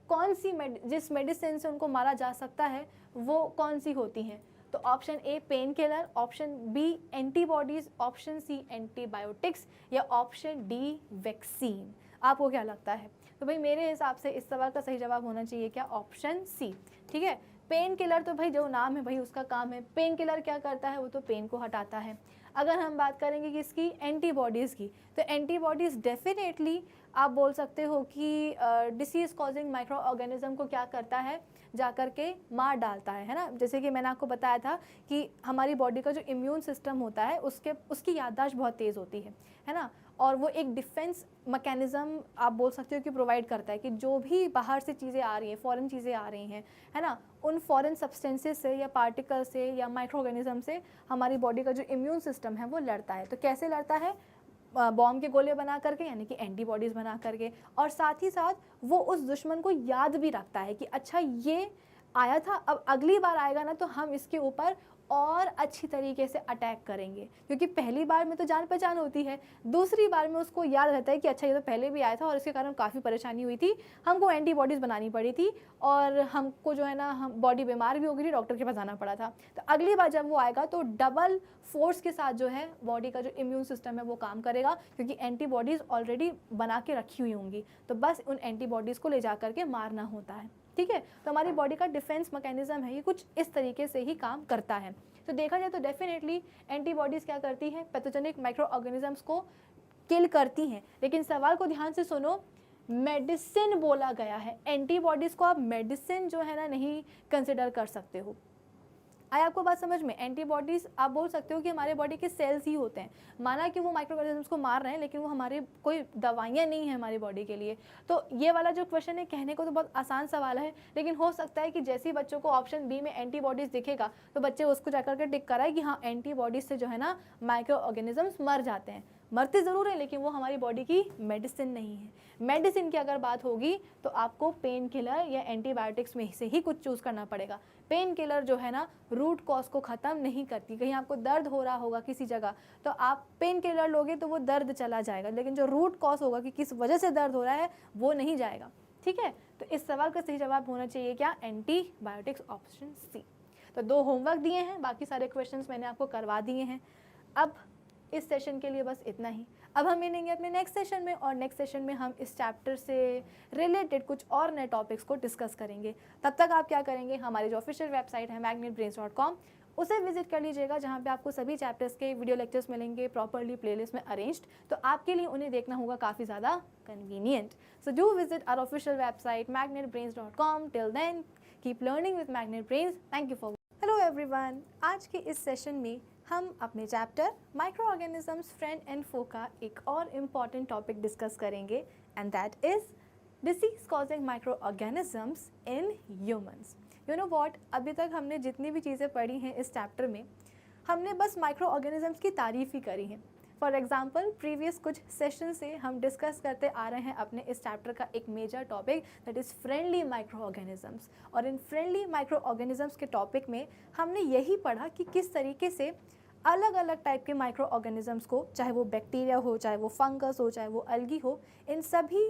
कौन सी जिस मेडिसिन से उनको मारा जा सकता है वो कौन सी होती हैं? तो option A pain killer, option B antibodies, option C antibiotics, या ऑप्शन डी वैक्सीन। आपको क्या लगता है? तो भाई मेरे हिसाब से इस सवाल का सही जवाब होना चाहिए क्या? ऑप्शन सी, ठीक है। पेन किलर तो भाई जो नाम है भाई उसका काम है, पेन किलर क्या करता है? वो तो पेन को हटाता है। अगर हम बात करेंगे किसकी? एंटीबॉडीज़ की, तो एंटीबॉडीज़ डेफिनेटली आप बोल सकते हो कि डिसीज़ कॉजिंग माइक्रो ऑर्गेनिज्म को क्या करता है? जा कर के मार डालता है ना। जैसे कि मैंने आपको बताया था कि हमारी बॉडी का जो इम्यून सिस्टम होता है उसकी याददाश्त बहुत तेज़ होती है ना, और वो एक डिफेंस मैकेनिज़्म आप बोल सकते हो कि प्रोवाइड करता है कि जो भी बाहर से चीज़ें आ रही हैं, फॉरेन चीज़ें आ रही हैं, है ना, उन फॉरेन सब्सटेंसेस से या पार्टिकल से या माइक्रो ऑर्गेनिज्म से हमारी बॉडी का जो इम्यून सिस्टम है वो लड़ता है। तो कैसे लड़ता है? बॉम्ब के गोले बना करके, यानी कि एंटीबॉडीज़ बना करके, और साथ ही साथ वो उस दुश्मन को याद भी रखता है कि अच्छा ये आया था, अब अगली बार आएगा ना तो हम इसके ऊपर और अच्छी तरीके से अटैक करेंगे, क्योंकि पहली बार में तो जान पहचान होती है, दूसरी बार में उसको याद रहता है कि अच्छा ये तो पहले भी आया था और इसके कारण काफ़ी परेशानी हुई थी, हमको एंटीबॉडीज़ बनानी पड़ी थी और हमको जो है ना हम बॉडी बीमार भी हो गई थी, डॉक्टर के पास जाना पड़ा था। तो अगली बार जब वो आएगा तो डबल फोर्स के साथ जो है बॉडी का जो इम्यून सिस्टम है वो काम करेगा, क्योंकि एंटीबॉडीज़ ऑलरेडी बना के रखी हुई होंगी, तो बस उन एंटीबॉडीज़ को ले जा करके मारना होता है, ठीक है। तो हमारी बॉडी का डिफेंस मैकेनिज्म है, ये कुछ इस तरीके से ही काम करता है। तो देखा जाए तो डेफिनेटली एंटीबॉडीज़ क्या करती हैं? पैथोजेनिक माइक्रो ऑर्गेनिजम्स को किल करती हैं। लेकिन सवाल को ध्यान से सुनो, मेडिसिन बोला गया है, एंटीबॉडीज़ को आप मेडिसिन जो है ना नहीं कंसिडर कर सकते हो। आया आपको बात समझ में? एंटीबॉडीज़ आप बोल सकते हो कि हमारे बॉडी के सेल्स ही होते हैं, माना कि वो माइक्रो ऑर्गेनिजम्स को मार रहे हैं लेकिन वो हमारे कोई दवाइयाँ नहीं है हमारी बॉडी के लिए। तो ये वाला जो क्वेश्चन है कहने को तो बहुत आसान सवाल है, लेकिन हो सकता है कि जैसे ही बच्चों को ऑप्शन बी में एंटीबॉडीज़ दिखेगा तो बच्चे उसको जाकर के टिक कराए कि हाँ एंटीबॉडीज से जो है ना माइक्रो ऑर्गेनिजम्स मर जाते हैं। मरते ज़रूर हैं लेकिन वो हमारी बॉडी की मेडिसिन नहीं है। मेडिसिन की अगर बात होगी तो आपको पेन किलर या एंटीबायोटिक्स में से ही कुछ चूज़ करना पड़ेगा। पेन किलर जो है ना रूट कॉज को ख़त्म नहीं करती। कहीं आपको दर्द हो रहा होगा किसी जगह तो आप पेन किलर लोगे तो वो दर्द चला जाएगा, लेकिन जो रूट कॉज होगा कि किस वजह से दर्द हो रहा है वो नहीं जाएगा। ठीक है, तो इस सवाल का सही जवाब होना चाहिए क्या? Antibiotics, option C. तो 2 होमवर्क दिए हैं, बाकी सारे क्वेश्चंस मैंने आपको करवा दिए हैं। अब इस सेशन के लिए बस इतना ही। अब हम मिलेंगे अपने नेक्स्ट सेशन में, और नेक्स्ट सेशन में हम इस चैप्टर से रिलेटेड कुछ और नए टॉपिक्स को डिस्कस करेंगे। तब तक आप क्या करेंगे, हमारी जो ऑफिशियल वेबसाइट है magnetbrains.com उसे विजिट कर लीजिएगा, जहाँ पे आपको सभी चैप्टर्स के वीडियो लेक्चर्स मिलेंगे प्रॉपरली प्लेलिस्ट में अरेंज्ड। तो आपके लिए उन्हें देखना होगा काफ़ी ज़्यादा convenient. So do visit our official website magnetbrains.com। Till then keep learning with Magnet Brains. Thank you for. Hello everyone, आज के इस सेशन में हम अपने chapter micro organisms friend and foe का एक और इम्पॉर्टेंट टॉपिक डिस्कस करेंगे, and that is disease causing micro organisms in humans. You know what, अभी तक हमने जितनी भी चीज़ें पढ़ी हैं इस चैप्टर में, हमने बस माइक्रो ऑर्गेनिजम्स की तारीफ़ ही करी है। फॉर एग्जाम्पल प्रीवियस कुछ सेशन से हम डिस्कस करते आ रहे हैं अपने इस चैप्टर का एक major topic that is friendly microorganisms. और इन फ्रेंडली माइक्रो ऑर्गेनिजम्स के टॉपिक में हमने यही पढ़ा कि किस तरीके से अलग अलग टाइप के माइक्रो ऑर्गेनिजम्स को, चाहे वो बैक्टीरिया हो, चाहे वो फंगस हो, चाहे वो अलगी हो, इन सभी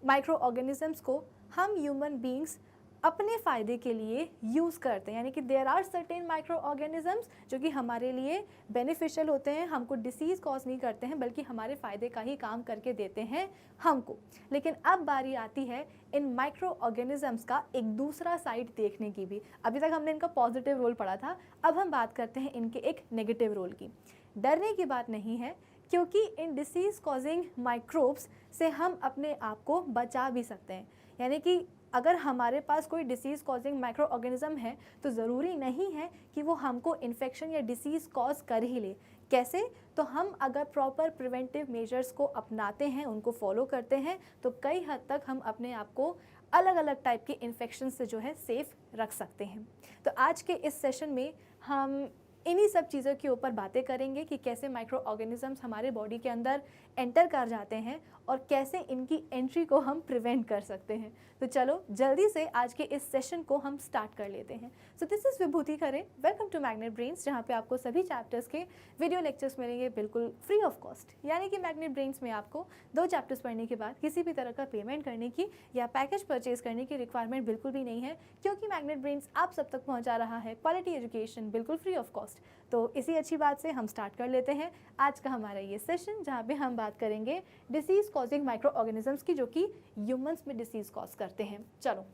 माइक्रो ऑर्गेनिजम्स को हम ह्यूमन बींग्स अपने फ़ायदे के लिए यूज़ करते हैं। यानी कि there are certain microorganisms जो कि हमारे लिए बेनिफिशियल होते हैं, हमको डिसीज़ कॉज नहीं करते हैं, बल्कि हमारे फ़ायदे का ही काम करके देते हैं हमको। लेकिन अब बारी आती है इन माइक्रो ऑर्गेनिजम्स का एक दूसरा साइड देखने की भी। अभी तक हमने इनका पॉजिटिव रोल पढ़ा था, अब हम बात करते हैं इनके एक नेगेटिव रोल की। डरने की बात नहीं है, क्योंकि इन डिसीज़ कॉजिंग माइक्रोब्स से हम अपने आप को बचा भी सकते हैं। यानी कि अगर हमारे पास कोई डिसीज़ कॉजिंग माइक्रो ऑर्गेनिज्म है तो ज़रूरी नहीं है कि वो हमको इन्फेक्शन या डिसीज़ कॉज कर ही ले। कैसे? तो हम अगर प्रॉपर प्रिवेंटिव मेजर्स को अपनाते हैं, उनको फॉलो करते हैं, तो कई हद तक हम अपने आप को अलग अलग टाइप के इन्फेक्शन से जो है सेफ़ रख सकते हैं। तो आज के इस सेशन में हम इन्हीं सब चीज़ों के ऊपर बातें करेंगे कि कैसे माइक्रो ऑर्गेनिजम्स हमारे बॉडी के अंदर एंटर कर जाते हैं और कैसे इनकी एंट्री को हम प्रिवेंट कर सकते हैं। तो चलो जल्दी से आज के इस सेशन को हम स्टार्ट कर लेते हैं। So this is Vibhuti Khare, welcome to Magnet Brains, जहाँ पे आपको सभी चैप्टर्स के वीडियो लेक्चर्स मिलेंगे बिल्कुल फ्री ऑफ कॉस्ट। यानी कि मैग्नेट ब्रेन्स में आपको 2 चैप्टर्स पढ़ने के बाद किसी भी तरह का पेमेंट करने की या पैकेज परचेज करने की रिक्वायरमेंट बिल्कुल भी नहीं है, क्योंकि मैग्नेट ब्रेन्स आप सब तक पहुँचा रहा है क्वालिटी एजुकेशन बिल्कुल फ्री ऑफ कॉस्ट। तो इसी अच्छी बात से हम स्टार्ट कर लेते हैं आज का हमारा ये सेशन, जहाँ पे हम बात करेंगे डिसीज़ कॉजिंग माइक्रो ऑर्गेनिजम्स की, जो कि ह्यूमंस में डिसीज़ कॉज करते हैं। चलो,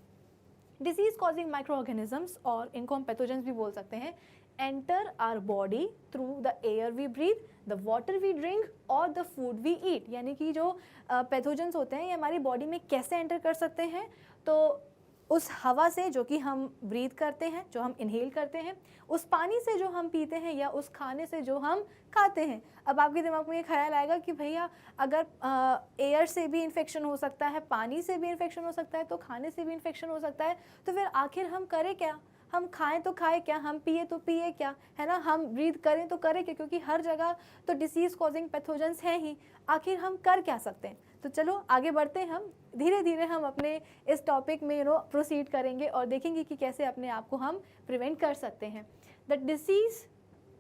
डिसीज़ कॉजिंग माइक्रो ऑर्गेनिजम्स, और इनको हम पैथोजेंस भी बोल सकते हैं, enter our body through the air we breathe, the water we drink और द फूड वी ईट। यानी कि जो पैथोजेंस होते हैं ये हमारी बॉडी में कैसे एंटर कर सकते हैं? तो उस हवा से जो कि हम ब्रीथ करते हैं, जो हम इनहेल करते हैं, उस पानी से जो हम पीते हैं, या उस खाने से जो हम खाते हैं। अब आपके दिमाग में ये ख्याल आएगा कि भैया अगर एयर से भी इन्फेक्शन हो सकता है, पानी से भी इन्फेक्शन हो सकता है, तो खाने से भी इन्फेक्शन हो सकता है, तो फिर आखिर हम करें क्या? हम खाएं तो खाएं क्या, हम पिए तो पिए क्या, है ना? हम ब्रीथ करें तो करें क्या, क्योंकि हर जगह तो डिसीज़ कॉजिंग पैथोजेंस हैं ही। आखिर हम कर क्या सकते हैं? तो चलो आगे बढ़ते हैं, हम धीरे धीरे हम अपने इस टॉपिक में प्रोसीड करेंगे और देखेंगे कि कैसे अपने आप को हम प्रिवेंट कर सकते हैं। The disease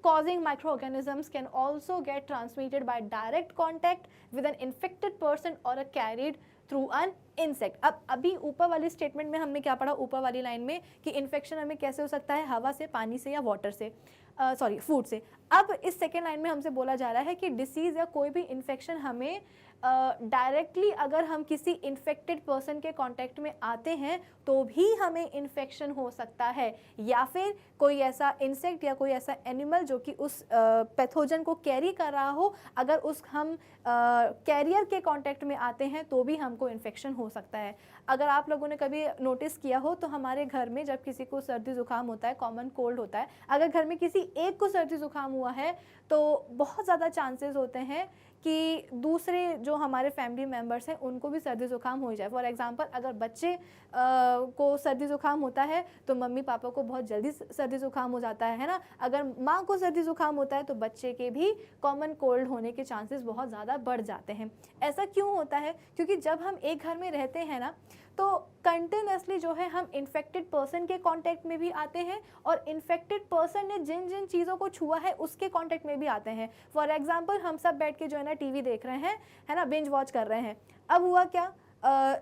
causing microorganisms can also get transmitted by direct contact with an infected person or a carried through an insect। अब अभी ऊपर वाली स्टेटमेंट में हमने क्या पढ़ा, ऊपर वाली लाइन में, कि इन्फेक्शन हमें कैसे हो सकता है? हवा से, पानी से, या वाटर से, फूड से। अब इस सेकेंड लाइन में हमसे बोला जा रहा है कि डिसीज़ या कोई भी इन्फेक्शन हमें डायरेक्टली अगर हम किसी इन्फेक्टेड पर्सन के कांटेक्ट में आते हैं तो भी हमें इन्फेक्शन हो सकता है, या फिर कोई ऐसा इंसेक्ट या कोई ऐसा एनिमल जो कि उस पैथोजन को कैरी कर रहा हो, अगर उस हम कैरियर के कांटेक्ट में आते हैं तो भी हमको इन्फेक्शन हो सकता है। अगर आप लोगों ने कभी नोटिस किया हो तो हमारे घर में जब किसी को सर्दी ज़ुकाम होता है, कॉमन कोल्ड होता है, अगर घर में किसी एक को सर्दी ज़ुकाम हुआ है तो बहुत ज़्यादा चांसेस होते हैं कि दूसरे जो हमारे फैमिली मेम्बर्स हैं उनको भी सर्दी ज़ुकाम हो जाए। फॉर एग्जांपल, अगर बच्चे को सर्दी ज़ुकाम होता है तो मम्मी पापा को बहुत जल्दी सर्दी ज़ुकाम हो जाता है ना। अगर माँ को सर्दी ज़ुकाम होता है तो बच्चे के भी कॉमन कोल्ड होने के चांसेस बहुत ज़्यादा बढ़ जाते हैं। ऐसा क्यों होता है? क्योंकि जब हम एक घर में रहते हैं ना तो कंटिन्यूसली जो है हम इन्फेक्टेड पर्सन के कांटेक्ट में भी आते हैं और इन्फेक्टेड पर्सन ने जिन जिन चीज़ों को छुआ है उसके कांटेक्ट में भी आते हैं। फॉर एग्जांपल, हम सब बैठ के जो है ना टीवी देख रहे हैं, है ना, बिंज वॉच कर रहे हैं। अब हुआ क्या,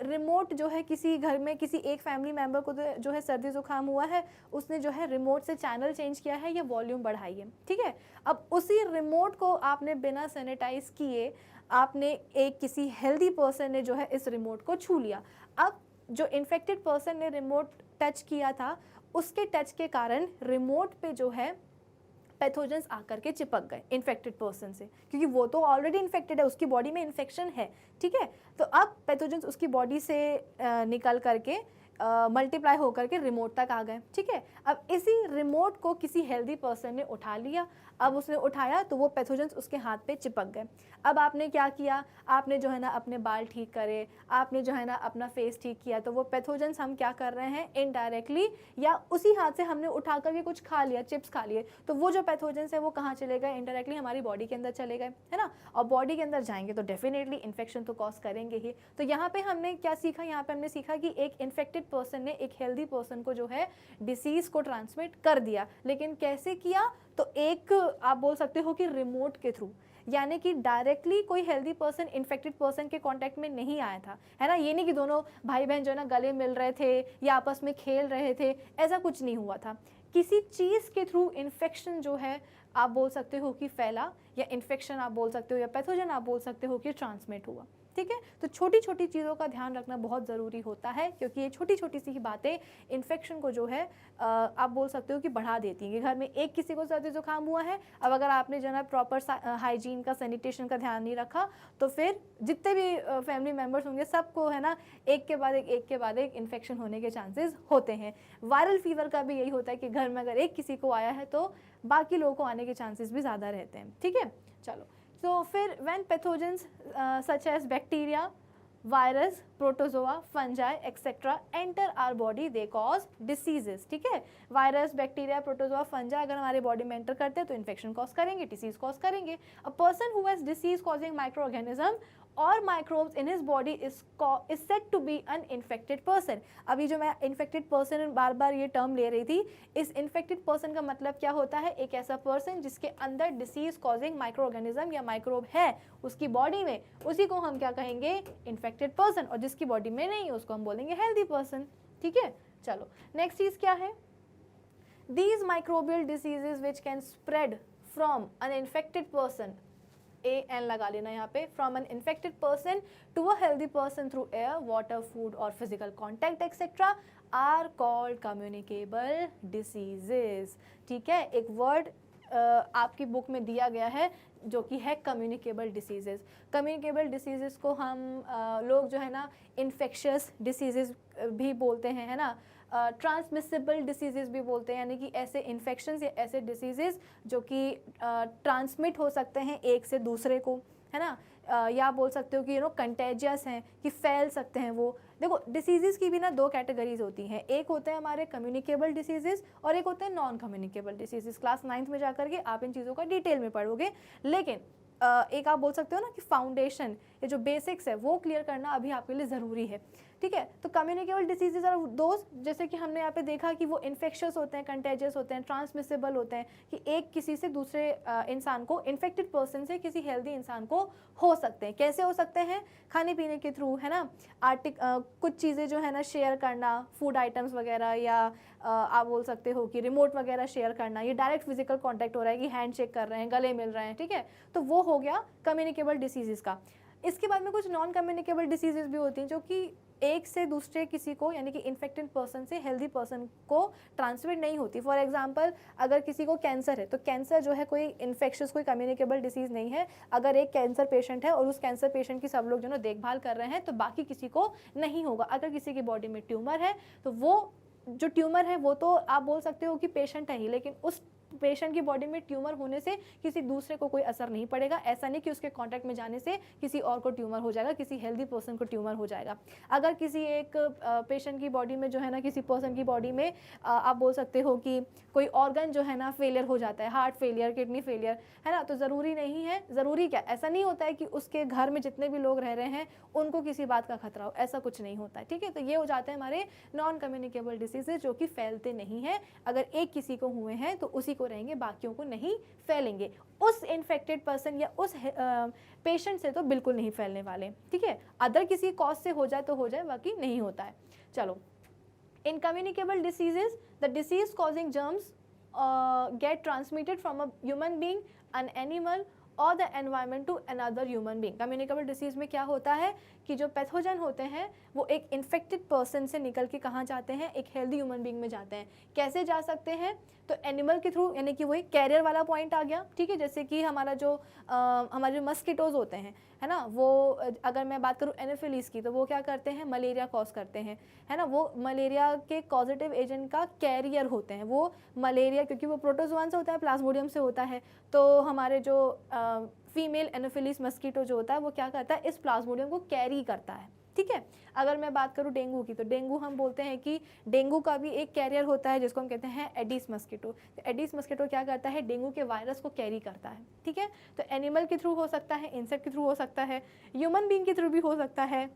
रिमोट जो है किसी घर में किसी एक फैमिली मेम्बर को जो है सर्दी ज़ुकाम हुआ है, उसने जो है रिमोट से चैनल चेंज किया है या वॉल्यूम बढ़ाई है, ठीक है। अब उसी रिमोट को आपने बिना सैनिटाइज किए आपने एक किसी हेल्दी पर्सन ने जो है इस रिमोट को छू लिया। अब जो इन्फेक्टेड पर्सन ने रिमोट टच किया था उसके टच के कारण रिमोट पे जो है पैथोजेंस आकर के चिपक गए इन्फेक्टेड पर्सन से, क्योंकि वो तो ऑलरेडी इन्फेक्टेड है, उसकी बॉडी में इन्फेक्शन है, ठीक है। तो अब पैथोजेंस उसकी बॉडी से निकल करके मल्टीप्लाई होकर के रिमोट तक आ गए, ठीक है। अब इसी रिमोट को किसी हेल्दी पर्सन ने उठा लिया। अब उसने उठाया तो वो पैथोजेंस उसके हाथ पे चिपक गए। अब आपने क्या किया, आपने जो है ना अपने बाल ठीक करे, आपने जो है ना अपना फेस ठीक किया, तो वो पैथोजेंस हम क्या कर रहे हैं, इनडायरेक्टली या उसी हाथ से हमने उठा करके कुछ खा लिया, चिप्स खा लिए, तो वो जो पैथोजेंस है वो कहाँ चले गए, इनडायरेक्टली हमारी बॉडी के अंदर चले गए, है ना। और बॉडी के अंदर जाएंगे तो डेफिनेटली इन्फेक्शन तो कॉज करेंगे ही। तो यहाँ पे हमने क्या सीखा, यहाँ पे हमने सीखा कि एक इन्फेक्टेड पर्सन ने एक हेल्दी पर्सन को जो है डिसीज को ट्रांसमिट कर दिया। लेकिन कैसे किया, तो एक आप बोल सकते हो कि रिमोट के थ्रू, यानी कि डायरेक्टली कोई हेल्दी पर्सन इन्फेक्टेड पर्सन के कांटेक्ट में नहीं आया था, है ना। ये नहीं कि दोनों भाई बहन जो है ना गले मिल रहे थे या आपस में खेल रहे थे, ऐसा कुछ नहीं हुआ था। किसी चीज़ के थ्रू इन्फेक्शन जो है आप बोल सकते हो कि फैला, या इन्फेक्शन आप बोल सकते हो, या पैथोजन आप बोल सकते हो कि ट्रांसमिट हुआ, ठीक है। तो छोटी छोटी चीज़ों का ध्यान रखना बहुत ज़रूरी होता है, क्योंकि ये छोटी छोटी सी बातें इन्फेक्शन को जो है आप बोल सकते हो कि बढ़ा देती हैं। कि घर में एक किसी को सर्दी जुकाम हुआ है, अब अगर आपने जो है प्रॉपर हाइजीन का, सैनिटेशन का ध्यान नहीं रखा, तो फिर जितने भी फैमिली मेम्बर्स होंगे सबको है ना एक के बाद एक इन्फेक्शन होने के चांसेस होते हैं। वायरल फीवर का भी यही होता है कि घर में अगर एक किसी को आया है तो बाकी लोगों को आने के चांसेस भी ज़्यादा रहते हैं, ठीक है। चलो, तो फिर when pathogens such as bacteria, virus, protozoa, fungi, etc. enter our body, they cause diseases, ठीक है। वायरस, बैक्टीरिया, प्रोटोजोआ, फंजा अगर हमारे बॉडी में एंटर करते हैं तो इन्फेक्शन कॉज करेंगे, डिसीज कॉज करेंगे। A person who has disease causing micro organism और microbes in his body is said to be an infected person। अभी जो मैं infected person बार बार ये टर्म ले रही थी, इस infected person का मतलब क्या होता है, एक ऐसा पर्सन जिसके अंदर disease causing micro organism या microbe है उसकी बॉडी में, उसी को हम क्या कहेंगे, infected person। और जिसकी बॉडी में नहीं है उसको हम बोलेंगे healthy person, ठीक है। चलो, नेक्स्ट चीज़ क्या है, these microbial diseases which can spread from an infected person, AN लगा लेना यहाँ पे, from an infected person to a healthy person through air, water, food or physical contact etc. are called communicable diseases, ठीक है। एक word आपकी book में दिया गया है जो कि है कम्युनिकेबल डिसीजेज। कम्युनिकेबल डिसीजेज को हम लोग जो है ना इन्फेक्शियस डिसीजेज भी बोलते हैं, है ना, ट्रांसमिसिबल डिसीजेज भी बोलते हैं, यानी कि ऐसे इन्फेक्शंस या ऐसे डिसीजेज जो कि ट्रांसमिट हो सकते हैं एक से दूसरे को, है ना, या बोल सकते हो कि कंटेजियस हैं, कि फैल सकते हैं वो। देखो, डिसीजेज की भी ना दो कैटेगरीज होती हैं, एक होते हैं हमारे कम्युनिकेबल डिसीजेज और एक होते हैं non communicable diseases. Class 9th में जाकर के आप इन चीज़ों का डिटेल में पढ़ोगे, लेकिन एक आप बोल सकते हो ना कि फाउंडेशन, ये जो बेसिक्स है वो क्लियर करना अभी आपके लिए ज़रूरी है, ठीक है। तो कम्युनिकेबल डिसीजेज और दोस्त, जैसे कि हमने यहाँ पे देखा कि वो इन्फेक्शियस होते हैं, कंटेजियस होते हैं, ट्रांसमिसिबल होते हैं, कि एक किसी से दूसरे इंसान को, इन्फेक्टेड पर्सन से किसी हेल्दी इंसान को हो सकते हैं। कैसे हो सकते हैं, खाने पीने के थ्रू, है ना, कुछ चीज़ें जो है ना शेयर करना, फूड आइटम्स वगैरह, या आप बोल सकते हो कि रिमोट वगैरह शेयर करना, ये डायरेक्ट फिजिकल कॉन्टैक्ट हो रहा है कि हैंड शेक कर रहे हैं, गले मिल रहे हैं, ठीक है। तो वो हो गया कम्युनिकेबल डिसीजेज का। इसके बाद में कुछ नॉन कम्युनिकेबल डिसीजेज भी होती हैं जो कि एक से दूसरे किसी को यानी कि इन्फेक्टेड पर्सन से हेल्दी पर्सन को ट्रांसमिट नहीं होती। फॉर एग्जांपल अगर किसी को कैंसर है तो कैंसर जो है कोई इन्फेक्शियस कोई कम्युनिकेबल डिसीज़ नहीं है। अगर एक कैंसर पेशेंट है और उस कैंसर पेशेंट की सब लोग जो है देखभाल कर रहे हैं तो बाकी किसी को नहीं होगा। अगर किसी की बॉडी में ट्यूमर है तो वो जो ट्यूमर है वो तो आप बोल सकते हो कि पेशेंट है ही, लेकिन उस पेशेंट की बॉडी में ट्यूमर होने से किसी दूसरे को कोई असर नहीं पड़ेगा। ऐसा नहीं कि उसके कांटेक्ट में जाने से किसी और को ट्यूमर हो जाएगा, किसी हेल्दी पर्सन को ट्यूमर हो जाएगा। अगर किसी एक पेशेंट की बॉडी में जो है ना, किसी पर्सन की बॉडी में आप बोल सकते हो कि कोई ऑर्गन जो है ना फेलियर हो जाता है, हार्ट फेलियर, किडनी फेलियर, है ना, तो ज़रूरी नहीं है, ज़रूरी क्या, ऐसा नहीं होता है कि उसके घर में जितने भी लोग रह रहे हैं उनको किसी बात का खतरा हो, ऐसा कुछ नहीं होता है। ठीक है, तो ये हो जाते हैं हमारे नॉन कम्युनिकेबल डिसीजेज जो कि फैलते नहीं हैं। अगर एक किसी को हुए हैं तो उसी को रहेंगे, बाकियों को नहीं फैलेंगे। उस इन्फेक्टेड पर्सन या उस पेशेंट से तो बिल्कुल नहीं फैलने वाले। ठीक है, अदर किसी कॉज से हो जाए तो हो जाए, बाकी नहीं होता है। चलो, in communicable diseases the disease causing germs get transmitted from a human being, an animal और the environment to another human being. Communicable disease में क्या होता है कि जो पैथोजन होते हैं वो एक इन्फेक्टेड पर्सन से निकल के कहाँ जाते हैं, एक हेल्दी ह्यूमन बीइंग में जाते हैं। कैसे जा सकते हैं, तो एनिमल के थ्रू, यानी कि वही कैरियर वाला पॉइंट आ गया। ठीक है, जैसे कि हमारा जो हमारे जो मस्किटोज होते हैं, है ना, वो अगर मैं बात करूँ एनोफिलीज की, तो वो क्या करते हैं, मलेरिया कॉज करते हैं, है ना, वो मलेरिया के कॉजेटिव एजेंट का कैरियर होते हैं। वो मलेरिया क्योंकि वो प्रोटोजोआन से होता है, प्लाज्मोडियम से होता है, तो हमारे जो फीमेल एनोफिलीज मस्कीटो जो होता है वो क्या करता है, इस प्लाज्मोडियम को कैरी करता है। ठीक है, अगर मैं बात करूँ डेंगू की, तो डेंगू हम बोलते हैं कि डेंगू का भी एक कैरियर होता है जिसको हम कहते हैं एडिस मस्कीटो। तो एडिस मस्कीटो क्या करता है, डेंगू के वायरस को कैरी करता है। ठीक है, तो एनिमल के थ्रू हो सकता है, इंसेक्ट के थ्रू हो सकता है, ह्यूमन बीइंग के थ्रू भी हो सकता है,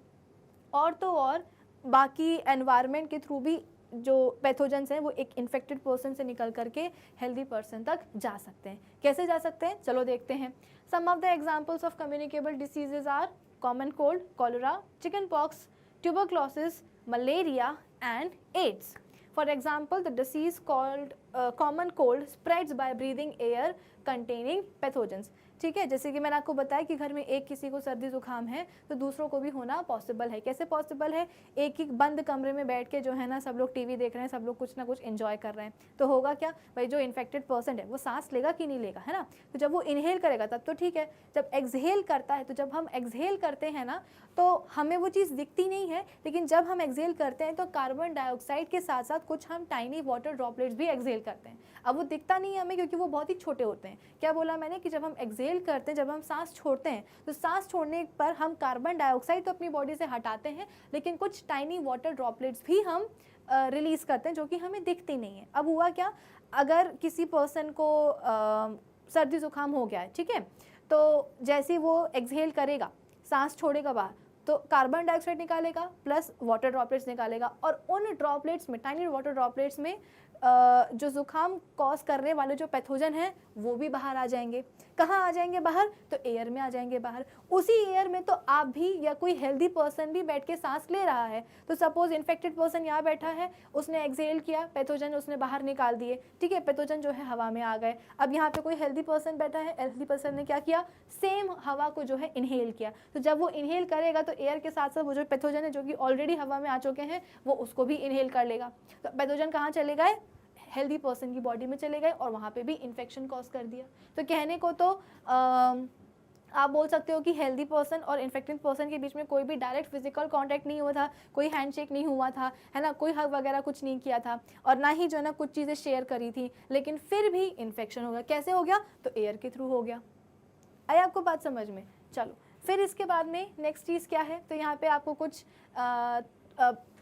और तो और बाकी एनवायरनमेंट के थ्रू भी जो पैथोजेंस हैं वो एक इन्फेक्टेड पर्सन से निकल करके हेल्दी पर्सन तक जा सकते हैं। कैसे जा सकते हैं, चलो देखते हैं। Some of the examples of communicable diseases are common cold, cholera, chicken pox, tuberculosis, malaria and AIDS. For example, the disease called common cold spreads by breathing air containing pathogens. ठीक है, जैसे कि मैंने आपको बताया कि घर में एक किसी को सर्दी जुकाम है तो दूसरों को भी होना पॉसिबल है। कैसे पॉसिबल है, एक ही बंद कमरे में बैठ के जो है ना सब लोग टीवी देख रहे हैं, सब लोग कुछ ना कुछ एंजॉय कर रहे हैं, तो होगा क्या भाई, जो इन्फेक्टेड पर्सन है वो सांस लेगा कि नहीं लेगा, है ना, तो जब वो इनहेल करेगा तब तो ठीक है, जब एक्सहेल करता है, तो जब हम एक्सहेल करते हैं ना तो हमें वो चीज़ दिखती नहीं है, लेकिन जब हम एक्सहेल करते हैं तो कार्बन डाइऑक्साइड के साथ साथ कुछ हम टाइनी वाटर ड्रॉपलेट्स भी एक्सहेल करते हैं। अब वो दिखता नहीं है हमें क्योंकि वो बहुत ही छोटे होते हैं। क्या बोला मैंने कि जब हम एक्सहेल करते हैं, जब हम सांस छोड़ते हैं, तो सांस छोड़ने पर हम कार्बन डाइऑक्साइड तो अपनी बॉडी से हटाते हैं, लेकिन कुछ टाइनी वाटर ड्रॉपलेट्स भी हम रिलीज़ करते हैं जो कि हमें दिखती नहीं है। अब हुआ क्या, अगर किसी पर्सन को सर्दी जुकाम हो गया है, ठीक है, तो जैसे ही वो एक्सहेल करेगा, सांस छोड़ेगा बाहर, तो कार्बन डाइऑक्साइड निकालेगा प्लस वाटर ड्रॉपलेट्स निकालेगा, और उन ड्रॉपलेट्स में, टाइनी वाटर ड्रॉपलेट्स में जो जुकाम कॉज करने वाले जो पैथोजन हैं वो भी बाहर आ जाएंगे। कहाँ आ जाएंगे बाहर, तो एयर में आ जाएंगे बाहर। उसी एयर में तो आप भी या कोई हेल्दी पर्सन भी बैठ के सांस ले रहा है। तो सपोज इन्फेक्टेड पर्सन यहाँ बैठा है, उसने एक्सहेल किया, पैथोजन उसने बाहर निकाल दिए, ठीक है, पैथोजन जो है हवा में आ गए। अब यहाँ पे कोई हेल्दी पर्सन बैठा है, हेल्दी पर्सन ने क्या किया, सेम हवा को जो है इनहेल किया। तो जब वो इनहेल करेगा तो एयर के साथ साथ वो जो पैथोजन है जो कि ऑलरेडी हवा में आ चुके हैं वो उसको भी इनहेल कर लेगा। तो पैथोजन कहाँ चले गए, हेल्दी पर्सन की बॉडी में चले गए और वहाँ पे भी इन्फेक्शन कॉज कर दिया। तो कहने को तो आप बोल सकते हो कि हेल्दी पर्सन और इन्फेक्टेड पर्सन के बीच में कोई भी डायरेक्ट फिजिकल कांटेक्ट नहीं हुआ था, कोई हैंडशेक नहीं हुआ था, है ना, कोई हग वगैरह कुछ नहीं किया था, और ना ही जो है ना कुछ चीज़ें शेयर करी थी, लेकिन फिर भी इन्फेक्शन हो गया। कैसे हो गया, तो एयर के थ्रू हो गया। आया आपको बात समझ में। चलो फिर इसके बाद में नेक्स्ट चीज़ क्या है, तो यहाँ पे आपको कुछ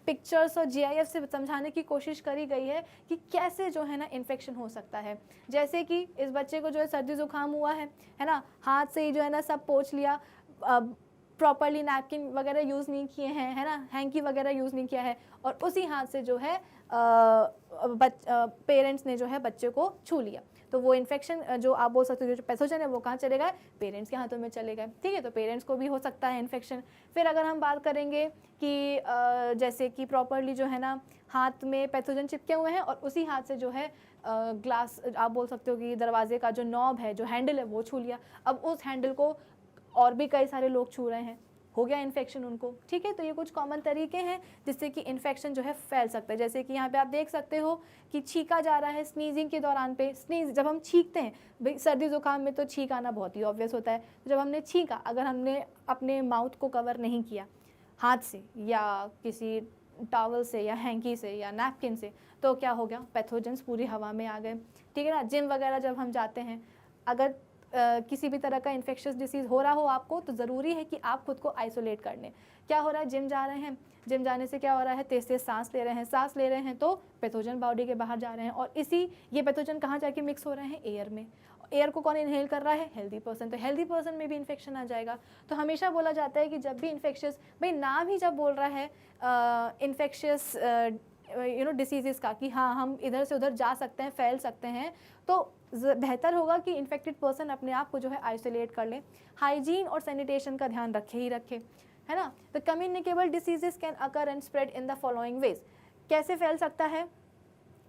पिक्चर्स और जीआईएफ से समझाने की कोशिश करी गई है कि कैसे जो है ना इन्फेक्शन हो सकता है। जैसे कि इस बच्चे को जो है सर्दी जुकाम हुआ है ना, हाथ से ही जो है ना सब पोंछ लिया, प्रॉपरली नैपकिन वगैरह यूज़ नहीं किए हैं, है ना, हैंकी वगैरह यूज़ नहीं किया है, और उसी हाथ से जो है पेरेंट्स ने जो है बच्चे को छू लिया, तो वो इन्फेक्शन जो आप बोल सकते हो जो पैथोजन है वो कहाँ चले गए, पेरेंट्स के हाथों में चले गए। ठीक है, तो पेरेंट्स को भी हो सकता है इन्फेक्शन। फिर अगर हम बात करेंगे कि जैसे कि प्रॉपरली जो है ना हाथ में पैथोजन चिपके हुए हैं और उसी हाथ से जो है ग्लास आप बोल सकते हो कि दरवाजे का जो नॉब है, जो हैंडल है वो छू लिया। अब उस हैंडल को और भी कई सारे लोग छू रहे हैं, हो गया इन्फेक्शन उनको, ठीक है। तो ये कुछ कॉमन तरीके हैं जिससे कि इन्फेक्शन जो है फैल सकता है। जैसे कि यहाँ पे आप देख सकते हो कि छींका जा रहा है स्नीजिंग के दौरान पे, स्नीज जब हम छींकते हैं, भाई सर्दी जुकाम में तो छींक आना बहुत ही ऑब्वियस होता है। तो जब हमने छींका, अगर हमने अपने माउथ को कवर नहीं किया हाथ से या किसी टॉवल से या हैंकी से या नैपकिन से, तो क्या हो गया, पैथोजेंस पूरी हवा में आ गए, ठीक है ना। जिम वगैरह जब हम जाते हैं, अगर किसी भी तरह का इन्फेक्शियस डिसीज़ हो रहा हो आपको, तो ज़रूरी है कि आप खुद को आइसोलेट कर लें। क्या हो रहा है, जिम जा रहे हैं, जिम जाने से क्या हो रहा है, तेज़ तेज़ सांस ले रहे हैं, सांस ले रहे हैं तो पैथोजन बॉडी के बाहर जा रहे हैं, और ये पैथोजन कहाँ जाके मिक्स हो रहे हैं, एयर में। एयर को कौन इनहेल कर रहा है, हेल्दी पर्सन, तो हेल्दी पर्सन में भी इन्फेक्शन आ जाएगा। तो हमेशा बोला जाता है कि जब भी इन्फेक्शियस, भाई नाम ही जब बोल रहा है इन्फेक्शियस डिसीज़ का, कि हाँ हम इधर से उधर जा सकते हैं, फैल सकते हैं, तो बेहतर होगा कि इन्फेक्टेड पर्सन अपने आप को जो है आइसोलेट कर ले। हाइजीन और सैनिटेशन का ध्यान रखे ही रखे, है ना। The communicable diseases can occur and spread in the following ways. कैसे फैल सकता है,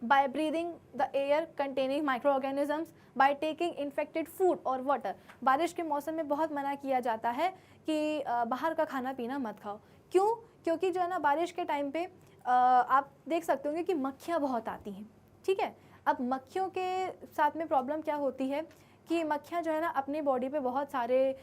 by breathing the air containing microorganisms, by taking infected food और वाटर। बारिश के मौसम में बहुत मना किया जाता है कि बाहर का खाना पीना मत खाओ। क्यों, क्योंकि जो है ना बारिश के टाइम पे आप देख सकते होंगे कि मक्खियाँ बहुत आती हैं, ठीक है। अब मक्खियों के साथ में प्रॉब्लम क्या होती है कि मक्खियाँ जो है ना अपनी बॉडी पे बहुत सारे,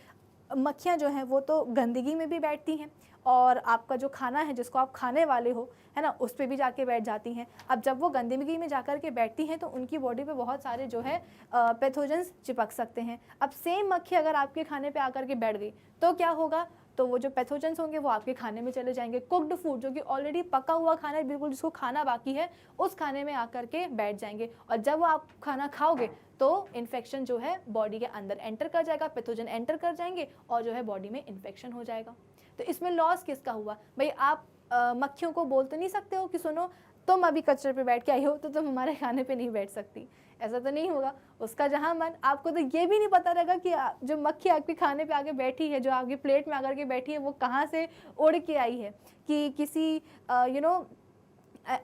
मक्खियाँ जो हैं वो तो गंदगी में भी बैठती हैं, और आपका जो खाना है जिसको आप खाने वाले हो, है ना, उस पर भी जाके बैठ जाती हैं। अब जब वो गंदगी में जाकर के बैठती हैं तो उनकी बॉडी पे बहुत सारे जो है पैथोजेंस चिपक सकते हैं। अब सेम मक्खी अगर आपके खाने पे आकर के बैठ गई तो क्या होगा, तो वो जो पैथोजेंस होंगे वो आपके खाने में चले जाएंगे। कुक्ड फूड, जो कि ऑलरेडी पका हुआ खाना है, बिल्कुल जिसको खाना बाकी है, उस खाने में आकर के बैठ जाएंगे, और जब वो आप खाना खाओगे तो इन्फेक्शन जो है बॉडी के अंदर एंटर कर जाएगा, पैथोजन एंटर कर जाएंगे और जो है बॉडी में इन्फेक्शन हो जाएगा। तो इसमें लॉस किसका हुआ, भाई आप मक्खियों को बोल तो नहीं सकते हो कि सुनो तुम अभी कचरे पे बैठ के आई हो तो तुम हमारे खाने पे नहीं बैठ सकती, ऐसा तो नहीं होगा। उसका जहाँ मन, आपको तो ये भी नहीं पता रहेगा कि जो मक्खी आपके खाने पे आके बैठी है, जो आपके प्लेट में आकर के बैठी है, वो कहाँ से उड़ के आई है, कि किसी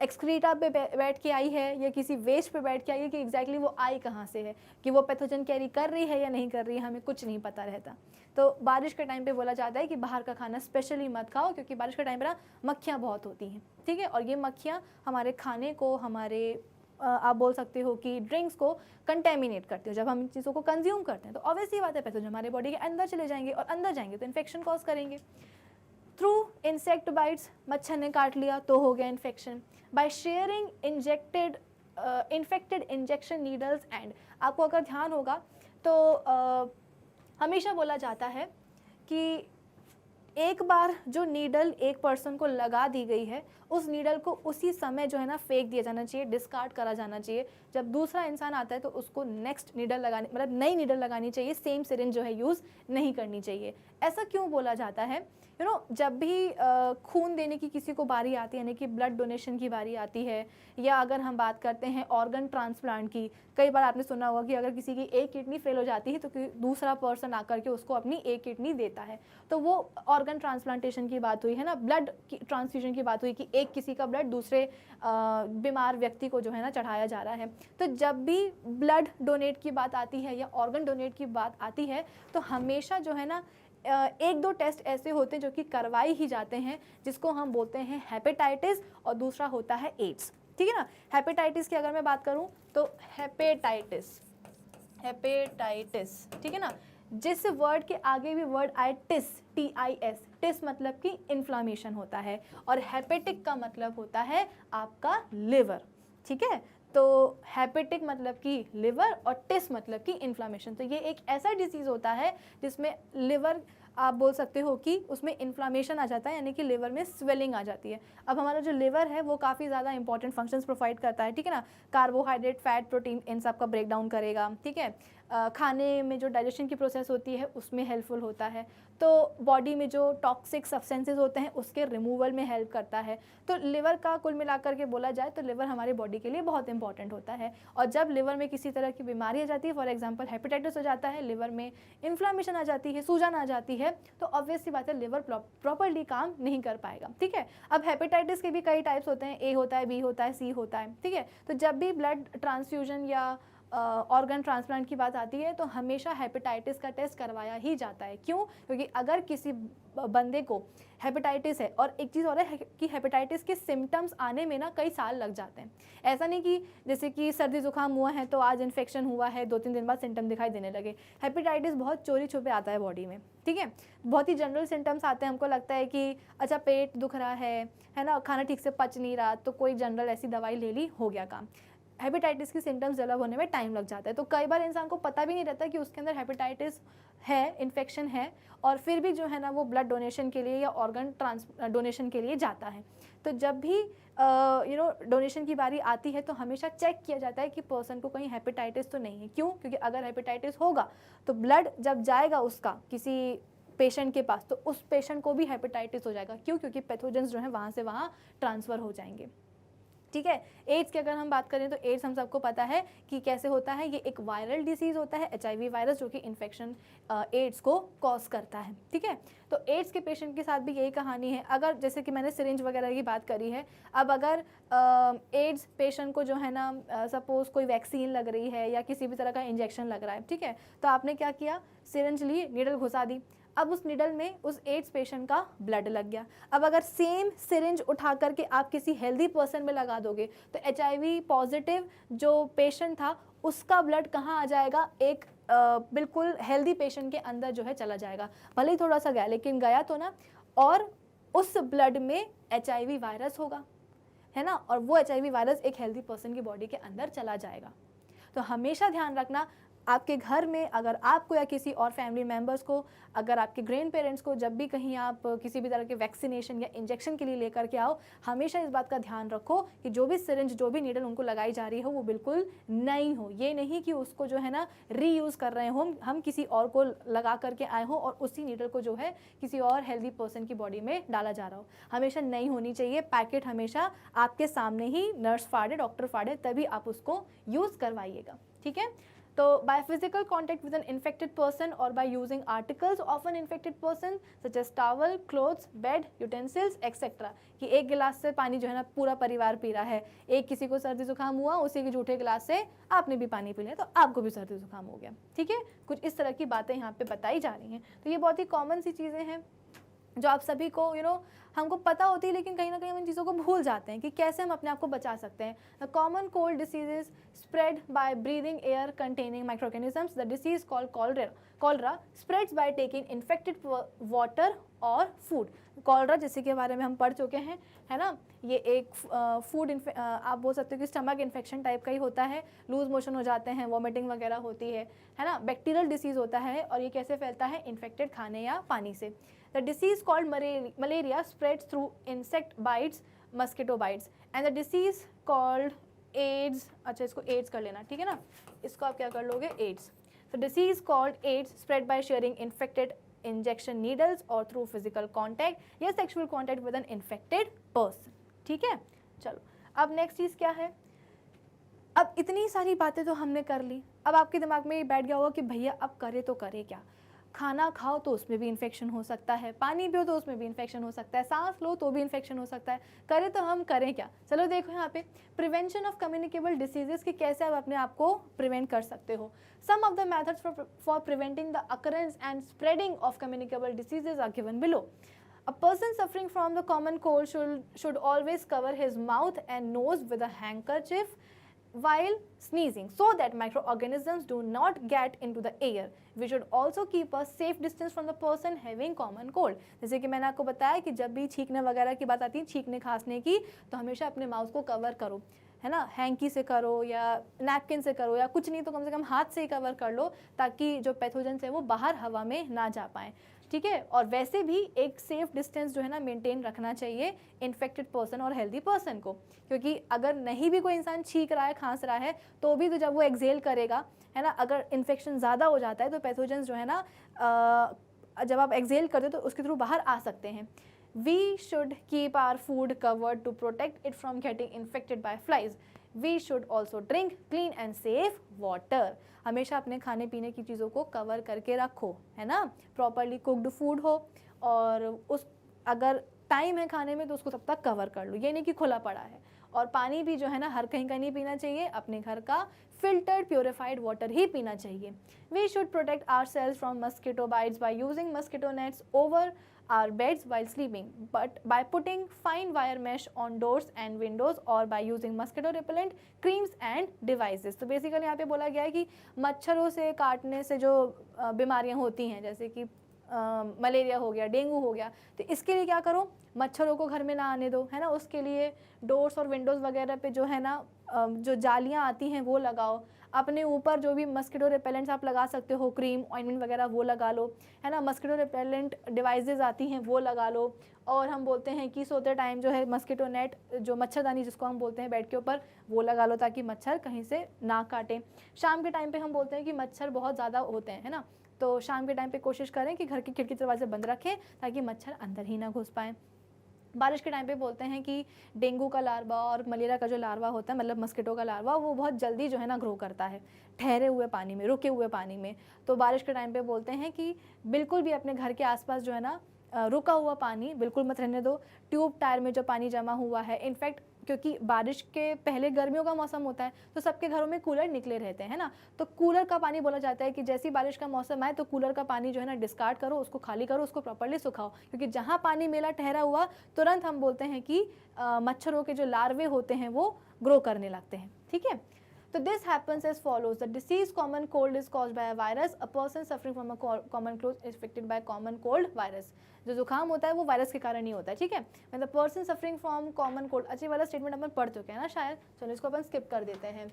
एक्सक्रीटा पे बैठ के आई है या किसी वेस्ट पे बैठ के आई है, कि एग्जैक्टली वो आई कहाँ से है, कि वो पैथोजन कैरी कर रही है या नहीं कर रही है, हमें कुछ नहीं पता रहता। तो बारिश के टाइम पे बोला जाता है कि बाहर का खाना स्पेशली मत खाओ, क्योंकि बारिश के टाइम पे ना मक्खियाँ बहुत होती हैं, ठीक है। और ये मक्खियाँ हमारे खाने को, हमारे आप बोल सकते हो कि ड्रिंक्स को कंटेमिनेट करते हो। जब हम इन चीज़ों को कंज्यूम करते हैं तो ऑब्वियसली बात है पैथोजन हमारे बॉडी के अंदर चले जाएंगे, और अंदर जाएंगे तो इन्फेक्शन कॉज करेंगे। थ्रू इंसेक्ट बाइट्स, मच्छर ने काट लिया तो हो गया infection. By sharing infected injection needles and, आपको अगर ध्यान होगा तो हमेशा बोला जाता है कि एक बार जो नीडल एक पर्सन को लगा दी गई है, उस नीडल को उसी समय जो है ना फेंक दिया जाना चाहिए, डिस्कार्ड करा जाना चाहिए। जब दूसरा इंसान आता है तो उसको नेक्स्ट नीडल लगानी, मतलब नई नीडल लगानी चाहिए, सेम सिरिंज जो है यूज़ नहीं करनी चाहिए। ऐसा क्यों बोला जाता है, जब भी खून देने की किसी को बारी आती है, यानी कि ब्लड डोनेशन की बारी आती है, या अगर हम बात करते हैं ऑर्गन ट्रांसप्लांट की, कई बार आपने सुना होगा कि अगर किसी की एक किडनी फेल हो जाती है तो दूसरा पर्सन आकर के उसको अपनी एक किडनी देता है, तो वो ऑर्गन ट्रांसप्लांटेशन की बात हुई है ना, ब्लड ट्रांसफ्यूजन की बात हुई कि एक किसी का ब्लड दूसरे बीमार व्यक्ति को जो है ना चढ़ाया जा रहा है। तो जब भी ब्लड डोनेट की बात आती है या ऑर्गन डोनेट की बात आती है, तो हमेशा जो है ना एक दो टेस्ट ऐसे होते हैं जो कि करवाई ही जाते हैं, जिसको हम बोलते हैं हेपेटाइटिस, और दूसरा होता है एड्स, ठीक है ना। हेपेटाइटिस की अगर मैं बात करूं तो हेपेटाइटिस, ठीक है ना, जिस वर्ड के आगे भी वर्ड आए टिस, TIS, टिस मतलब कि इन्फ्लामेशन होता है, और हेपेटिक का मतलब होता है आपका लिवर, ठीक है। तो हेपेटिक मतलब कि लिवर और टिस मतलब कि इन्फ्लामेशन। तो ये एक ऐसा डिसीज़ होता है जिसमें लिवर, आप बोल सकते हो कि उसमें इन्फ्लामेशन आ जाता है, यानी कि लिवर में स्वेलिंग आ जाती है। अब हमारा जो लिवर है वो काफ़ी ज़्यादा इंपॉर्टेंट फंक्शंस प्रोवाइड करता है, ठीक है ना। कार्बोहाइड्रेट, फैट, प्रोटीन, इन सब का ब्रेक डाउन करेगा, ठीक है। खाने में जो डाइजेशन की प्रोसेस होती है उसमें हेल्पफुल होता है। तो बॉडी में जो टॉक्सिक सब्सटेंसेस होते हैं उसके रिमूवल में हेल्प करता है। तो लिवर का कुल मिलाकर के बोला जाए तो लिवर हमारी बॉडी के लिए बहुत इंपॉर्टेंट होता है। और जब लिवर में किसी तरह की बीमारी आ जाती है, फॉर एग्जांपल हेपेटाइटिस हो जाता है, लिवर में इन्फ्लामेशन आ जाती है, सूजन आ जाती है, तो ऑब्वियसली बात है लिवर प्रॉपर्ली काम नहीं कर पाएगा, ठीक है। अब हेपेटाइटिस के भी कई टाइप्स होते हैं, A होता है, B होता है, C होता है, ठीक है। तो जब भी ब्लड ट्रांसफ्यूजन या ऑर्गन ट्रांसप्लांट की बात आती है तो हमेशा हेपेटाइटिस का टेस्ट करवाया ही जाता है। क्यों? क्योंकि अगर किसी बंदे को हेपेटाइटिस है, और एक चीज़ और है कि हेपेटाइटिस के सिम्टम्स आने में ना कई साल लग जाते हैं। ऐसा नहीं कि जैसे कि सर्दी जुकाम हुआ है तो आज इन्फेक्शन हुआ है, 2-3 दिन बाद सिम्टम दिखाई देने लगे। हेपेटाइटिस बहुत चोरी छुपे आता है बॉडी में, ठीक है। बहुत ही जनरल सिम्टम्स आते हैं, हमको लगता है कि अच्छा पेट दुख रहा है ना, खाना ठीक से पच नहीं रहा, तो कोई जनरल ऐसी दवाई ले ली, हो गया काम। हेपेटाइटिस की सिम्टम्स डेवलप होने में टाइम लग जाता है, तो कई बार इंसान को पता भी नहीं रहता कि उसके अंदर हेपेटाइटिस है, इन्फेक्शन है, और फिर भी जो है ना वो ब्लड डोनेशन के लिए या ऑर्गन डोनेशन के लिए जाता है। तो जब भी डोनेशन की बारी आती है तो हमेशा चेक किया जाता है कि पर्सन को कहीं हेपेटाइटिस तो नहीं है। क्यों? क्योंकि अगर हेपेटाइटिस होगा तो ब्लड जब जाएगा उसका किसी पेशेंट के पास, तो उस पेशेंट को भी हेपेटाइटिस हो जाएगा। क्यों? क्योंकि पैथोजेंस जो है वहाँ से वहाँ ट्रांसफ़र हो जाएंगे, ठीक है। एड्स की अगर हम बात करें तो एड्स हम सबको पता है कि कैसे होता है। ये एक वायरल डिसीज़ होता है, HIV वायरस, जो कि इन्फेक्शन एड्स को कॉज करता है, ठीक है। तो एड्स के पेशेंट के साथ भी यही कहानी है। अगर जैसे कि मैंने सिरिंज वगैरह की बात करी है, अब अगर एड्स पेशेंट को जो है ना सपोज़ कोई वैक्सीन लग रही है या किसी भी तरह का इंजेक्शन लग रहा है, ठीक है, तो आपने क्या किया, सिरिंज ली, नीडल घुसा दी। अब उस नीडल में उस एड्स पेशेंट का ब्लड लग गया। अब अगर सेम सिरिंज उठा करके आप किसी हेल्दी पर्सन में लगा दोगे तो HIV पॉजिटिव जो पेशेंट था उसका ब्लड कहाँ आ जाएगा, एक बिल्कुल हेल्दी पेशेंट के अंदर जो है चला जाएगा। भले ही थोड़ा सा गया, लेकिन गया तो ना, और उस ब्लड में HIV वायरस होगा, है ना, और वो HIV वायरस एक हेल्दी पर्सन की बॉडी के अंदर चला जाएगा। तो हमेशा ध्यान रखना, आपके घर में अगर आपको या किसी और फैमिली मेम्बर्स को, अगर आपके ग्रैंड पेरेंट्स को जब भी कहीं आप किसी भी तरह के वैक्सीनेशन या इंजेक्शन के लिए लेकर के आओ, हमेशा इस बात का ध्यान रखो कि जो भी सिरिंज, जो भी नीडल उनको लगाई जा रही हो वो बिल्कुल नई हो। ये नहीं कि उसको जो है ना रीयूज़ कर रहे हो, हम किसी और को लगा करके आए हों और उसी नीडल को जो है किसी और हेल्दी पर्सन की बॉडी में डाला जा रहा हो। हमेशा नई होनी चाहिए, पैकेट हमेशा आपके सामने ही नर्स फाड़े, डॉक्टर फाड़े, तभी आप उसको यूज़ करवाइएगा, ठीक है। तो by physical contact with an infected person or by using articles of an infected person such as towel, clothes, bed, utensils, etc. कि एक गिलास से पानी जो है ना पूरा परिवार पी रहा है, एक किसी को सर्दी जुकाम हुआ, उसी के जूठे गिलास से आपने भी पानी पी लिया तो आपको भी सर्दी जुकाम हो गया, ठीक है। कुछ इस तरह की बातें यहाँ पे बताई जा रही हैं। तो ये बहुत ही कॉमन सी चीज़ें हैं जो आप सभी को हमको पता होती है, लेकिन कहीं ना कहीं हम इन चीज़ों को भूल जाते हैं कि कैसे हम अपने आप को बचा सकते हैं। The common cold diseases spread by breathing air containing microorganisms. The disease called cholera spreads by taking infected water और फूड। कॉलरा जैसे के बारे में हम पढ़ चुके हैं, है ना, ये एक फूड आप बोल सकते हो कि स्टमक इन्फेक्शन टाइप का ही होता है। लूज मोशन हो जाते हैं, वॉमिटिंग वगैरह होती है ना। बैक्टीरियल डिसीज़ होता है और ये कैसे फैलता है, इन्फेक्टेड खाने या पानी से। The disease called malaria spreads through insect bites, mosquito bites, and the disease called AIDS, अच्छा इसको AIDS कर लेना, ठीक है ना, इसको आप क्या कर लोगे, AIDS. So disease called AIDS spread by sharing infected injection needles or through physical contact या sexual contact with an infected person, ठीक है। चलो अब नेक्स्ट चीज़ क्या है। अब इतनी सारी बातें तो हमने कर ली, अब आपके दिमाग में ये बैठ गया होगा कि भैया अब करे तो करे क्या। खाना खाओ तो उसमें भी इन्फेक्शन हो सकता है, पानी पियो तो उसमें भी इन्फेक्शन हो सकता है, सांस लो तो भी इन्फेक्शन हो सकता है, करें तो हम करें क्या। चलो देखो यहाँ पे प्रिवेंशन ऑफ कम्युनिकेबल डिसीजेस कि कैसे आप अपने आप को प्रिवेंट कर सकते हो। Some of the methods for preventing the occurrence and spreading of communicable diseases are given below. A person suffering from the common cold should always cover his mouth and nose with a handkerchief while sneezing so that microorganisms do not get into the air. We should also keep a safe distance from the person having common cold. जैसे कि मैंने आपको बताया कि जब भी छींकने वगैरह की बात आती है, छींकने खांसने की, तो हमेशा अपने माउथ को कवर करो, है ना, हैंकी से करो या नैपकिन से करो या कुछ नहीं तो कम से कम हाथ से ही कवर कर लो ताकि जो पैथोजेंस है वो बाहर हवा में ना जा पाएँ, ठीक है। और वैसे भी एक सेफ डिस्टेंस जो है ना मेंटेन रखना चाहिए इन्फेक्टेड पर्सन और हेल्दी पर्सन को, क्योंकि अगर नहीं भी कोई इंसान छींक रहा है, खांस रहा है, तो भी तो जब वो एक्सेल करेगा, है ना, अगर इन्फेक्शन ज़्यादा हो जाता है तो पैथोजेंस जो है ना जब आप एक्सेल करते हो तो उसके थ्रू बाहर आ सकते हैं। We should keep our food covered to protect it from getting infected by flies. We should also drink clean and safe water. हमेशा अपने खाने पीने की चीज़ों को कवर करके रखो, है ना, प्रॉपरली कुक्ड फूड हो, और उस अगर टाइम है खाने में तो उसको तब तक कवर कर लो, ये नहीं कि खुला पड़ा है। और पानी भी जो है ना हर कहीं का नहीं पीना चाहिए, अपने घर का फिल्टर्ड प्योरीफाइड वाटर ही पीना चाहिए। We should protect ourselves from mosquito bites by using mosquito nets over our beds while sleeping, but by putting fine wire mesh on doors and windows or by using mosquito repellent creams and devices। तो basically यहाँ पे बोला गया है कि मच्छरों से काटने से जो बीमारियाँ होती हैं, जैसे कि मलेरिया हो गया, डेंगू हो गया, तो इसके लिए क्या करो, मच्छरों को घर में ना आने दो, है ना। उसके लिए डोर्स और विंडोज़ वगैरह पे जो है ना जो जालियाँ आती हैं वो लगाओ। अपने ऊपर जो भी मस्किटो रिपेलेंट्स आप लगा सकते हो, क्रीम ऑइंटमेंट वगैरह वो लगा लो, है ना। मस्किटो रिपेलेंट डिवाइसेस आती हैं वो लगा लो। और हम बोलते हैं कि सोते टाइम जो है मस्किटो नेट, जो मच्छरदानी जिसको हम बोलते हैं बेड के ऊपर, वो लगा लो ताकि मच्छर कहीं से ना काटें। शाम के टाइम पे हम बोलते हैं कि मच्छर बहुत ज़्यादा होते हैं, है ना, तो शाम के टाइम पे कोशिश करें कि घर की खिड़की दरवाजे बंद रखें ताकि मच्छर अंदर ही ना घुस पाएँ। बारिश के टाइम पे बोलते हैं कि डेंगू का लार्वा और मलेरिया का जो लार्वा होता है, मतलब मस्किटो का लार्वा, वो बहुत जल्दी जो है ना ग्रो करता है ठहरे हुए पानी में, रुके हुए पानी में। तो बारिश के टाइम पे बोलते हैं कि बिल्कुल भी अपने घर के आसपास जो है ना रुका हुआ पानी बिल्कुल मत रहने दो। ट्यूब टायर में जो पानी जमा हुआ है, इनफैक्ट क्योंकि बारिश के पहले गर्मियों का मौसम होता है तो सबके घरों में कूलर निकले रहते हैं ना, तो कूलर का पानी बोला जाता है कि जैसी बारिश का मौसम आए तो कूलर का पानी जो है ना डिस्कार्ड करो, उसको खाली करो, उसको प्रॉपर्ली सुखाओ, क्योंकि जहाँ पानी मेला ठहरा हुआ तुरंत हम बोलते हैं कि मच्छरों के जो लार्वे होते हैं वो ग्रो करने लगते हैं। ठीक है, तो this happens as follows: the disease common cold is caused by a virus. A person suffering from a common cold is affected by common cold virus. जो जुकाम होता है वो वायरस के कारण ही होता है। ठीक है, when the person suffering from common cold, अच्छी वाला स्टेटमेंट अपन पढ़ चुके हैं ना शायद, चलो इसको अपन स्किप कर देते हैं।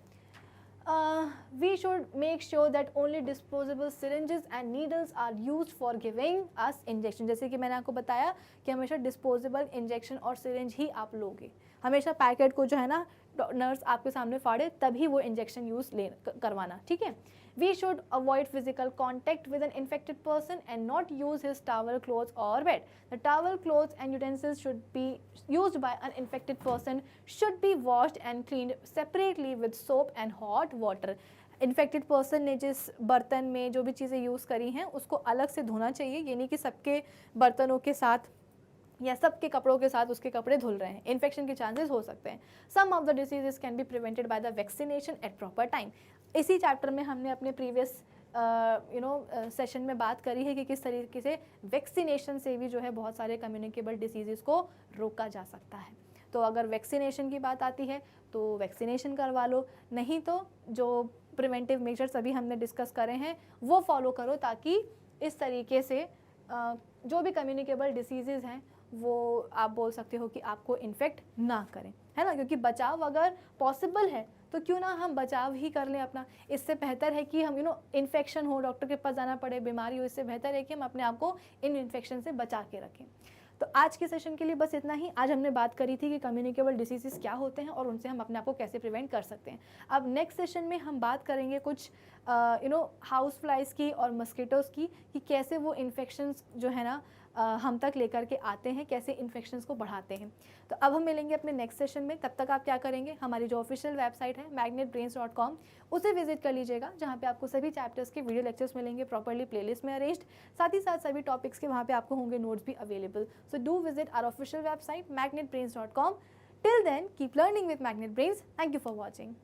We should make sure that only disposable syringes and needles are used for giving us injection। जैसे कि मैंने आपको बताया कि हमेशा डिस्पोजेबल इंजेक्शन और सिरिंज ही आप लोगे, हमेशा पैकेट को जो है ना नर्स आपके सामने फाड़े तभी वो इंजेक्शन यूज़ करवाना। ठीक है, we should avoid physical contact with an infected person and not use his towel, clothes और bed. The towel, clothes and utensils should be used by an infected person should be washed and cleaned separately with soap and hot water। Infected person ने जिस बर्तन में जो भी चीज़ें use करी हैं उसको अलग से धोना चाहिए, ये नहीं कि सबके बर्तनों के साथ या सबके कपड़ों के साथ उसके कपड़े धुल रहे हैं, इन्फेक्शन के चांसेस हो सकते हैं। Some of the diseases can be prevented by the vaccination at proper time. इसी चैप्टर में हमने अपने प्रीवियस सेशन में बात करी है कि किस तरीके से वैक्सीनेशन से भी जो है बहुत सारे कम्युनिकेबल डिसीजेस को रोका जा सकता है। तो अगर वैक्सीनेशन की बात आती है तो वैक्सीनेशन करवा लो, नहीं तो जो प्रिवेंटिव मेजर्स अभी हमने डिस्कस करे हैं वो फॉलो करो, ताकि इस तरीके से जो भी कम्युनिकेबल डिसीजेज़ हैं वो आप बोल सकते हो कि आपको इन्फेक्ट ना करें, है ना। क्योंकि बचाव अगर पॉसिबल है तो क्यों ना हम बचाव ही कर लें अपना। इससे बेहतर है कि हम इन्फेक्शन हो, डॉक्टर के पास जाना पड़े, बीमारी हो, इससे बेहतर है कि हम अपने आप को इन इन्फेक्शन से बचा के रखें। तो आज के सेशन के लिए बस इतना ही। आज हमने बात करी थी कि कम्युनिकेबल डिसीजेस क्या होते हैं और उनसे हम अपने आप को कैसे प्रिवेंट कर सकते हैं। अब नेक्स्ट सेशन में हम बात करेंगे कुछ हाउस फ्लाइज़ की और मस्किटोज़ की, कि कैसे वो इन्फेक्शंस जो है ना हम तक लेकर के आते हैं, कैसे इन्फेक्शंस को बढ़ाते हैं। तो अब हम मिलेंगे अपने नेक्स्ट सेशन में। तब तक आप क्या करेंगे, हमारी जो ऑफिशियल वेबसाइट है magnetbrains.com उसे विजिट कर लीजिएगा, जहाँ पे आपको सभी चैप्टर्स के वीडियो लेक्चर्स मिलेंगे प्रॉपर्ली प्लेलिस्ट में अरेंज्ड, साथ ही साथ सभी टॉपिक्स के वहाँ पे आपको होंगे नोट्स भी available. So do visit our official website magnetbrains.com। Till then keep learning with Magnet Brains. Thank you for watching.